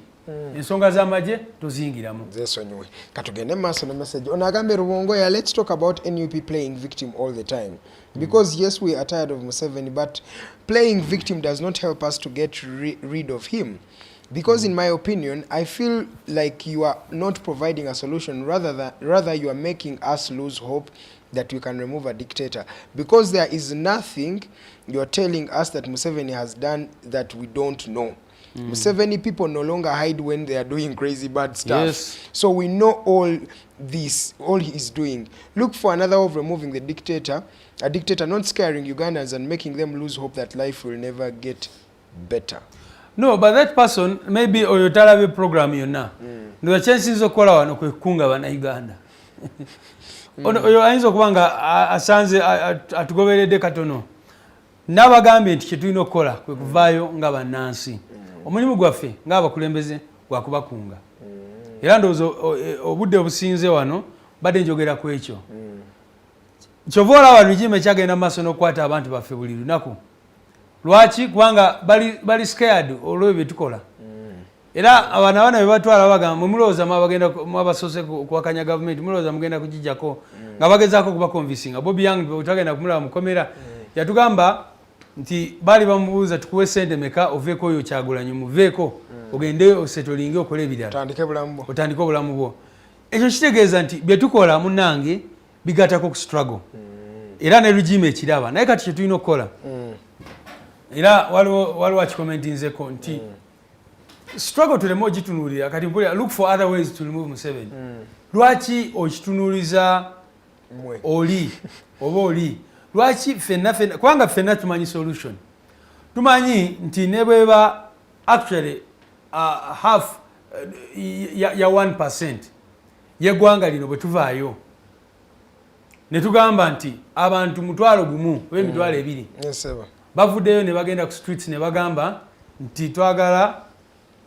ensonga z'amagye tozingiramu zesonyiwe katugende maaso ne message ono agambe Rubongoya let's talk about NUP playing victim all the time because yes we are tired of Museveni but playing victim does not help us to get rid of him because in my opinion I feel like you are not providing a solution rather you are making us lose hope that we can remove a dictator because there is nothing you are telling us that Museveni has done that we don't know. Museveni people no longer hide when they are doing crazy bad stuff. Yes. So we know all this, all he is doing. Look for another way of removing the dictator, a dictator not scaring Ugandans and making them lose hope that life will never get better. No, but that person maybe oyotalabe program yonna. Ndo chances okola wano kwekunga bana Uganda. Oyo ayinza okubanga asanze atugoberedde katono. N'abagambye nti kyetulina okukola kwe kuvaayo nga bannansi. Omulimu gwaffe ng'abakulembeze gwa kubakunga. Era ndowooza obudde obusinze wano badde njogera ku ekyo. Kyova olaba regime ekyagenda mu maaso n'okukwata abantu baffe buli lunaku. Lwaki? Kubanga bali scared olw'ebyo bye tukola. Era abaana be batwala bagamba mulowooza mwabasoose kuwakanya gavumenti, mulowooza mugenda kujjako nga bagezaako okubakonvinsinga. Bobi Young bwe tutagenda kumulaba mukomera yatugamba nti baali bamubuuza tukuwe ssente meka oveeko oyo Kyagulanyi muveeko ogende osetolinge okole ebirala otandike obulamu bwo. Ekyo kitegeeza nti bye tukola munnange bigattako ku struggle era ne regime ekiraba naye kati kyetulina okukola era waliwo akikomentinzeko nti struggle tuleme ogitunuulira kati mpulira look for other ways to remove Museveni. Lwaki okitunuuliza oli oba oli lwaki fenna kubanga fenna tumanyi solution. Tumanyi nti ne bweba actually half ya 1% yeggwanga lino bwe tuvaayo ne tugamba nti abantu mutwalo gumu oba emitwalo ebiri bavuddeyo ne bagenda ku streets ne bagamba nti twagala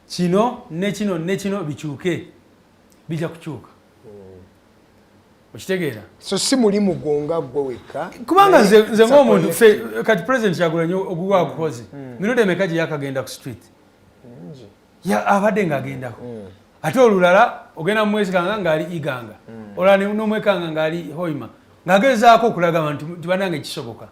kino ne kino ne kino bikyuke bijja kukyuka. Okitegeera? So si mulimu gonga gwe wekka. Kubanga nze ng'omuntu kati president Kyagulanyi ogugwa kukoze mirundi emeka gye yakagenda ku street abadde ng'agendako ate olulala ogenda mu mwesiganga ng'ali Iganga olala n'omwekanga ng'ali Hoima ng'agezaako okulaga abantu nti bannange kisoboka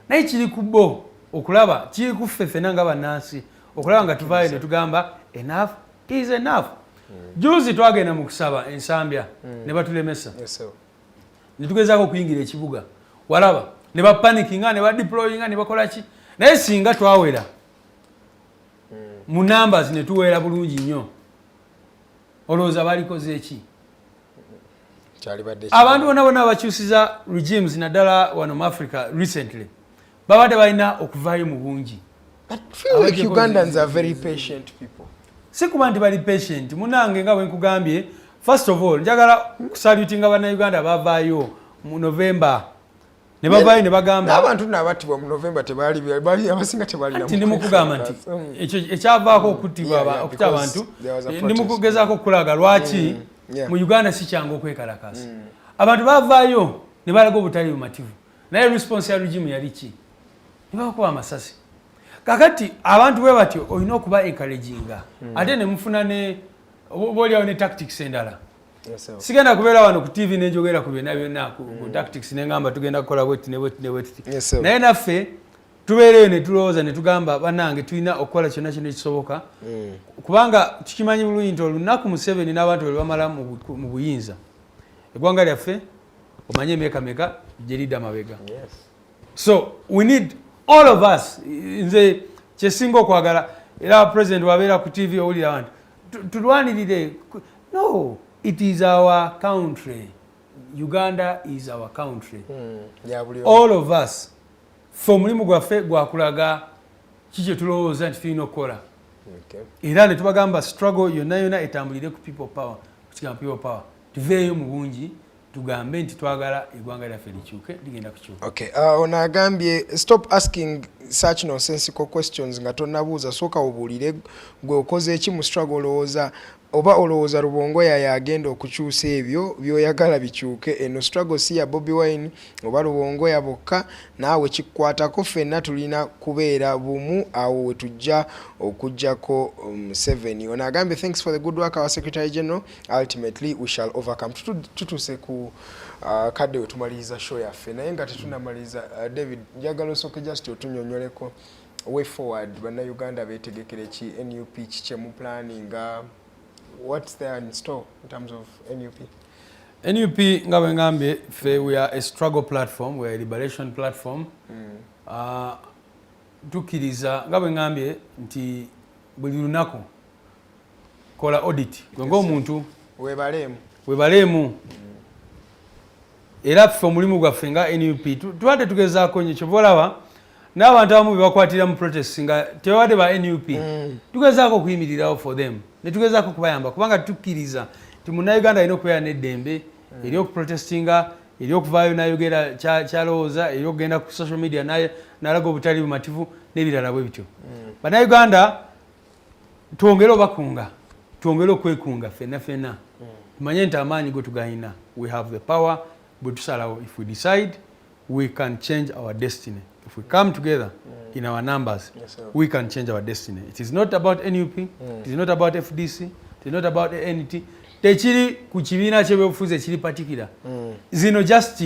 naye kiri ku bo okulaba kiri ku ffe ffenna nga bannansi okulaba nga tuvaayo ne tugamba enough is enough. Juzi twagenda mu kusaba ensambya ne batulemesa ne tugezaako okuyingira ekibuga walaba ne bapanikinga ne badeployinga ne bakola ki naye singa twawera mu numbers ne tuweera bulungi nnyo olowooza balikoze eki? Abantu bonna abakyusiza regimes naddala wano mu Africa recently babadde balina okuvaayo mu bungi. I feel like Ugandans are very patient people. Si kuba nti bali patient munange nga bwe nkugambye. First of all njagala kusalutinga bannayuganda bavaayo mu November ne bavaayo ne bagamba n'abantu n'abattibwa mu November tebaali abasinga tebalina nti ndimukugamba nti ekyo ekyavaako okuttibwa okutta abantu ndimukugezaako okulaga lwaki mu Uganda si kyangu okwekalakasa. Abantu bavaayo ne balaga obutali bumativu naye response ya regime yali ki? Ne bakuba amasasi. Kakati abantu bwe batyo olina okuba encouraginga ate ne mufuna ne oboolyawo ne tactics endala. Sigenda kubeera wano ku TV nenjogera ku byonna ku tactics nengamba tugenda kukola bweti ne bweti ne bweti. Naye naffe tubeereyo ne tulowooza ne tugamba bannange tulina okukola kyonna kyonna ekisoboka kubanga tukimanyi bulungi nti olunaku Museveni n'abantu bwe bamala mu buyinza eggwanga lyaffe omanye emyaka meka gye lidda mabega. So we need all of us nze kyesinga okwagala era president wabeera ku TV owulira abantu tulwanirire. No, it is our country. Uganda is our country. All of us ffe omulimu gwaffe gwakulaga kikye tulowooza nti tulina okukola era ne tubagamba struggle yonna etambulire ku people power kukiga people power tuveeyo mu bungi tugambe nti twagala eggwanga lyaffe likyuke ligenda kukyuka. Okay, ono agambye stop asking such nonsensical questions nga tonnabuuza sooka obuulire gwe okoze eki mu struggle olowooza Rubongoya yagenda okukyusa ebyo by'oyagala bikyuke. Eno struggle si ya Bobi Wine oba Rubongoya bokka naawe kikkwatako ffenna tulina kubeera bumu awo we tujja okujjako Museveni. Ono agambye thanks for the good work our Secretary General, ultimately we shall overcome. Tutuse ku kadde we tumaliriza show yaffe naye nga tetunamaliza David njagala osooke just otunyonyoleko way forward bannayuganda beetegekere ki NUP kikyemu planning what's there in store in terms of NUP? NUP nga bwe ngambye ffe we are a struggle platform, we are a liberation platform. Tukkiriza nga bwe ngambye nti buli lunaku kola audit ng'omuntu webalemu era ffe omulimu gwaffe nga NUP tubadde tugezaako nnyo kyova olaba n'abantu abamu bebakwatira mu protest nga tebabadde ba NUP tugezaako okuyimirirawo for them ne tugezaako okubayamba kubanga tukkiriza nti munnayuganda alina okubeera n'eddembe eri okuprotestinga eri okuvaayo n'ayogera kyalowooza eri okugenda ku social media n'alaga obutali bumativu n'ebirala bwe bityo bannayuganda twongere obakunga twongere okwekunga ffenna tumanye nti amaanyi go tugalina we have the power bwe tusalawo if we decide we can change our destiny if we come together in our numbers we can change our destiny. It is not about NUP, it is not about FDC, it is not about NT. Tekiri ku kibiina ky'ebyobufuzi kiri particular zino just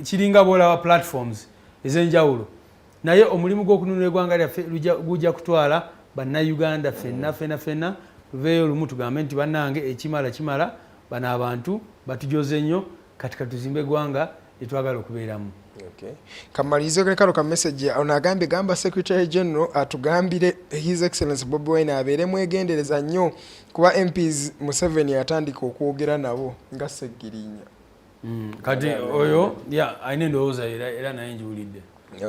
kiringa bola platforms ez'enjawulo naye omulimu gw'okununula eggwanga lyaffe gujja kutwala bannayuganda ffenna tuveeyo lumu tugambe nti bannange ekimala bano abantu batujoze nnyo kati tuzimbe eggwanga lyetwagala okubeeramu. Kamalize kale ka message onagambye gamba Secretary General atugambire His Excellency Bobi Wine abeere mwegendereza nnyo kuba MPs Museveni atandika okwogera nabo nga Segirinya. Kati oyo ayina endowooza era naye njiwulidde.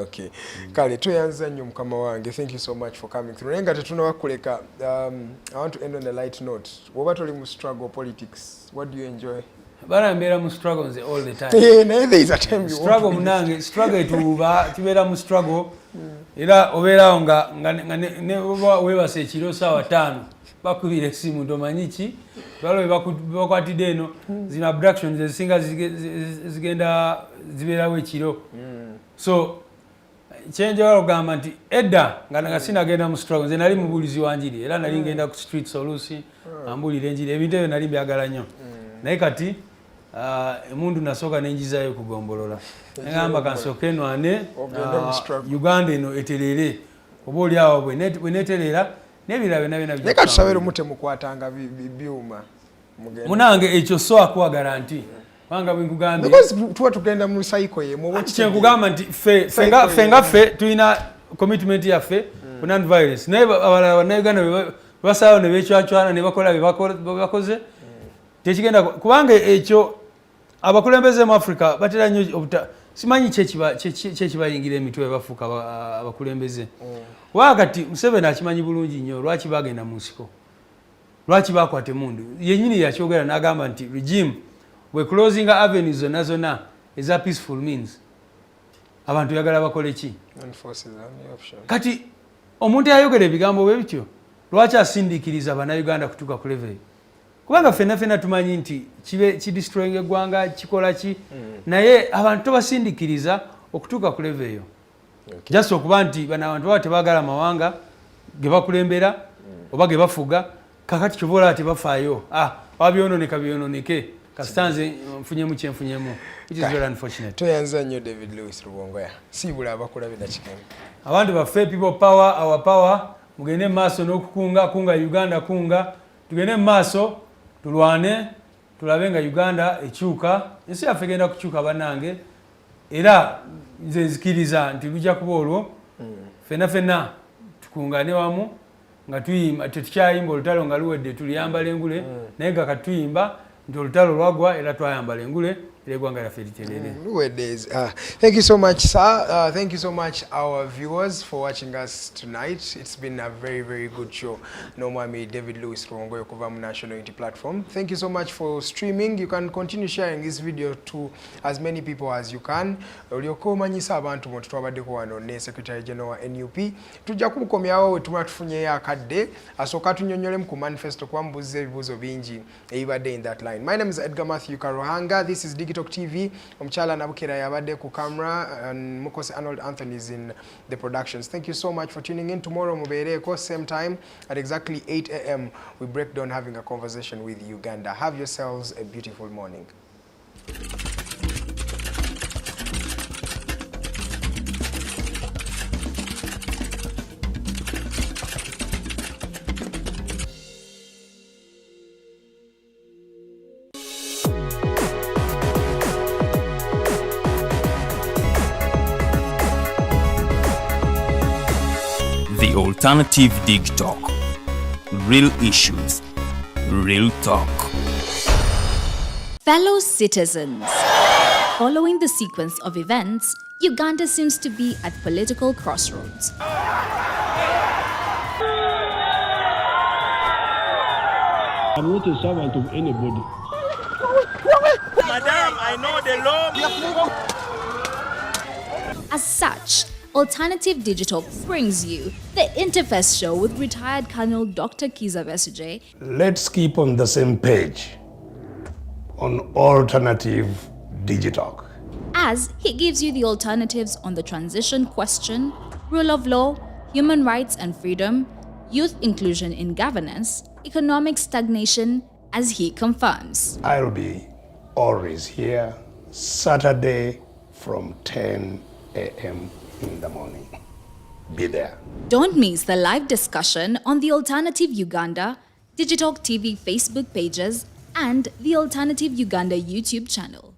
Okay. Kale tuyanza nnyo mukama wange. Thank you so much for coming through. Nenga tetunawakuleka I want to end on a light note. Woba toli mu struggle politics. What do you enjoy? Bana mbera mu struggles all the time. There is a time you struggle munange struggle tuba tibera mu struggle era oberawo nga ne webase ekiro sawa 5 bakubire simu ndomanyichi balo bakwatide eno zina abductions ezisinga zigenda ziberawo ekiro so change walo gamba nti edda nga sinagenda mu struggle nze nali mubulizi wanjiri era nali ngenda ku street solution ambulire njiri ebintu ebyo nali byagala nnyo naye kati emundu nasooka nenjizayo kugombolola ngamba kansooke nwane Uganda eno eterere oba oli awo bwe neterera n'ebirala byonna neka tusabire omute mukwatanga byuma munange ekyo so akwagala nti wanga bwinkugambe because tuwa tugenda mu cycle ye mu kyenkugamba nti ffe tulina commitment yaffe ku non violence naye abalala bannayuganda basalawo ne beecwacwana ne bakola bebakoze tekigenda kubanga ekyo abakulembeze mu Africa batera nnyo simanyi kyekibayingira emitwe bafuuka abakulembeze wakati Museveni akimanyi bulungi nnyo lwaki bagenda mu nsiko lwaki bakwata emundu yennyini yakyogera n'agamba nti regime we closing avenues zonna eza peaceful means abantu yagala bakole ki kati omuntu ayogera ebigambo bwe bityo lwaki asindikiriza bannayuganda kutuuka ku level kubanga ffenna tumanyi nti kidestroying eggwanga kikola ki naye abantu tobasindikiriza okutuuka ku level eyo just okuba nti bano abantu baba tebaagala amawanga ge bakulembera oba ge bafuga kakati kyova olaba tebafaayo byononeke kasitanze nfunyemu kyenfunyemu it is very unfortunate. Toyanza nnyo David Lewis Rubongoya siibula abakulabira kikemu abantu baffe people power our power mugende maaso n'okukunga Uganda tugende maaso tulwane tulabe nga Uganda ekyuka ensi yaffe egenda kukyuka bannange era nze nzikiriza nti lujja kuba olwo ffenna tukungane wamu nga tuyimba tetukyayimba olutalo nga luwedde tuliyambala engule naye nga katuyimba nti olutalo lwagwa era twayambala engule era eggwanga lyaffe literere. Thank you so much sir. Thank you so much our viewers for watching us tonight. It's been a very very good show. Nomwami David Lewis Rubongoya kuva mu National Unity Platform. Thank you so much for streaming. You can continue sharing this video to as many people as you can. Olyoko omanyisa abantu mu tutwabaddeko wano ne Secretary General wa NUP. Tujja kumukomyawo we tumala tufunyeyo akadde asooka tunyonyolemu ku manifesto kuba mbuuza ebibuuzo bingi ebibadde in that line. My name is Edgar Matthew Karohanga. This is Digitalk TV. Omukyala Nabukera yabadde ku camera and Mukose Arnold Anthony is in the productions. Thank you so much for tuning in. Tomorrow mubeereko same time at exactly 8 a.m. we break down having a conversation with Uganda. Have yourselves a beautiful morning. The Alternative Digitalk. real issues, real talk. Fellow citizens, following the sequence of events, Uganda seems to be at political crossroads. I'm not a servant of anybody. Madam, I know the law. As such, Alternative Digital brings you the Interface Show with retired Colonel Dr. Kiza Besuje. Let's keep on the same page on Alternative Digitalk, As he gives you the alternatives on the transition question, rule of law, human rights and freedom, youth inclusion in governance, economic stagnation, as he confirms. I'll be always here Saturday from 10 a.m. in the morning. Be there. Don't miss the live discussion on the Alternative Uganda, Digitalk TV Facebook pages, and the Alternative Uganda YouTube channel.